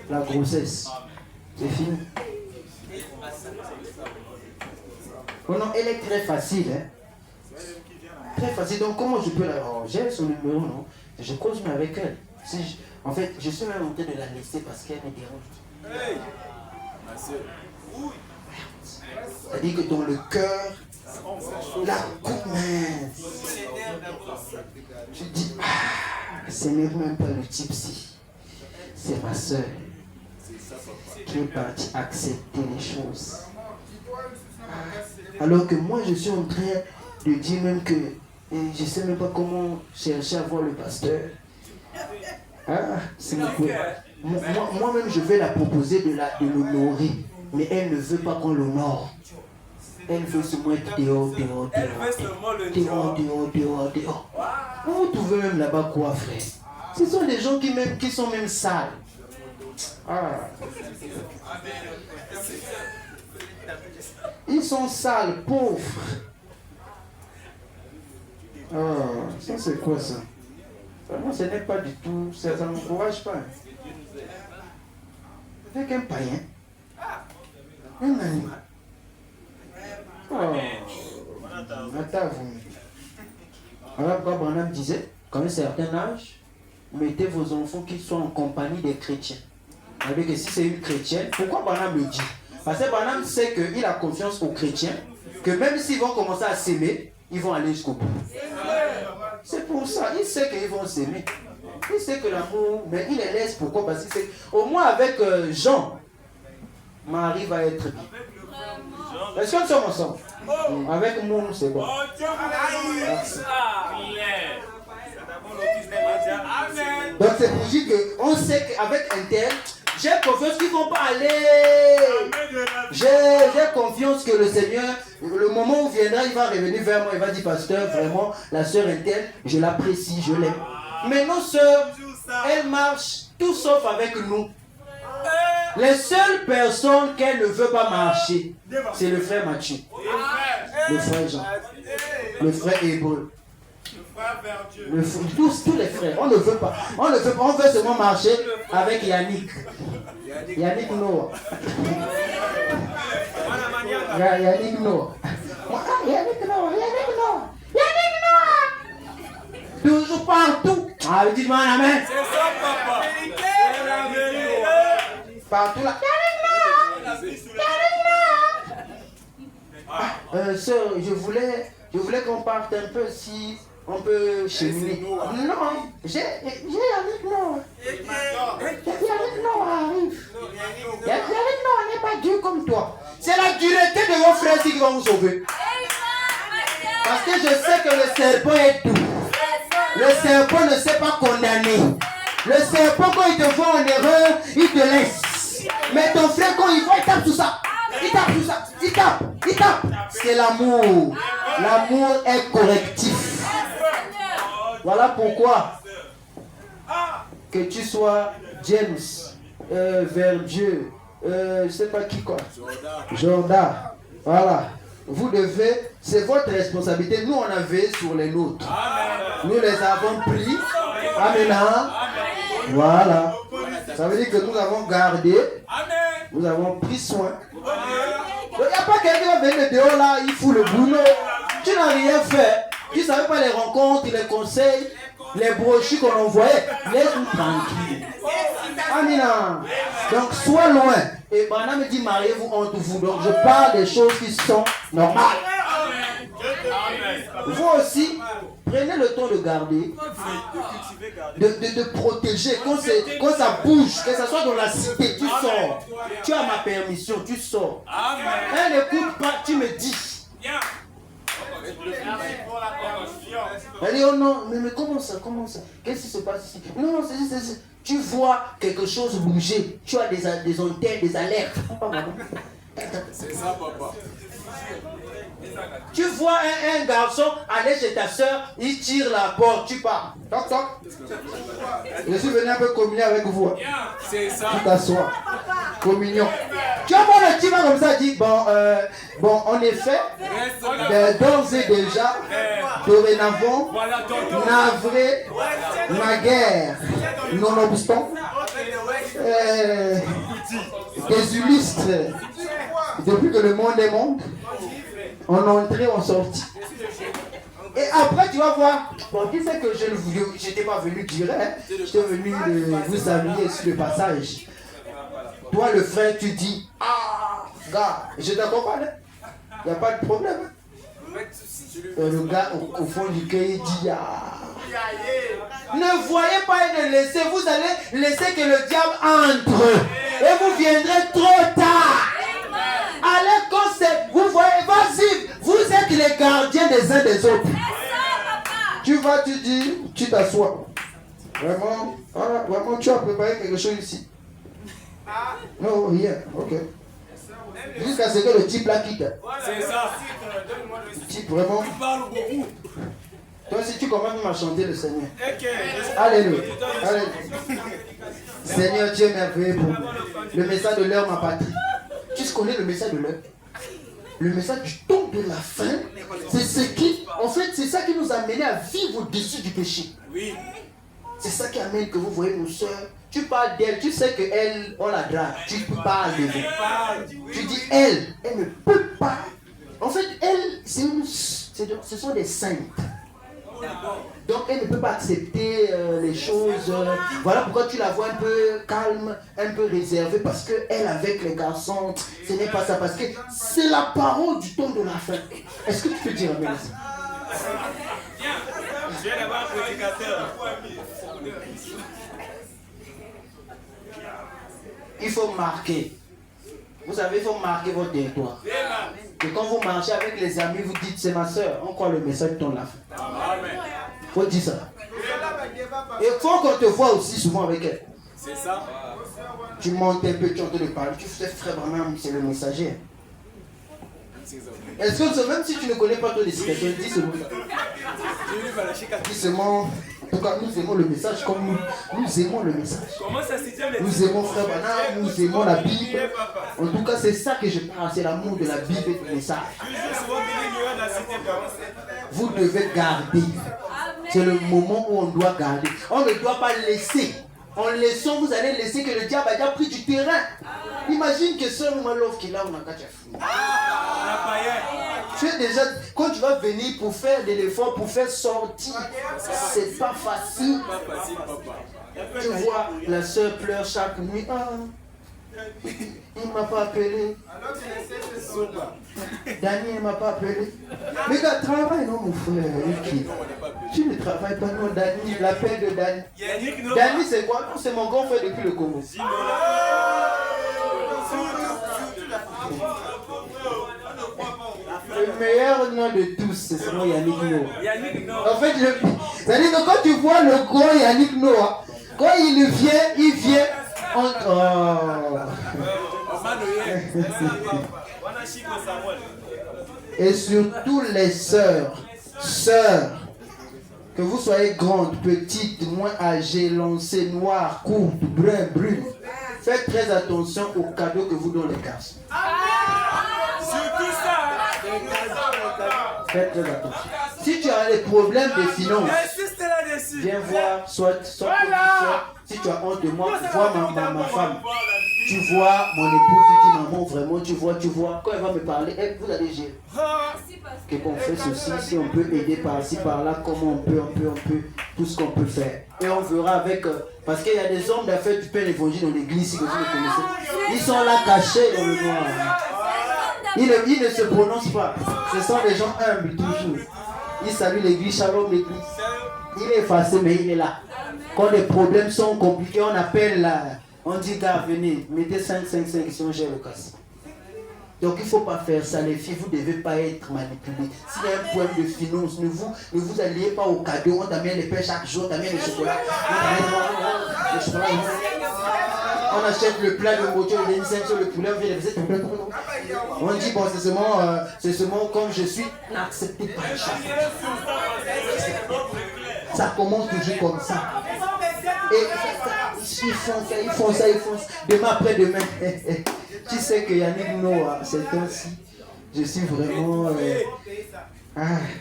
La grossesse, c'est fini. Oh non, elle est très facile. Hein? Très facile. Donc, comment je peux la... Oh, j'ai son numéro, non? Je cause même avec elle. En fait, je suis même en train de la laisser parce qu'elle me dérange. Hey. Ma soeur. C'est-à-dire que dans le cœur, la mince. Tu dis, ce n'est même pas le type-ci. C'est ma soeur qui est partie accepter les choses. Alors que moi, je suis en train de dire même que je ne sais même pas comment chercher à voir le pasteur. Moi-même, je vais la proposer de l'honorer. Mais elle ne veut pas qu'on l'honore. Elle veut se mettre dehors. Vous trouvez même là-bas quoi, frère? Ce sont des gens qui sont même sales. Ils sont sales, pauvres. Ça c'est quoi ça? Vraiment, ce n'est pas du tout, ça ne m'encourage pas. Avec un païen. Un animal. Alors, quand Branham disait, qu'à un certain âge, mettez vos enfants qui soient en compagnie des chrétiens. C'est-à-dire que si c'est une chrétienne, pourquoi Branham le dit? Parce que Branham sait qu'il a confiance aux chrétiens, que même s'ils vont commencer à s'aimer, ils vont aller jusqu'au bout. C'est pour ça, il sait qu'ils vont s'aimer. Il sait que l'amour, mais il les laisse. Pourquoi? Parce qu'il sait au moins avec Jean, Marie va être bien. Est-ce que nous sommes ensemble? Avec nous, c'est bon. Donc c'est pour dire qu'on sait qu'avec un tel, j'ai confiance qu'ils ne vont pas aller. J'ai confiance que le Seigneur, le moment où viendra, il va revenir vers moi, il va dire, pasteur, vraiment, la sœur est telle, je l'apprécie, je l'aime. Mais nos sœurs, elles marchent tout sauf avec nous. Les seules personnes qu'elle ne veut pas marcher, c'est le frère Mathieu, le frère Jean, le frère Hébreu, tous les frères. On ne veut pas. On veut seulement marcher avec Yannick. Yannick Noah. Yannick Noah. Toujours partout. Dis-moi amen. C'est ça, papa. C'est la vérité. Partout là. Sœur, je voulais qu'on parte un peu si on peut cheminer. Non, j'ai Yannick Noah. Yannick Noah arrive. Yannick Noah n'est pas Dieu comme toi. C'est la dureté de vos frères qui vont vous sauver. Parce que je sais que le serpent est doux. Le serpent ne sait pas condamner. Le serpent, quand il te voit en erreur, il te laisse. Mais ton frère, quand il voit, il tape tout ça. Il tape. C'est l'amour. L'amour est correctif. Voilà pourquoi que tu sois James, Verdieu, je ne sais pas qui quoi. Jordan. Voilà. Vous devez, c'est votre responsabilité. Nous, on a veillé sur les nôtres. Nous les avons pris. Amen. Voilà. Ça veut dire que nous avons gardé. Nous avons pris soin. Il n'y a pas quelqu'un qui va venir dehors là, il fout le boulot. Tu n'as rien fait. Tu ne savais pas les rencontres, les conseils, les brochures qu'on envoyait. Laisse-nous tranquille. Amina. Donc sois loin. Et Branham me dit mariez-vous entre vous. Donc je parle des choses qui sont normales. Vous aussi, prenez le temps de garder, de protéger. Quand ça bouge, que ce soit dans la cité, tu sors. Tu as ma permission, tu sors. Elle n'écoute pas, tu me dis. Elle dit, oh non, mais comment ça? Qu'est-ce qui se passe ici? Non, c'est tu vois quelque chose bouger. Tu as des antennes, des alertes. C'est ça, papa. Tu vois un garçon aller chez ta soeur, il tire la porte, tu pars. Toc, toc. Je suis venu un peu communier avec vous. C'est ça. Tu t'assois. Communion. Tu vas voir le petit comme ça, dit, bon, en effet, d'ores et déjà, dorénavant, navré, naguère, nonobstant, des illustres, depuis que le monde est monde, en entrée, en sortie. Et après, tu vas voir. Bon, tu sais que je n'étais pas venu dire, hein. J'étais venu vous saluer sur le passage. Toi, le frère, tu dis, ah, gars, je t'accompagne. Il n'y a pas de problème. Le gars, au fond du cœur, il dit, ah. Ne voyez pas et ne laissez. Vous allez laisser que le diable entre. Et vous viendrez trop tard. Allez, quand c'est. Vous voyez, vas-y. Vous êtes les gardiens des uns des autres. Tu vas, tu dis, tu t'assois. Vraiment, ah, vraiment, tu as préparé quelque chose ici. Non, rien, ok. Jusqu'à ce que le type là quitte. C'est ça. Le type vraiment. Tu parles beaucoup. Toi, si tu commences à chanter le Seigneur. Ok. Alléluia. Alléluia. Seigneur Dieu merveilleux pour moi. Le message de l'heure, ma patrie. Tu connais le message de l'heure? Le message du temps de la fin, c'est ce qui, en fait, c'est ça qui nous a amené à vivre au-dessus du péché. Oui. C'est ça qui amène que vous voyez nos soeurs. Tu parles d'elle, tu sais qu'elle, on la drague. Tu parles de vous. Tu dis elle ne peut pas. En fait, elle, ce sont des saintes. Donc elle ne peut pas accepter les choses. Voilà pourquoi tu la vois un peu calme, un peu réservée. Parce qu'elle avec les garçons, ce n'est pas ça. Parce que c'est la parole du temps de la fin. Est-ce que tu peux dire amen? Je viens d'avoir un prédicateur. Il faut marquer. Vous savez, il faut marquer votre territoire. Et quand vous marchez avec les amis, vous dites c'est ma soeur. On croit le message de ton la fin. Il faut dire ça. Et il faut qu'on te voit aussi souvent avec elle. C'est ça. Tu montes un peu, tu entends de parler. Tu fais frère, vraiment, c'est le messager. Est-ce que même si tu ne connais pas ton explication, dis ce mot. Dis ce mot. En tout cas, nous aimons le message comme nous aimons le message. Comment ça se tient les Nous aimons frère Bana, nous aimons la Bible. En tout cas, c'est ça que je parle, c'est l'amour de la Bible et du message. Vous devez garder. C'est le moment où on doit garder. On ne doit pas laisser. En laissant, vous allez laisser que le diable a déjà pris du terrain. Imagine que ce Malov qui est là, on a qu'à tu es déjà, quand tu vas venir pour faire de l'effort, pour faire sortir, c'est pas facile. Tu vois, la soeur pleure chaque nuit. Ah, il ne m'a pas appelé. Daniel ne m'a pas appelé. Mais gars, travaille, non, mon frère. Tu ne travailles pas, non, Dani. L'appel de Dani. Dani, c'est quoi? C'est mon grand frère depuis le Congo. Le meilleur nom de tous, c'est seulement Yannick Noah. En fait, c'est-à-dire que quand tu vois le gros Yannick Noah, quand il vient Et surtout les sœurs, que vous soyez grandes, petites, moins âgées, lancées, noires, courtes, brunes, brunes, faites très attention aux cadeaux que vous donnez les garçons. Surtout ça. Faites très attention. Si tu as des problèmes de finances, Insiste là-dessus. viens voir, soit si tu as honte de moi, vois ma femme. Tu vois mon épouse, tu dis maman, vraiment, tu vois, quand elle va me parler, vous allez gérer. Que qu'on fait ceci, si on peut aider par-ci, par-là, comment on peut, tout ce qu'on peut faire. Et on verra avec, parce qu'il y a des hommes d'affaires du Père Évangile dans l'église, si vous les connaissez. Ils sont là cachés dans le noir. Ils ne se prononcent pas. Ce sont des gens humbles toujours. Ils saluent l'église, shalom l'église. Il est effacé, mais il est là. Quand les problèmes sont compliqués, on appelle là. On dit, gars, venez, mettez 5 si on gère le casse. Donc il ne faut pas faire ça, les filles, vous ne devez pas être manipulées. S'il y a un problème de finance, ne vous alliez pas au cadeau, on t'amène les pains chaque jour, on t'amène le chocolat. On achète le plat de moto, il y a une scène sur le poulet, on vient les recettes. On dit, bon, c'est seulement comme je suis, n'acceptez pas les choses. Ça commence toujours comme ça. Et ils font ça. Demain après-demain. Tu sais que Yannick Noah, c'est ainsi. Je suis vraiment...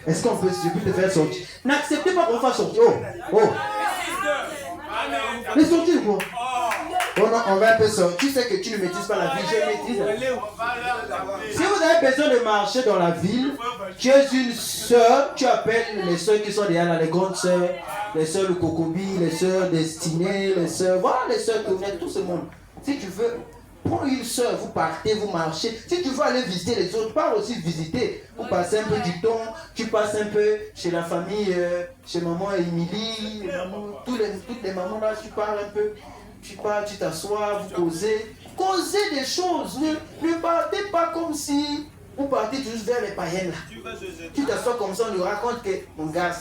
est-ce qu'on peut te faire sortir? N'acceptez pas qu'on fasse sortir. Oh. Les sortir quoi? On va un peu sortir. Tu sais que tu ne maîtrises pas la ville, je maîtrise. Si vous avez besoin de marcher dans la ville, tu es une soeur, tu appelles les soeurs qui sont derrière là, les grandes soeurs, les soeurs de Kokobi, les soeurs destinées, les soeurs, voilà les soeurs qui viennent, tout ce monde. Si tu veux, prends une soeur, vous partez, vous marchez. Si tu veux aller visiter les autres, pars aussi visiter. Vous passez un peu du temps, tu passes un peu chez la famille, chez maman Émilie, toutes les mamans là, tu pars un peu. Tu pars, tu t'assois, vous causez. Causez des choses. Ne partez pas comme si vous partez juste vers les païennes là. Tu t'assois comme ça, on lui raconte que mon gars,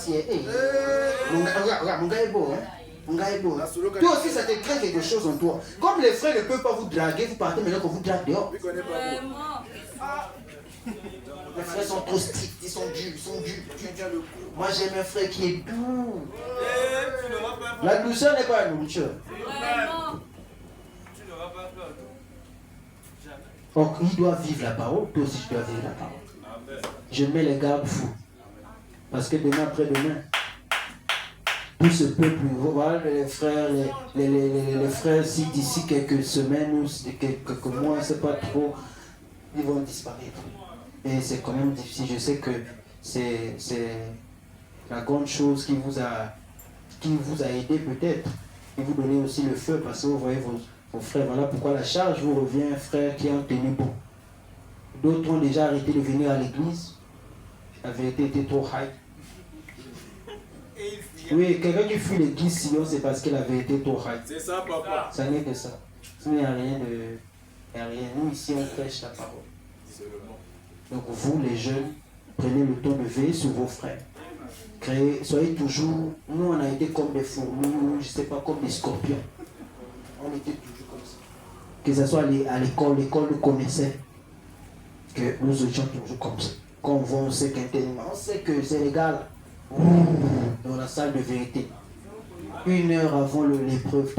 mon gars est beau, hein. Mon gars est beau. Toi aussi, ça te crée quelque chose en toi. Comme les frères ne peuvent pas vous draguer, vous partez maintenant qu'on vous drague dehors. Les frères sont trop stricts, ils sont durs. Moi, j'ai un frère qui est doux. La douceur n'est pas la nourriture. Donc, il doit vivre la parole, toi aussi tu dois vivre la parole. Je mets les garde-fous. Parce que demain, après-demain, tout ce peuple, voilà, les frères, les frères, si d'ici quelques semaines ou quelques mois, je ne sais pas trop, ils vont disparaître. Et c'est quand même difficile. Je sais que c'est la grande chose qui vous a aidé peut-être. Et vous donnez aussi le feu parce que vous voyez vos frères. Voilà pourquoi la charge vous revient, frère qui ont tenu bon. D'autres ont déjà arrêté de venir à l'église. La vérité était trop high. Oui, quelqu'un qui fuit l'église, sinon c'est parce que la vérité est trop high. C'est ça, papa. Ça n'est que ça. Il n'y a rien de... Il n'y a rien. Nous, ici, on prêche la parole. Donc, vous, les jeunes, prenez le temps de veiller sur vos frères. Soyez toujours... Nous, on a été comme des fourmis, ou je ne sais pas, comme des scorpions. On était toujours comme ça. Que ce soit à l'école nous connaissait. Que nous étions toujours comme ça. Quand on voit, on sait qu'intérieurement, on sait que c'est légal. Dans la salle de vérité. 1 heure avant l'épreuve,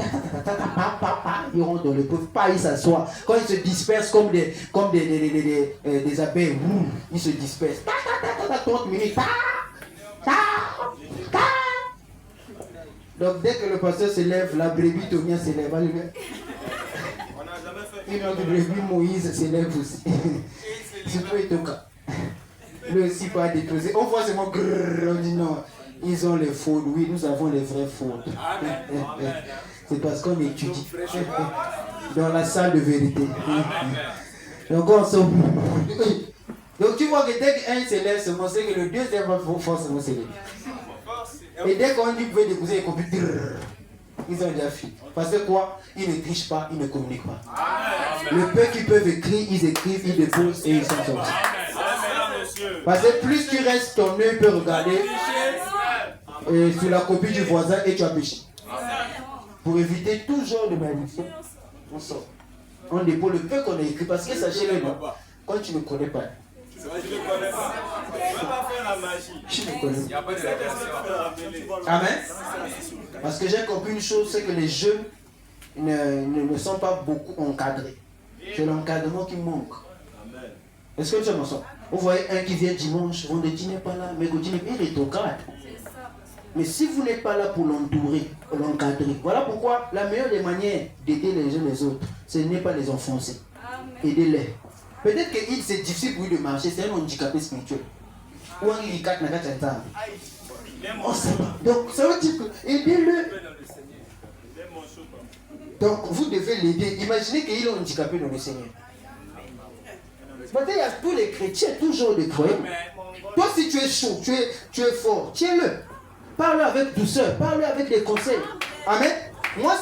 ils rentrent dans l'épreuve, ils s'assoient. Quand ils se dispersent comme des abeilles, ils se dispersent. 30 minutes. Donc dès que le pasteur se lève, la brebis Tomia se lève. Une autre brebis Moïse se lève aussi. C'est pas étonnant. Lui aussi pas déposé. On voit seulement grrr, on dit non. Ils ont les fautes, oui, nous avons les vraies fautes. C'est parce qu'on étudie dans la salle de vérité. Donc on se... Donc tu vois que dès qu'un s'élève, c'est que le deuxième va forcément s'élever. Et dès qu'on dit que vous pouvez déposer les computers, ils ont déjà fini. Parce que quoi? Ils ne trichent pas, ils ne communiquent pas. Le peu qu'ils peuvent écrire, ils écrivent, ils déposent et ils sont sortis. Parce que plus tu restes, ton œil peut regarder sur la copie du voisin et tu as péché. Pour éviter tout genre de malédiction, on sort. On dépose le peu qu'on a écrit. Parce que sachez-le, non, quand tu ne connais pas, Je ne connais pas. Je ne peux pas faire la magie. tu ne connais Il n'y a pas de révélation. Amen. Parce que j'ai compris une chose, c'est que les jeunes ne sont pas beaucoup encadrés. C'est l'encadrement qui manque. Est-ce que tu m'en sens? Vous voyez un qui vient dimanche, vendredi n'est pas là, mercredi n'est pas là, il est au cadre. Mais si vous n'êtes pas là pour l'entourer, pour l'encadrer, voilà pourquoi la meilleure des manières d'aider les uns les autres, ce n'est pas les enfoncer. Aidez-les. Peut-être que c'est difficile pour lui de marcher, c'est un handicapé spirituel. Ou un handicap n'a pas de on sait pas. Donc ça veut dire que aidez-le. Donc vous devez l'aider. Imaginez qu'il est handicapé dans le Seigneur. Maintenant il y a tous les chrétiens, toujours des croyants. Toi si tu es chaud, tu es fort, tiens-le. Parle avec douceur, parle avec des conseils. Amen. Moi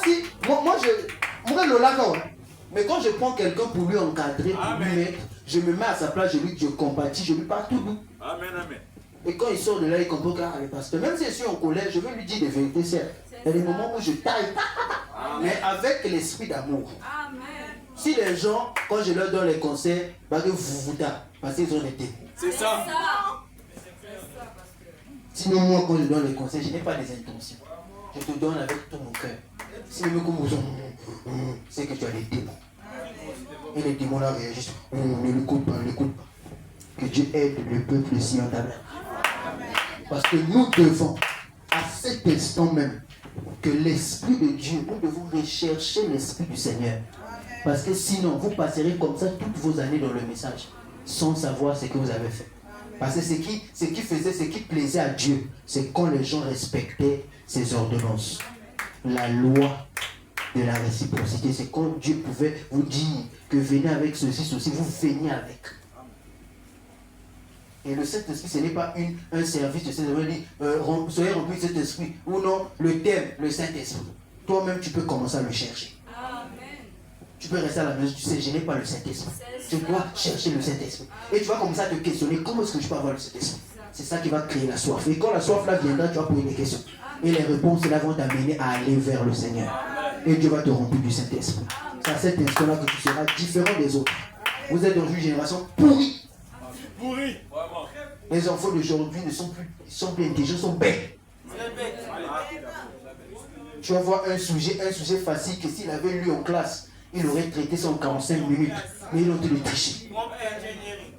mais quand je prends quelqu'un pour lui encadrer, pour lui mettre, je me mets à sa place, je compatis, je lui parle tout doux. Amen, amen. Et quand il sort de là, il comprend que le pasteur, même si je suis en colère, je veux lui dire des vérités sérieuses. Il y a des moments où je taille, mais avec l'esprit d'amour. Si les gens, quand je leur donne les conseils, parce qu'ils ont été. C'est ça. Sinon, moi, quand je donne les conseils, je n'ai pas des intentions. Je te donne avec tout mon cœur. Si les mecs c'est que tu as des démons. Et les démons là réagissent. Ne l'écoute pas, ne l'écoute pas. Que Dieu aide le peuple ici en ta main. Parce que nous devons, à cet instant même, que l'Esprit de Dieu, nous devons rechercher l'Esprit du Seigneur. Parce que sinon, vous passerez comme ça toutes vos années dans le message, sans savoir ce que vous avez fait. Parce que ce qui plaisait à Dieu, c'est quand les gens respectaient ses ordonnances. La loi de la réciprocité, c'est quand Dieu pouvait vous dire que venez avec ceci, vous veniez avec. Et le Saint-Esprit, ce n'est pas un service de Saint-Esprit, soyez remplis de cet esprit. Ou non, le thème, le Saint-Esprit. Toi-même, tu peux commencer à le chercher. Amen. Tu peux rester à la maison, tu sais, je n'ai pas le Saint-Esprit. Tu dois chercher le Saint-Esprit. Et tu vas commencer à te questionner, comment est-ce que je peux avoir le Saint-Esprit? C'est ça qui va créer la soif. Et quand la soif là viendra, tu vas poser des questions. Et les réponses là vont t'amener à aller vers le Seigneur. Et Dieu va te remplir du Saint-Esprit. C'est à cet instant-là que tu seras différent des autres. Vous êtes dans une génération pourrie. Pourri. Les enfants d'aujourd'hui ne sont plus intelligents, sont bêtes. Tu vas voir un sujet facile que s'il avait lu en classe, il aurait traité ça en 45 minutes. Mais ils ont le tricher.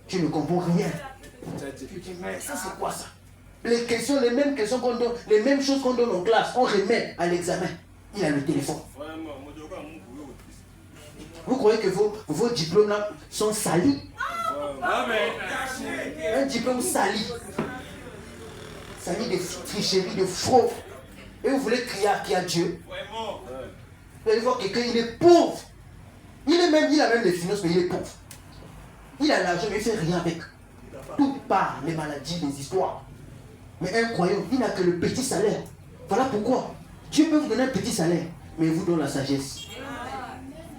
Tu ne comprends rien. Tu dis, mais ça c'est quoi ça? Les mêmes questions qu'on donne, les mêmes choses qu'on donne en classe, on remet à l'examen. Il a le téléphone. Vous croyez que vos diplômes là sont salis? Un diplôme sali. Sali de tricherie, de fraude. Et vous voulez crier à Dieu? Vous allez voir quelqu'un, il est pauvre. Il a même les finances, mais il est pauvre. Il a l'argent, mais il ne fait rien avec. Tout part, les maladies, les histoires. Mais un croyant, il n'a que le petit salaire. Voilà pourquoi Dieu peut vous donner un petit salaire, mais il vous donne la sagesse.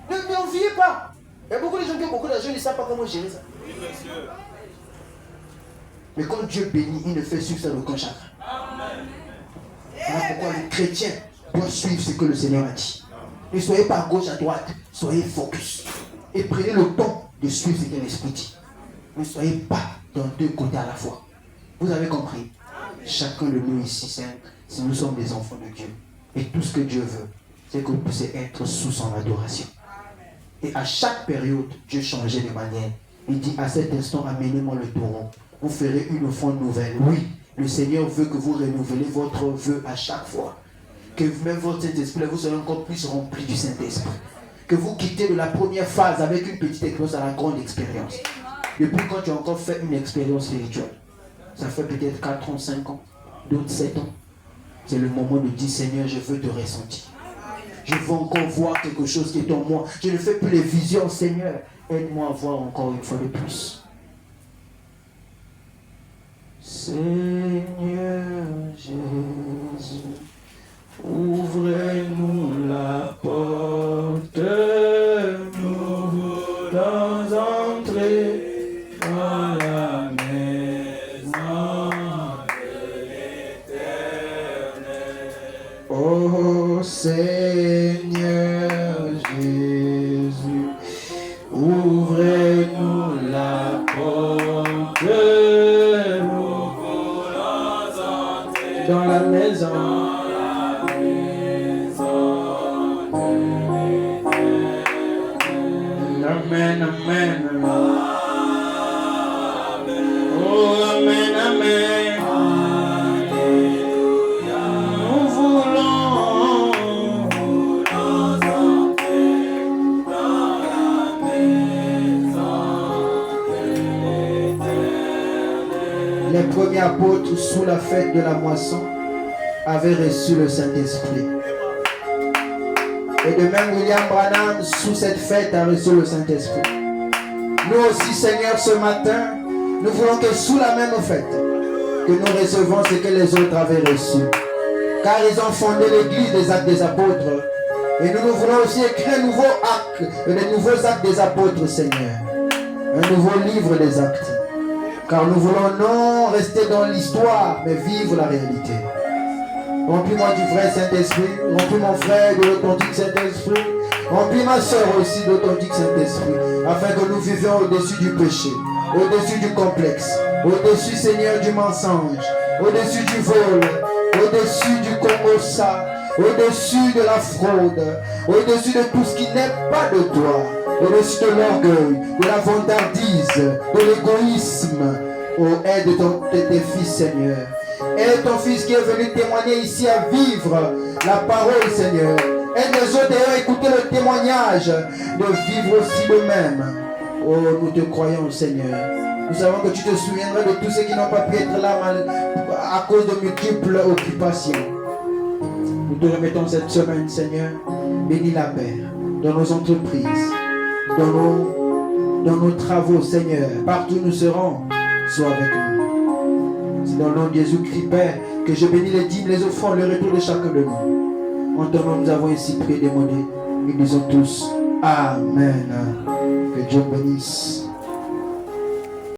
Ne enviez pas. Il y a beaucoup de gens qui ont beaucoup d'argent, ils ne savent pas comment gérer ça. Mais quand Dieu bénit, il ne fait suivre ça aucun chagrin. Voilà pourquoi les chrétiens doivent suivre ce que le Seigneur a dit. Ne soyez pas à gauche, à droite, soyez focus. Et prenez le temps de suivre ce que l'Esprit dit. Ne soyez pas dans deux côtés à la fois. Vous avez compris? Chacun de nous ici, si nous sommes des enfants de Dieu. Et tout ce que Dieu veut, c'est que vous puissiez être sous son adoration. Et à chaque période, Dieu changeait de manière. Il dit, à cet instant, amenez-moi le taureau. Vous ferez une offrande nouvelle. Oui, le Seigneur veut que vous renouvelez votre vœu à chaque fois. Que même votre Saint-Esprit, vous serez encore plus rempli du Saint-Esprit. Que vous quittez de la première phase avec une petite expérience à la grande expérience. Depuis quand tu as encore fait une expérience spirituelle? Ça fait peut-être 4 ans, 5 ans, d'autres 7 ans. C'est le moment de dire, Seigneur, je veux te ressentir. Je veux encore voir quelque chose qui est en moi. Je ne fais plus les visions, Seigneur. Aide-moi à voir encore une fois de plus. Seigneur Jésus, ouvrez-nous la porte. Nous voulons entrer dans la maison de l'Éternel. Oh Seigneur Jésus, ouvrez-nous la porte. Nous voulons entrer dans la maison. Amen, amen. Oh, amen, amen. Nous voulons entrer dans la maison de l'Éternel. Les premiers apôtres, sous la fête de la moisson, avaient reçu le Saint-Esprit. Et de même, William Branham, sous cette fête, a reçu le Saint-Esprit. Nous aussi, Seigneur, ce matin, nous voulons que sous la même fête, que nous recevons ce que les autres avaient reçu. Car ils ont fondé l'église des actes des apôtres. Et nous voulons aussi écrire un nouveau acte, les nouveaux actes des apôtres, Seigneur. Un nouveau livre des actes. Car nous voulons non rester dans l'histoire, mais vivre la réalité. Remplis-moi du vrai Saint-Esprit. Remplis mon frère de l'authentique Saint-Esprit. Remplis ma soeur aussi de l'authentique Saint-Esprit. Afin que nous vivions au-dessus du péché, au-dessus du complexe, au-dessus, Seigneur, du mensonge, au-dessus du vol, au-dessus du comossa, au-dessus de la fraude, au-dessus de tout ce qui n'est pas de toi, au-dessus de l'orgueil, de la vantardise, de l'égoïsme. Oh, aide de tes fils, Seigneur. Et ton fils qui est venu témoigner ici à vivre la parole, Seigneur. Et les autres ayant écouté le témoignage de vivre aussi le même. Oh, nous te croyons, Seigneur. Nous savons que tu te souviendras de tous ceux qui n'ont pas pu être là à cause de multiples occupations. Nous te remettons cette semaine, Seigneur. Bénis la paix dans nos entreprises, dans nos travaux, Seigneur. Partout où nous serons, sois avec nous. C'est dans le nom de Jésus-Christ, Père, que je bénis les dîmes, les offrandes, le retour de chacun de nous. En ton nom, nous avons ainsi prié, démodé. Nous disons tous Amen. Que Dieu bénisse.